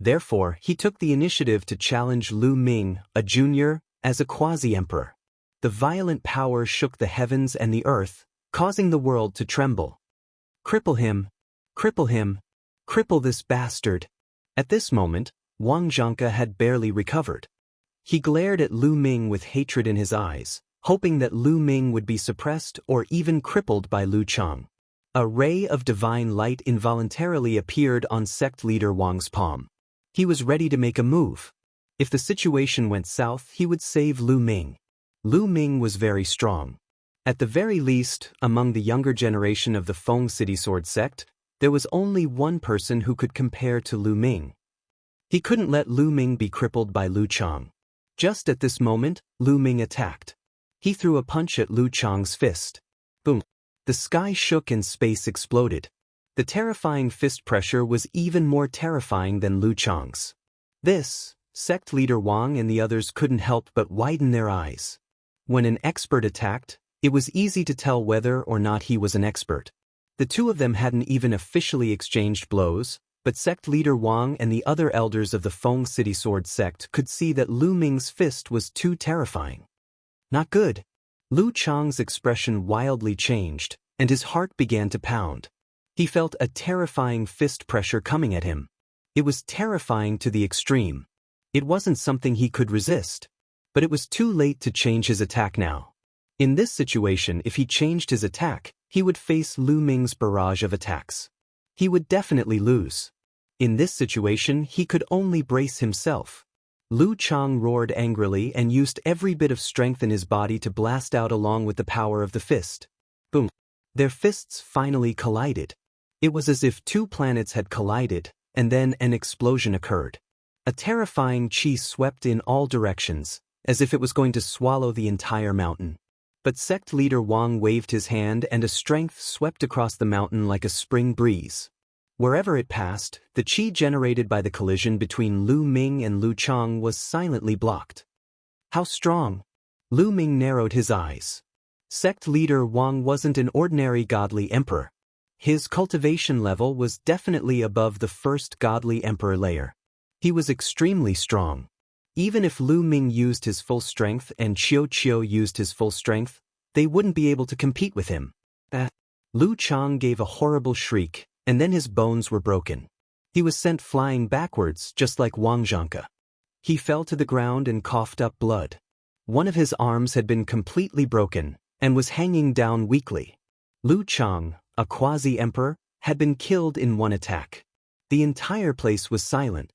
Therefore, he took the initiative to challenge Lu Ming, a junior, as a quasi-emperor. The violent power shook the heavens and the earth, causing the world to tremble. Cripple him! Cripple him! Cripple this bastard! At this moment, Wang Zhangke had barely recovered. He glared at Lu Ming with hatred in his eyes, hoping that Lu Ming would be suppressed or even crippled by Lu Chang. A ray of divine light involuntarily appeared on sect leader Wang's palm. He was ready to make a move. If the situation went south, he would save Lu Ming. Lu Ming was very strong. At the very least, among the younger generation of the Feng City Sword sect, there was only one person who could compare to Lu Ming. He couldn't let Lu Ming be crippled by Lu Chang. Just at this moment, Lu Ming attacked. He threw a punch at Lu Chang's fist. Boom! The sky shook and space exploded. The terrifying fist pressure was even more terrifying than Lu Chang's. This, sect leader Wang and the others couldn't help but widen their eyes. When an expert attacked, it was easy to tell whether or not he was an expert. The two of them hadn't even officially exchanged blows, but sect leader Wang and the other elders of the Feng City Sword sect could see that Lu Ming's fist was too terrifying. Not good. Lu Chang's expression wildly changed, and his heart began to pound. He felt a terrifying fist pressure coming at him. It was terrifying to the extreme. It wasn't something he could resist. But it was too late to change his attack now. In this situation, if he changed his attack, he would face Lu Ming's barrage of attacks. He would definitely lose. In this situation, he could only brace himself. Lu Chang roared angrily and used every bit of strength in his body to blast out along with the power of the fist. Boom! Their fists finally collided. It was as if two planets had collided, and then an explosion occurred. A terrifying chi swept in all directions, as if it was going to swallow the entire mountain. But sect leader Wang waved his hand and a strength swept across the mountain like a spring breeze. Wherever it passed, the chi generated by the collision between Lu Ming and Lu Chang was silently blocked. How strong? Lu Ming narrowed his eyes. Sect leader Wang wasn't an ordinary godly emperor. His cultivation level was definitely above the first godly emperor layer. He was extremely strong. Even if Lu Ming used his full strength and Chiu used his full strength, they wouldn't be able to compete with him. Lu Chang gave a horrible shriek, and then his bones were broken. He was sent flying backwards just like Wang Zhangke. He fell to the ground and coughed up blood. One of his arms had been completely broken and was hanging down weakly. Lu Chang, a quasi-emperor, had been killed in one attack. The entire place was silent.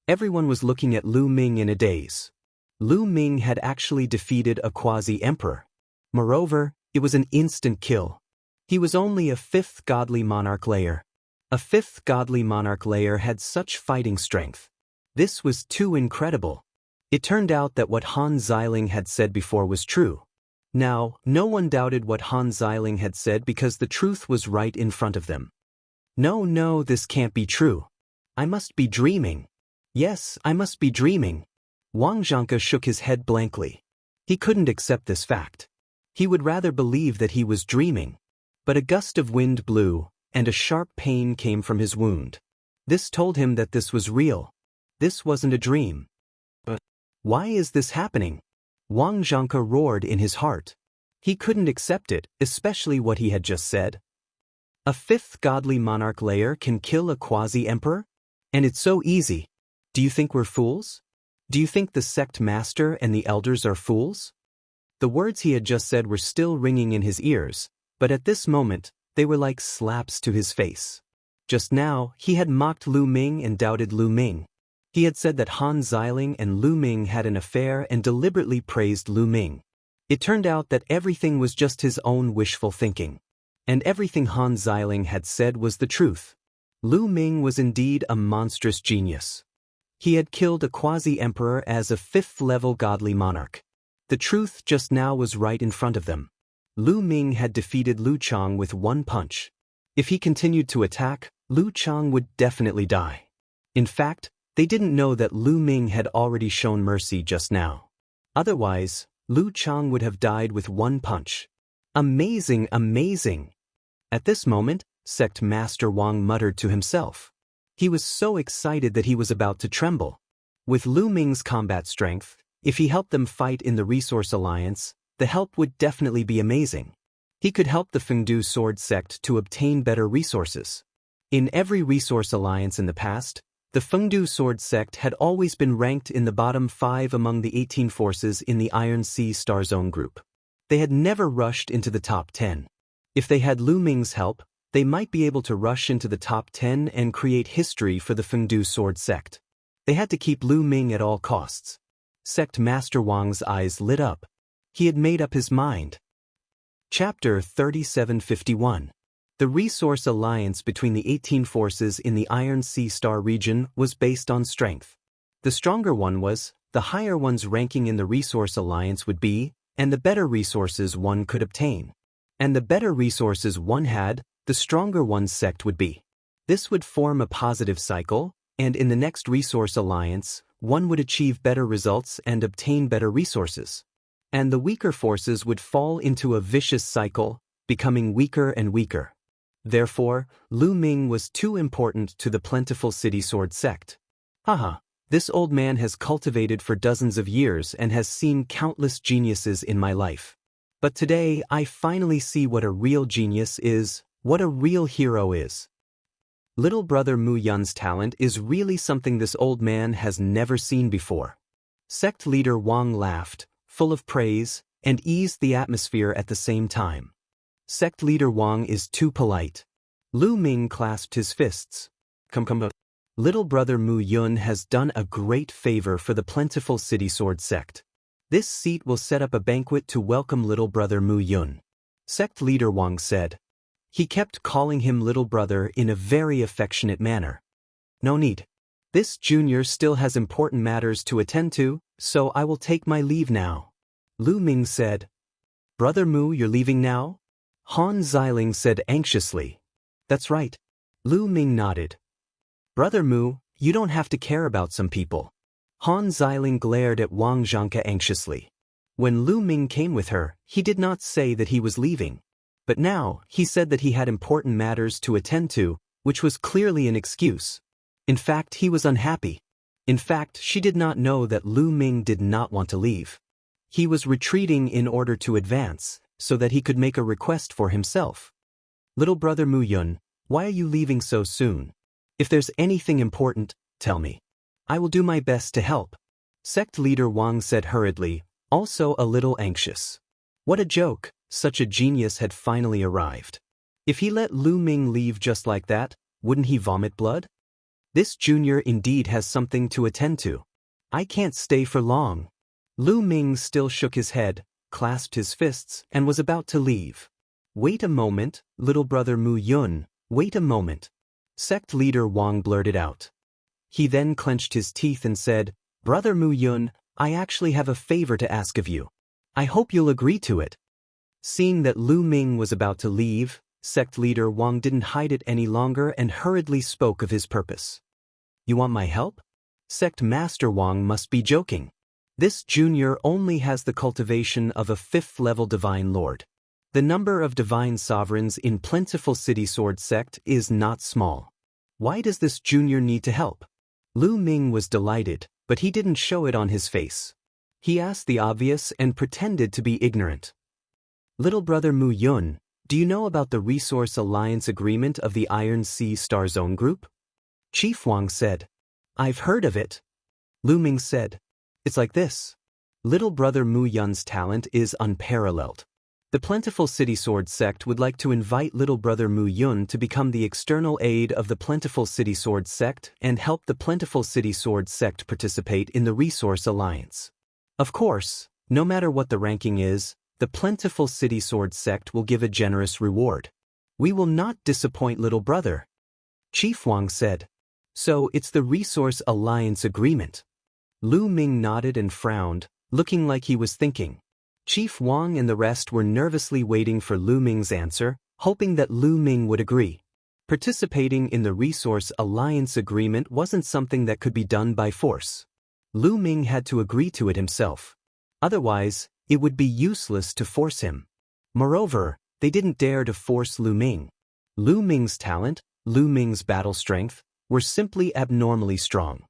Everyone was looking at Lu Ming in a daze. Lu Ming had actually defeated a quasi-emperor. Moreover, it was an instant kill. He was only a fifth godly monarch layer. A fifth godly monarch layer had such fighting strength. This was too incredible. It turned out that what Han Xiling had said before was true. Now, no one doubted what Han Xiling had said because the truth was right in front of them. No, this can't be true. I must be dreaming. Yes, I must be dreaming. Wang Zhangke shook his head blankly. He couldn't accept this fact. He would rather believe that he was dreaming. But a gust of wind blew, and a sharp pain came from his wound. This told him that this was real. This wasn't a dream. But why is this happening? Wang Zhangke roared in his heart. He couldn't accept it, especially what he had just said. A fifth godly monarch layer can kill a quasi-emperor? And it's so easy. Do you think we're fools? Do you think the sect master and the elders are fools? The words he had just said were still ringing in his ears, but at this moment, they were like slaps to his face. Just now, he had mocked Lu Ming and doubted Lu Ming. He had said that Han Xiling and Lu Ming had an affair and deliberately praised Lu Ming. It turned out that everything was just his own wishful thinking. And everything Han Xiling had said was the truth. Lu Ming was indeed a monstrous genius. He had killed a quasi-emperor as a fifth-level godly monarch. The truth just now was right in front of them. Lu Ming had defeated Lu Chang with one punch. If he continued to attack, Lu Chang would definitely die. In fact, they didn't know that Lu Ming had already shown mercy just now. Otherwise, Lu Chang would have died with one punch. Amazing, amazing! At this moment, Sect Master Wang muttered to himself. He was so excited that he was about to tremble. With Lu Ming's combat strength, if he helped them fight in the Resource Alliance, the help would definitely be amazing. He could help the Fengdu Sword Sect to obtain better resources. In every Resource Alliance in the past, the Fengdu Sword Sect had always been ranked in the bottom 5 among the 18 forces in the Iron Sea Star Zone group. They had never rushed into the top 10. If they had Lu Ming's help, they might be able to rush into the top 10 and create history for the Fengdu Sword Sect. They had to keep Lu Ming at all costs. Sect Master Wang's eyes lit up. He had made up his mind. Chapter 3751. The resource alliance between the 18 forces in the Iron Sea Star region was based on strength. The stronger one was, the higher one's ranking in the resource alliance would be, and the better resources one could obtain. And the better resources one had, the stronger one's sect would be. This would form a positive cycle, and in the next resource alliance, one would achieve better results and obtain better resources. And the weaker forces would fall into a vicious cycle, becoming weaker and weaker. Therefore, Lu Ming was too important to the Plentiful City Sword sect. Haha, this old man has cultivated for dozens of years and has seen countless geniuses in my life. But today I finally see what a real genius is, what a real hero is. Little brother Mu Yun's talent is really something this old man has never seen before. Sect leader Wang laughed, full of praise, and eased the atmosphere at the same time. Sect leader Wang is too polite. Lu Ming clasped his fists. Come. Little brother Mu Yun has done a great favor for the Plentiful City Sword sect. This seat will set up a banquet to welcome little brother Mu Yun. Sect leader Wang said. He kept calling him little brother in a very affectionate manner. No need. This junior still has important matters to attend to, so I will take my leave now. Lu Ming said. Brother Mu, you're leaving now? Han Xiling said anxiously. That's right. Lu Ming nodded. Brother Mu, you don't have to care about some people. Han Xiling glared at Wang Zhanke anxiously. When Lu Ming came with her, he did not say that he was leaving. But now, he said that he had important matters to attend to, which was clearly an excuse. In fact, he was unhappy. In fact, she did not know that Lu Ming did not want to leave. He was retreating in order to advance, so that he could make a request for himself. Little brother Mu Yun, why are you leaving so soon? If there's anything important, tell me. I will do my best to help. Sect leader Wang said hurriedly, also a little anxious. What a joke, such a genius had finally arrived. If he let Lu Ming leave just like that, wouldn't he vomit blood? This junior indeed has something to attend to. I can't stay for long. Lu Ming still shook his head, clasped his fists, and was about to leave. Wait a moment, little brother Mu Yun, wait a moment. Sect leader Wang blurted out. He then clenched his teeth and said, Brother Mu Yun, I actually have a favor to ask of you. I hope you'll agree to it. Seeing that Lu Ming was about to leave, sect leader Wang didn't hide it any longer and hurriedly spoke of his purpose. You want my help? Sect Master Wang must be joking. This junior only has the cultivation of a 5th-level divine lord. The number of divine sovereigns in Plentiful City Sword sect is not small. Why does this junior need to help? Lu Ming was delighted, but he didn't show it on his face. He asked the obvious and pretended to be ignorant. Little brother Mu Yun, do you know about the Resource Alliance Agreement of the Iron Sea Star Zone Group? Chief Wang said. I've heard of it. Lu Ming said. It's like this. Little brother Mu Yun's talent is unparalleled. The Plentiful City Sword sect would like to invite little brother Mu Yun to become the external aid of the Plentiful City Sword sect and help the Plentiful City Sword sect participate in the Resource Alliance. Of course, no matter what the ranking is, the Plentiful City Sword sect will give a generous reward. We will not disappoint little brother. Chief Wang said. So it's the Resource Alliance Agreement. Lu Ming nodded and frowned, looking like he was thinking. Chief Wang and the rest were nervously waiting for Lu Ming's answer, hoping that Lu Ming would agree. Participating in the Resource Alliance Agreement wasn't something that could be done by force. Lu Ming had to agree to it himself. Otherwise, it would be useless to force him. Moreover, they didn't dare to force Lu Ming. Lu Ming's talent, Lu Ming's battle strength, were simply abnormally strong.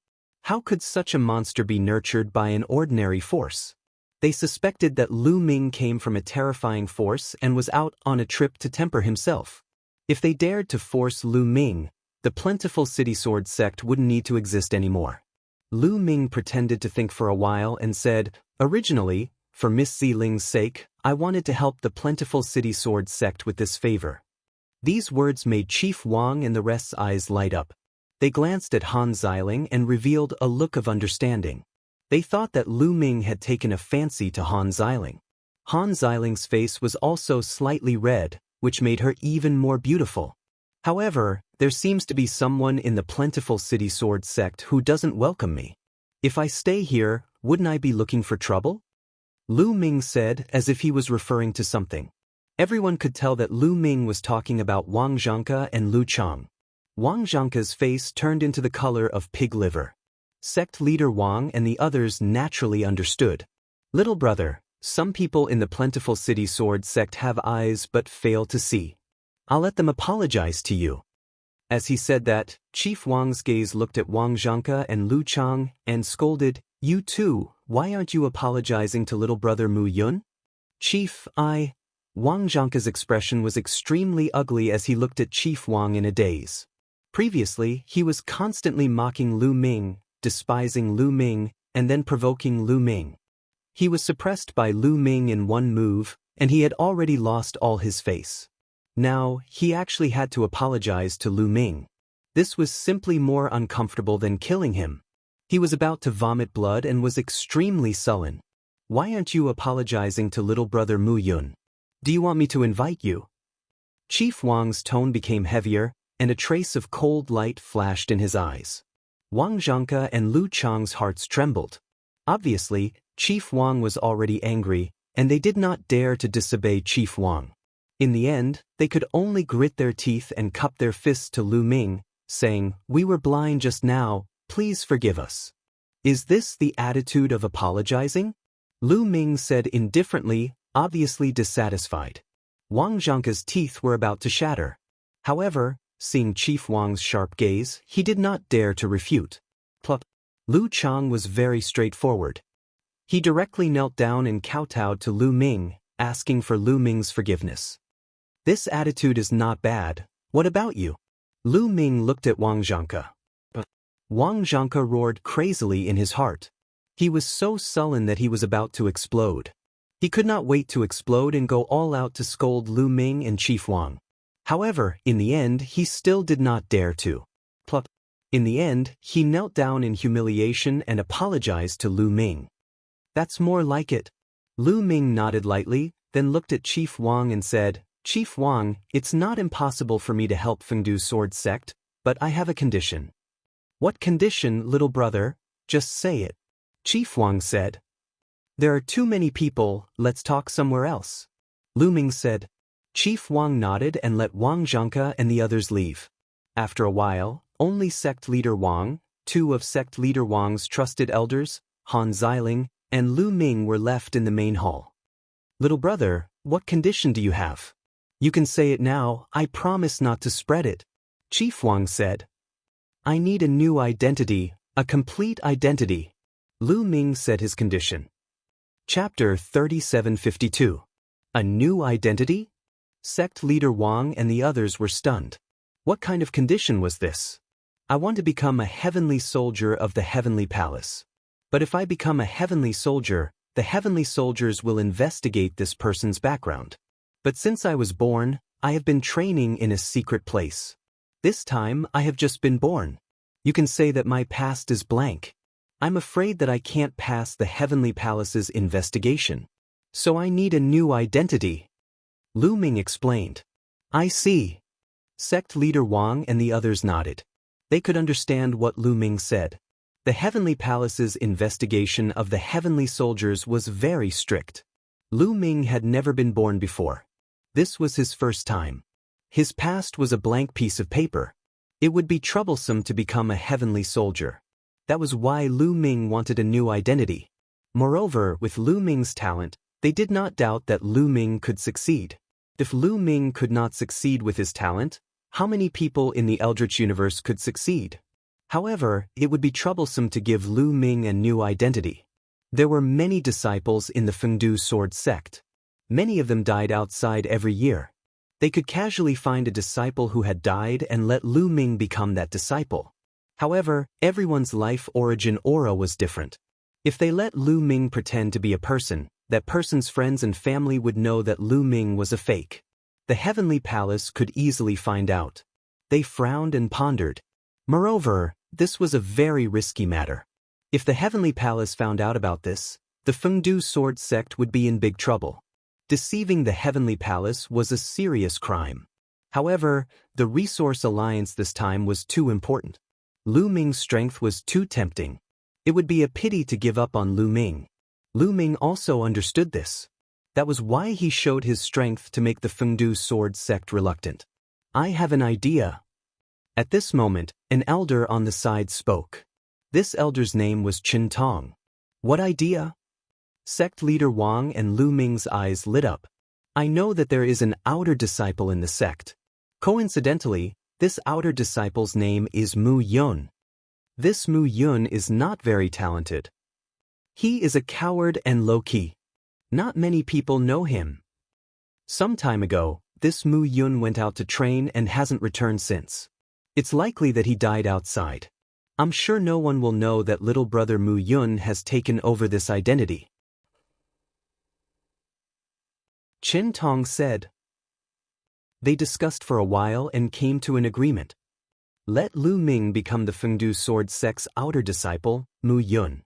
How could such a monster be nurtured by an ordinary force? They suspected that Lu Ming came from a terrifying force and was out on a trip to temper himself. If they dared to force Lu Ming, the Plentiful City Sword sect wouldn't need to exist anymore. Lu Ming pretended to think for a while and said, Originally, for Miss Ziling's sake, I wanted to help the Plentiful City Sword sect with this favor. These words made Chief Wang and the rest's eyes light up. They glanced at Han Xiling and revealed a look of understanding. They thought that Lu Ming had taken a fancy to Han Xiling. Han Xiling's face was also slightly red, which made her even more beautiful. However, there seems to be someone in the plentiful city sword sect who doesn't welcome me. If I stay here, wouldn't I be looking for trouble? Lu Ming said, as if he was referring to something. Everyone could tell that Lu Ming was talking about Wang Zhangke and Lu Chang. Wang Zhangke's face turned into the color of pig liver. Sect leader Wang and the others naturally understood. Little brother, some people in the plentiful city sword sect have eyes but fail to see. I'll let them apologize to you. As he said that, Chief Wang's gaze looked at Wang Zhangke and Lu Chang and scolded, "You too, why aren't you apologizing to little brother Mu Yun?" Chief, Wang Zhangke's expression was extremely ugly as he looked at Chief Wang in a daze. Previously, he was constantly mocking Lu Ming, despising Lu Ming, and then provoking Lu Ming. He was suppressed by Lu Ming in one move, and he had already lost all his face. Now, he actually had to apologize to Lu Ming. This was simply more uncomfortable than killing him. He was about to vomit blood and was extremely sullen. "Why aren't you apologizing to little brother Mu Yun? Do you want me to invite you?" Chief Wang's tone became heavier, and a trace of cold light flashed in his eyes. Wang Zhangke and Lu Chang's hearts trembled. Obviously, Chief Wang was already angry, and they did not dare to disobey Chief Wang. In the end, they could only grit their teeth and cup their fists to Lu Ming, saying, "We were blind just now, please forgive us." "Is this the attitude of apologizing?" Lu Ming said indifferently, obviously dissatisfied. Wang Zhangke's teeth were about to shatter. However, seeing Chief Wang's sharp gaze, he did not dare to refute. Lu Chang was very straightforward. He directly knelt down and kowtowed to Lu Ming, asking for Lu Ming's forgiveness. "This attitude is not bad. What about you?" Lu Ming looked at Wang Zhangke. Wang Zhangke roared crazily in his heart. He was so sullen that he was about to explode. He could not wait to explode and go all out to scold Lu Ming and Chief Wang. However, in the end, he still did not dare to. In the end, he knelt down in humiliation and apologized to Lu Ming. "That's more like it." Lu Ming nodded lightly, then looked at Chief Wang and said, "Chief Wang, it's not impossible for me to help Fengdu Sword Sect, but I have a condition." "What condition, little brother? Just say it." Chief Wang said. "There are too many people, let's talk somewhere else." Lu Ming said. Chief Wang nodded and let Wang Zhangke and the others leave. After a while, only sect leader Wang, two of sect leader Wang's trusted elders, Han Xiling, and Lu Ming were left in the main hall. "Little brother, what condition do you have? You can say it now, I promise not to spread it." Chief Wang said. "I need a new identity, a complete identity." Lu Ming said his condition. Chapter 3752. A new identity? Sect leader Wang and the others were stunned. What kind of condition was this? "I want to become a heavenly soldier of the heavenly palace. But if I become a heavenly soldier, the heavenly soldiers will investigate this person's background. But since I was born, I have been training in a secret place. This time, I have just been born. You can say that my past is blank. I'm afraid that I can't pass the heavenly palace's investigation. So I need a new identity." Lu Ming explained. "I see." Sect leader Wang and the others nodded. They could understand what Lu Ming said. The heavenly palace's investigation of the heavenly soldiers was very strict. Lu Ming had never been born before. This was his first time. His past was a blank piece of paper. It would be troublesome to become a heavenly soldier. That was why Lu Ming wanted a new identity. Moreover, with Lu Ming's talent, they did not doubt that Lu Ming could succeed. If Lu Ming could not succeed with his talent, how many people in the Eldritch universe could succeed? However, it would be troublesome to give Lu Ming a new identity. There were many disciples in the Fengdu Sword Sect. Many of them died outside every year. They could casually find a disciple who had died and let Lu Ming become that disciple. However, everyone's life origin aura was different. If they let Lu Ming pretend to be a person, that person's friends and family would know that Lu Ming was a fake. The heavenly palace could easily find out. They frowned and pondered. Moreover, this was a very risky matter. If the Heavenly Palace found out about this, the Fengdu sword sect would be in big trouble. Deceiving the Heavenly Palace was a serious crime. However, the Resource Alliance this time was too important. Lu Ming's strength was too tempting. It would be a pity to give up on Lu Ming. Lu Ming also understood this. That was why he showed his strength to make the Fengdu sword sect reluctant. I have an idea. At this moment, an elder on the side spoke. This elder's name was Qin Tong. What idea? Sect leader Wang and Lu Ming's eyes lit up. I know that there is an outer disciple in the sect. Coincidentally, this outer disciple's name is Mu Yun. This Mu Yun is not very talented. He is a coward and low-key. Not many people know him. Some time ago, this Mu Yun went out to train and hasn't returned since. It's likely that he died outside. I'm sure no one will know that little brother Mu Yun has taken over this identity. Qin Tong said. They discussed for a while and came to an agreement. Let Lu Ming become the Fengdu sword sect's outer disciple, Mu Yun.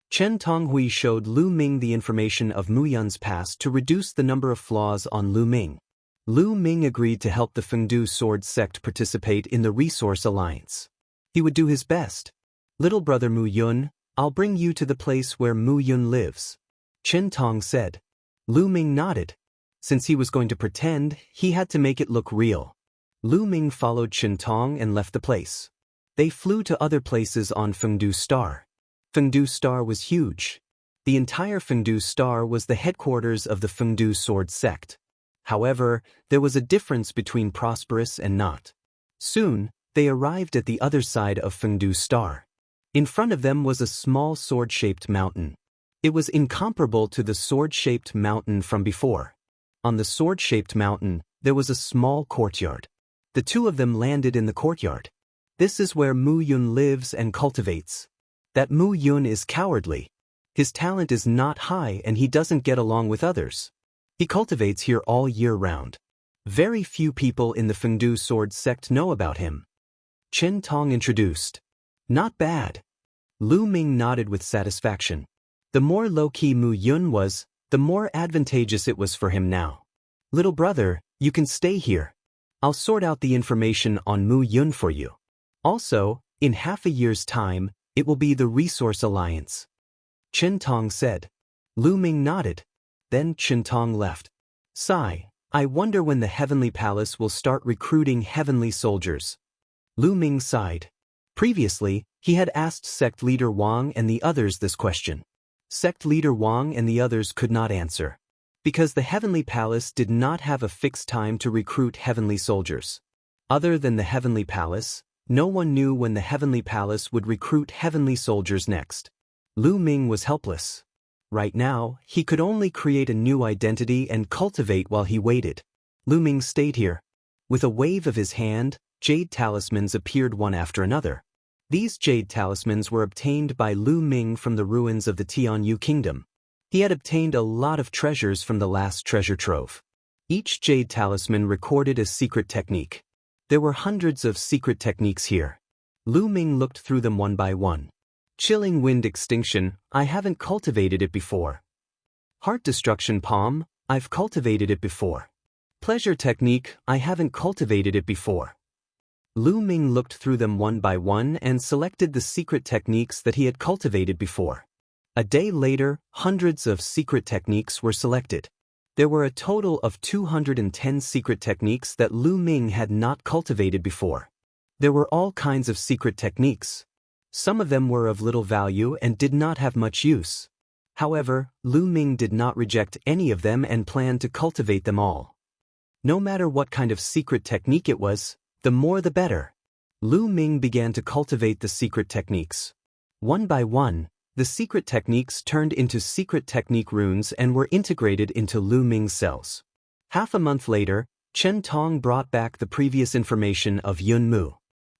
Chen Tonghui showed Lu Ming the information of Mu Yun's past to reduce the number of flaws on Lu Ming. Lu Ming agreed to help the Fengdu sword sect participate in the Resource Alliance. He would do his best. Little brother Mu Yun, I'll bring you to the place where Mu Yun lives. Chen Tong said. Lu Ming nodded. Since he was going to pretend, he had to make it look real. Lu Ming followed Qin Tong and left the place. They flew to other places on Fengdu Star. Fengdu Star was huge. The entire Fengdu Star was the headquarters of the Fengdu sword sect. However, there was a difference between prosperous and not. Soon, they arrived at the other side of Fengdu Star. In front of them was a small sword-shaped mountain. It was incomparable to the sword-shaped mountain from before. On the sword-shaped mountain, there was a small courtyard. The two of them landed in the courtyard. This is where Mu Yun lives and cultivates. That Mu Yun is cowardly. His talent is not high and he doesn't get along with others. He cultivates here all year round. Very few people in the Fengdu sword sect know about him. Qin Tong introduced. Not bad. Lu Ming nodded with satisfaction. The more low-key Mu Yun was, the more advantageous it was for him now. Little brother, you can stay here. I'll sort out the information on Mu Yun for you. Also, in half a year's time, it will be the Resource Alliance. Qin Tong said. Lu Ming nodded. Then Qin Tong left. Sigh, I wonder when the Heavenly Palace will start recruiting heavenly soldiers. Lu Ming sighed. Previously, he had asked sect leader Wang and the others this question. Sect leader Wang and the others could not answer. Because the Heavenly Palace did not have a fixed time to recruit heavenly soldiers. Other than the Heavenly Palace, no one knew when the Heavenly Palace would recruit heavenly soldiers next. Lu Ming was helpless. Right now, he could only create a new identity and cultivate while he waited. Lu Ming stayed here. With a wave of his hand, jade talismans appeared one after another. These jade talismans were obtained by Lu Ming from the ruins of the Tianyu kingdom. He had obtained a lot of treasures from the last treasure trove. Each jade talisman recorded a secret technique. There were hundreds of secret techniques here. Lu Ming looked through them one by one. Chilling wind extinction, I haven't cultivated it before. Heart destruction palm, I've cultivated it before. Pleasure technique, I haven't cultivated it before. Lu Ming looked through them one by one and selected the secret techniques that he had cultivated before. A day later, hundreds of secret techniques were selected. There were a total of 210 secret techniques that Lu Ming had not cultivated before. There were all kinds of secret techniques. Some of them were of little value and did not have much use. However, Lu Ming did not reject any of them and planned to cultivate them all. No matter what kind of secret technique it was, the more the better. Lu Ming began to cultivate the secret techniques. One by one, the secret techniques turned into secret technique runes and were integrated into Lu Ming's cells. Half a month later, Qin Tong brought back the previous information of Yun Mu.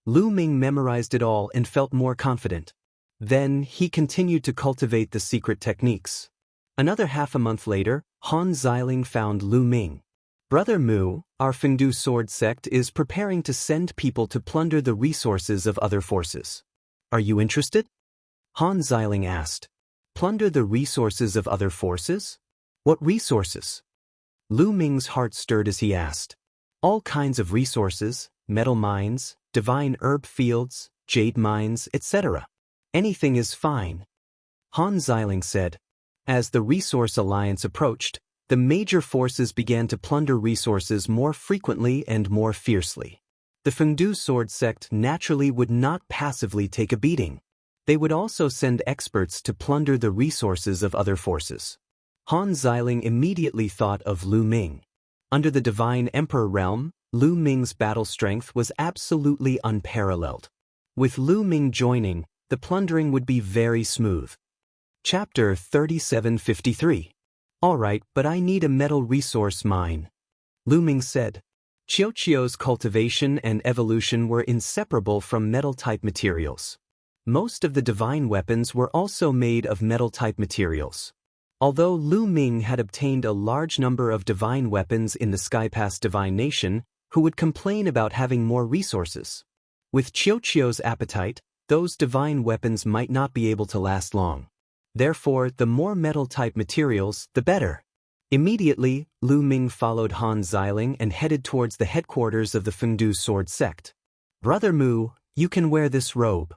Lu Ming memorized it all and felt more confident. Then, he continued to cultivate the secret techniques. Another half a month later, Han Xiling found Lu Ming. Brother Mu, our Fengdu sword sect is preparing to send people to plunder the resources of other forces. Are you interested? Han Xiling asked. Plunder the resources of other forces? What resources? Lu Ming's heart stirred as he asked. All kinds of resources, metal mines, divine herb fields, jade mines, etc. Anything is fine. Han Xiling said. As the Resource Alliance approached, the major forces began to plunder resources more frequently and more fiercely. The Fengdu sword sect naturally would not passively take a beating. They would also send experts to plunder the resources of other forces. Han Xiling immediately thought of Lu Ming. Under the Divine Emperor realm, Lu Ming's battle strength was absolutely unparalleled. With Lu Ming joining, the plundering would be very smooth. Chapter 3753. Alright, but I need a metal resource mine. Lu Ming said. Qiuqiu's cultivation and evolution were inseparable from metal-type materials. Most of the divine weapons were also made of metal-type materials. Although Lu Ming had obtained a large number of divine weapons in the Skypass Divine Nation, who would complain about having more resources? With Qiuqiu's appetite, those divine weapons might not be able to last long. Therefore, the more metal-type materials, the better. Immediately, Lu Ming followed Han Xiling and headed towards the headquarters of the Fengdu sword sect. Brother Mu, you can wear this robe.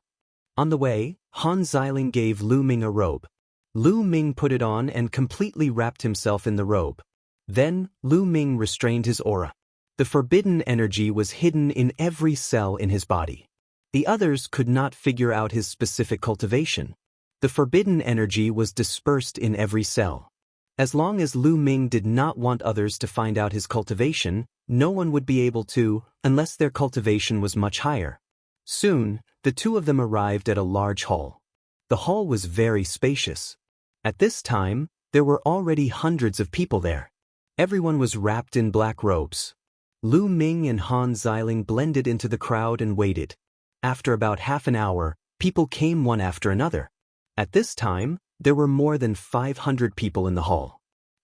On the way, Han Xiling gave Lu Ming a robe. Lu Ming put it on and completely wrapped himself in the robe. Then, Lu Ming restrained his aura. The forbidden energy was hidden in every cell in his body. The others could not figure out his specific cultivation. The forbidden energy was dispersed in every cell. As long as Lu Ming did not want others to find out his cultivation, no one would be able to, unless their cultivation was much higher. Soon, the two of them arrived at a large hall. The hall was very spacious. At this time, there were already hundreds of people there. Everyone was wrapped in black robes. Lu Ming and Han Xiling blended into the crowd and waited. After about half an hour, people came one after another. At this time, there were more than 500 people in the hall.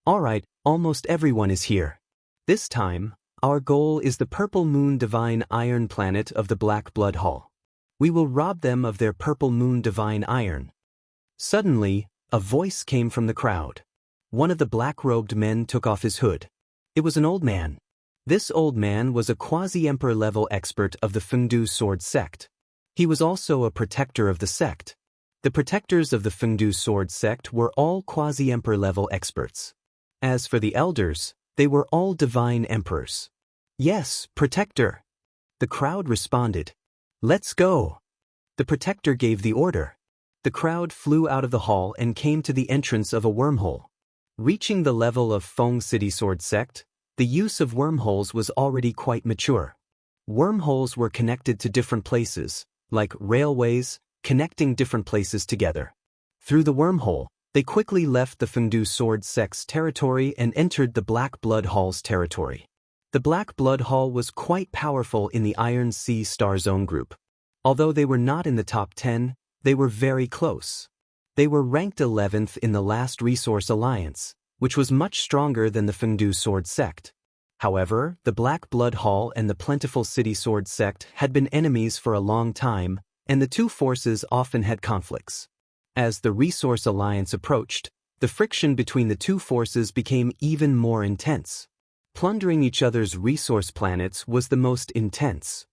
Alright, almost everyone is here. This time, our goal is the Purple Moon Divine Iron Planet of the Black Blood Hall. We will rob them of their Purple Moon Divine Iron. Suddenly, a voice came from the crowd. One of the black-robed men took off his hood. It was an old man. This old man was a quasi-emperor level expert of the Fengdu sword sect. He was also a protector of the sect. The protectors of the Fengdu sword sect were all quasi-emperor level experts. As for the elders, they were all divine emperors. Yes, protector. The crowd responded. Let's go. The protector gave the order. The crowd flew out of the hall and came to the entrance of a wormhole. Reaching the level of Feng City sword sect, the use of wormholes was already quite mature. Wormholes were connected to different places, like railways, connecting different places together. Through the wormhole, they quickly left the Fengdu sword sect's territory and entered the Black Blood Hall's territory. The Black Blood Hall was quite powerful in the Iron Sea Star Zone group. Although they were not in the top 10, they were very close. They were ranked 11th in the last Resource Alliance, which was much stronger than the Fengdu sword sect. However, the Black Blood Hall and the Plentiful City sword sect had been enemies for a long time, and the two forces often had conflicts. As the Resource Alliance approached, the friction between the two forces became even more intense. Plundering each other's resource planets was the most intense.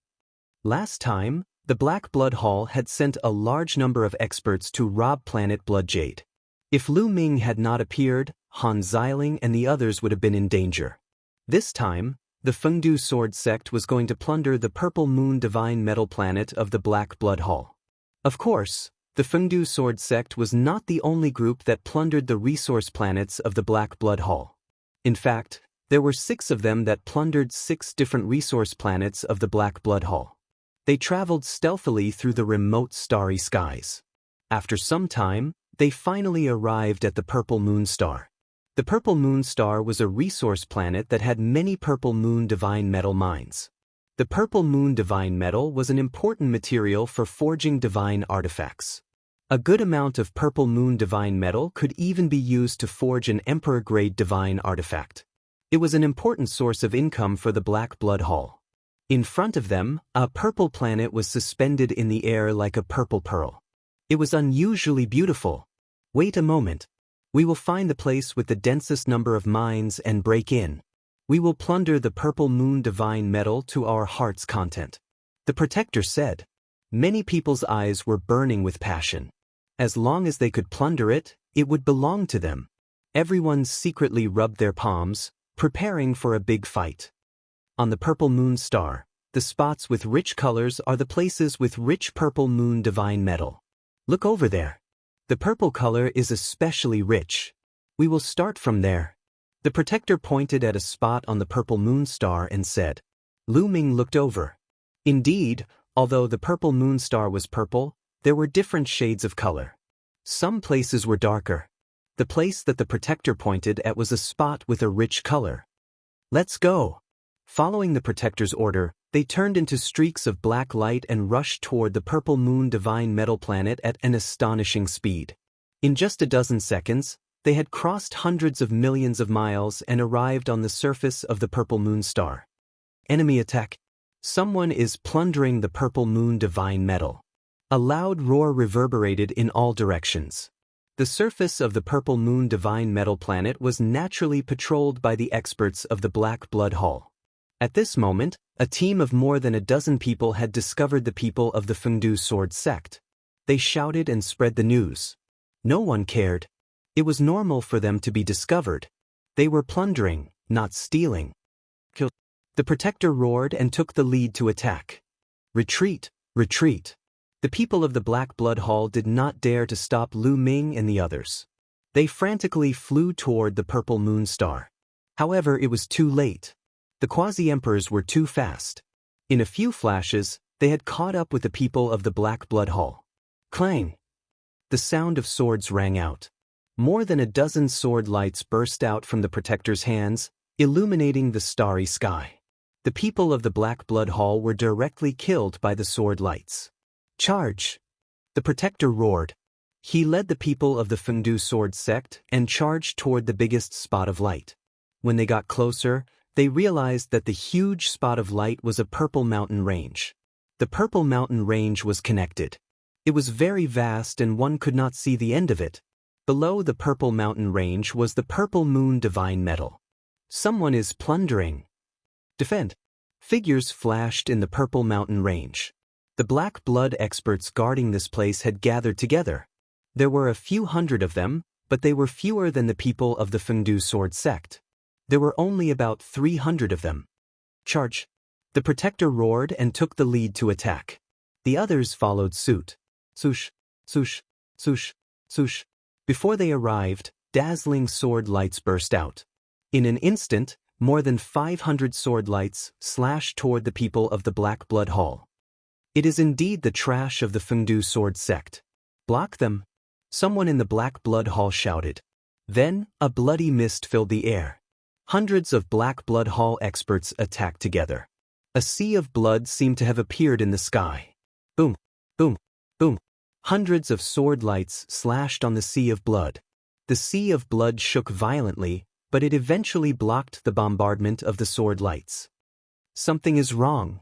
Last time, the Black Blood Hall had sent a large number of experts to rob planet Blood Jade. If Lu Ming had not appeared, Han Xiling and the others would have been in danger. This time, the Fengdu sword sect was going to plunder the Purple Moon Divine Metal Planet of the Black Blood Hall. Of course, the Fengdu sword sect was not the only group that plundered the resource planets of the Black Blood Hall. In fact, there were 6 of them that plundered 6 different resource planets of the Black Blood Hall. They traveled stealthily through the remote starry skies. After some time, they finally arrived at the Purple Moon Star. The Purple Moon Star was a resource planet that had many Purple Moon Divine Metal mines. The Purple Moon Divine Metal was an important material for forging divine artifacts. A good amount of Purple Moon Divine Metal could even be used to forge an Emperor-grade divine artifact. It was an important source of income for the Black Blood Hall. In front of them, a purple planet was suspended in the air like a purple pearl. It was unusually beautiful. Wait a moment. We will find the place with the densest number of mines and break in. We will plunder the purple moon divine metal to our heart's content. The protector said. Many people's eyes were burning with passion. As long as they could plunder it, it would belong to them. Everyone secretly rubbed their palms, preparing for a big fight. On the purple moon star, the spots with rich colors are the places with rich purple moon divine metal. Look over there. The purple color is especially rich. We will start from there. The protector pointed at a spot on the purple moon star and said. Lu Ming looked over. Indeed, although the purple moon star was purple, there were different shades of color. Some places were darker. The place that the protector pointed at was a spot with a rich color. Let's go. Following the protector's order, they turned into streaks of black light and rushed toward the purple moon divine metal planet at an astonishing speed. In just a dozen seconds, they had crossed hundreds of millions of miles and arrived on the surface of the purple moon star. Enemy attack. Someone is plundering the purple moon divine metal. A loud roar reverberated in all directions. The surface of the purple moon divine metal planet was naturally patrolled by the experts of the Black Blood Hall. At this moment, a team of more than a dozen people had discovered the people of the Fengdu sword sect. They shouted and spread the news. No one cared. It was normal for them to be discovered. They were plundering, not stealing. Kill. The protector roared and took the lead to attack. Retreat, retreat. The people of the Black Blood Hall did not dare to stop Lu Ming and the others. They frantically flew toward the purple moon star. However, it was too late. The quasi-emperors were too fast. In a few flashes, they had caught up with the people of the Black Blood Hall. Clang! The sound of swords rang out. More than a dozen sword lights burst out from the protector's hands, illuminating the starry sky. The people of the Black Blood Hall were directly killed by the sword lights. Charge! The protector roared. He led the people of the Fengdu sword sect and charged toward the biggest spot of light. When they got closer, they realized that the huge spot of light was a purple mountain range. The purple mountain range was connected. It was very vast and one could not see the end of it. Below the purple mountain range was the purple moon divine metal. Someone is plundering. Defend. Figures flashed in the purple mountain range. The black blood experts guarding this place had gathered together. There were a few hundred of them, but they were fewer than the people of the Fengdu sword sect. There were only about 300 of them. Charge! The protector roared and took the lead to attack. The others followed suit. Swoosh, swoosh, swoosh, swoosh. Before they arrived, dazzling sword lights burst out. In an instant, more than 500 sword lights slashed toward the people of the Black Blood Hall. It is indeed the trash of the Fengdu sword sect. Block them! Someone in the Black Blood Hall shouted. Then, a bloody mist filled the air. Hundreds of Black Blood Hall experts attacked together. A sea of blood seemed to have appeared in the sky. Boom, boom, boom. Hundreds of sword lights slashed on the sea of blood. The sea of blood shook violently, but it eventually blocked the bombardment of the sword lights. Something is wrong.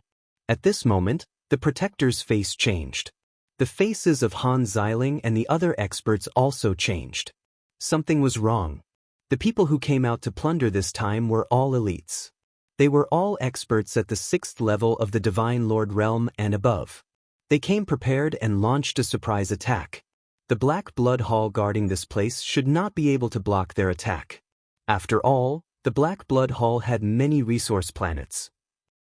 At this moment, the protector's face changed. The faces of Han Xiling and the other experts also changed. Something was wrong. The people who came out to plunder this time were all elites. They were all experts at the 6th level of the Divine Lord realm and above. They came prepared and launched a surprise attack. The Black Blood Hall guarding this place should not be able to block their attack. After all, the Black Blood Hall had many resource planets.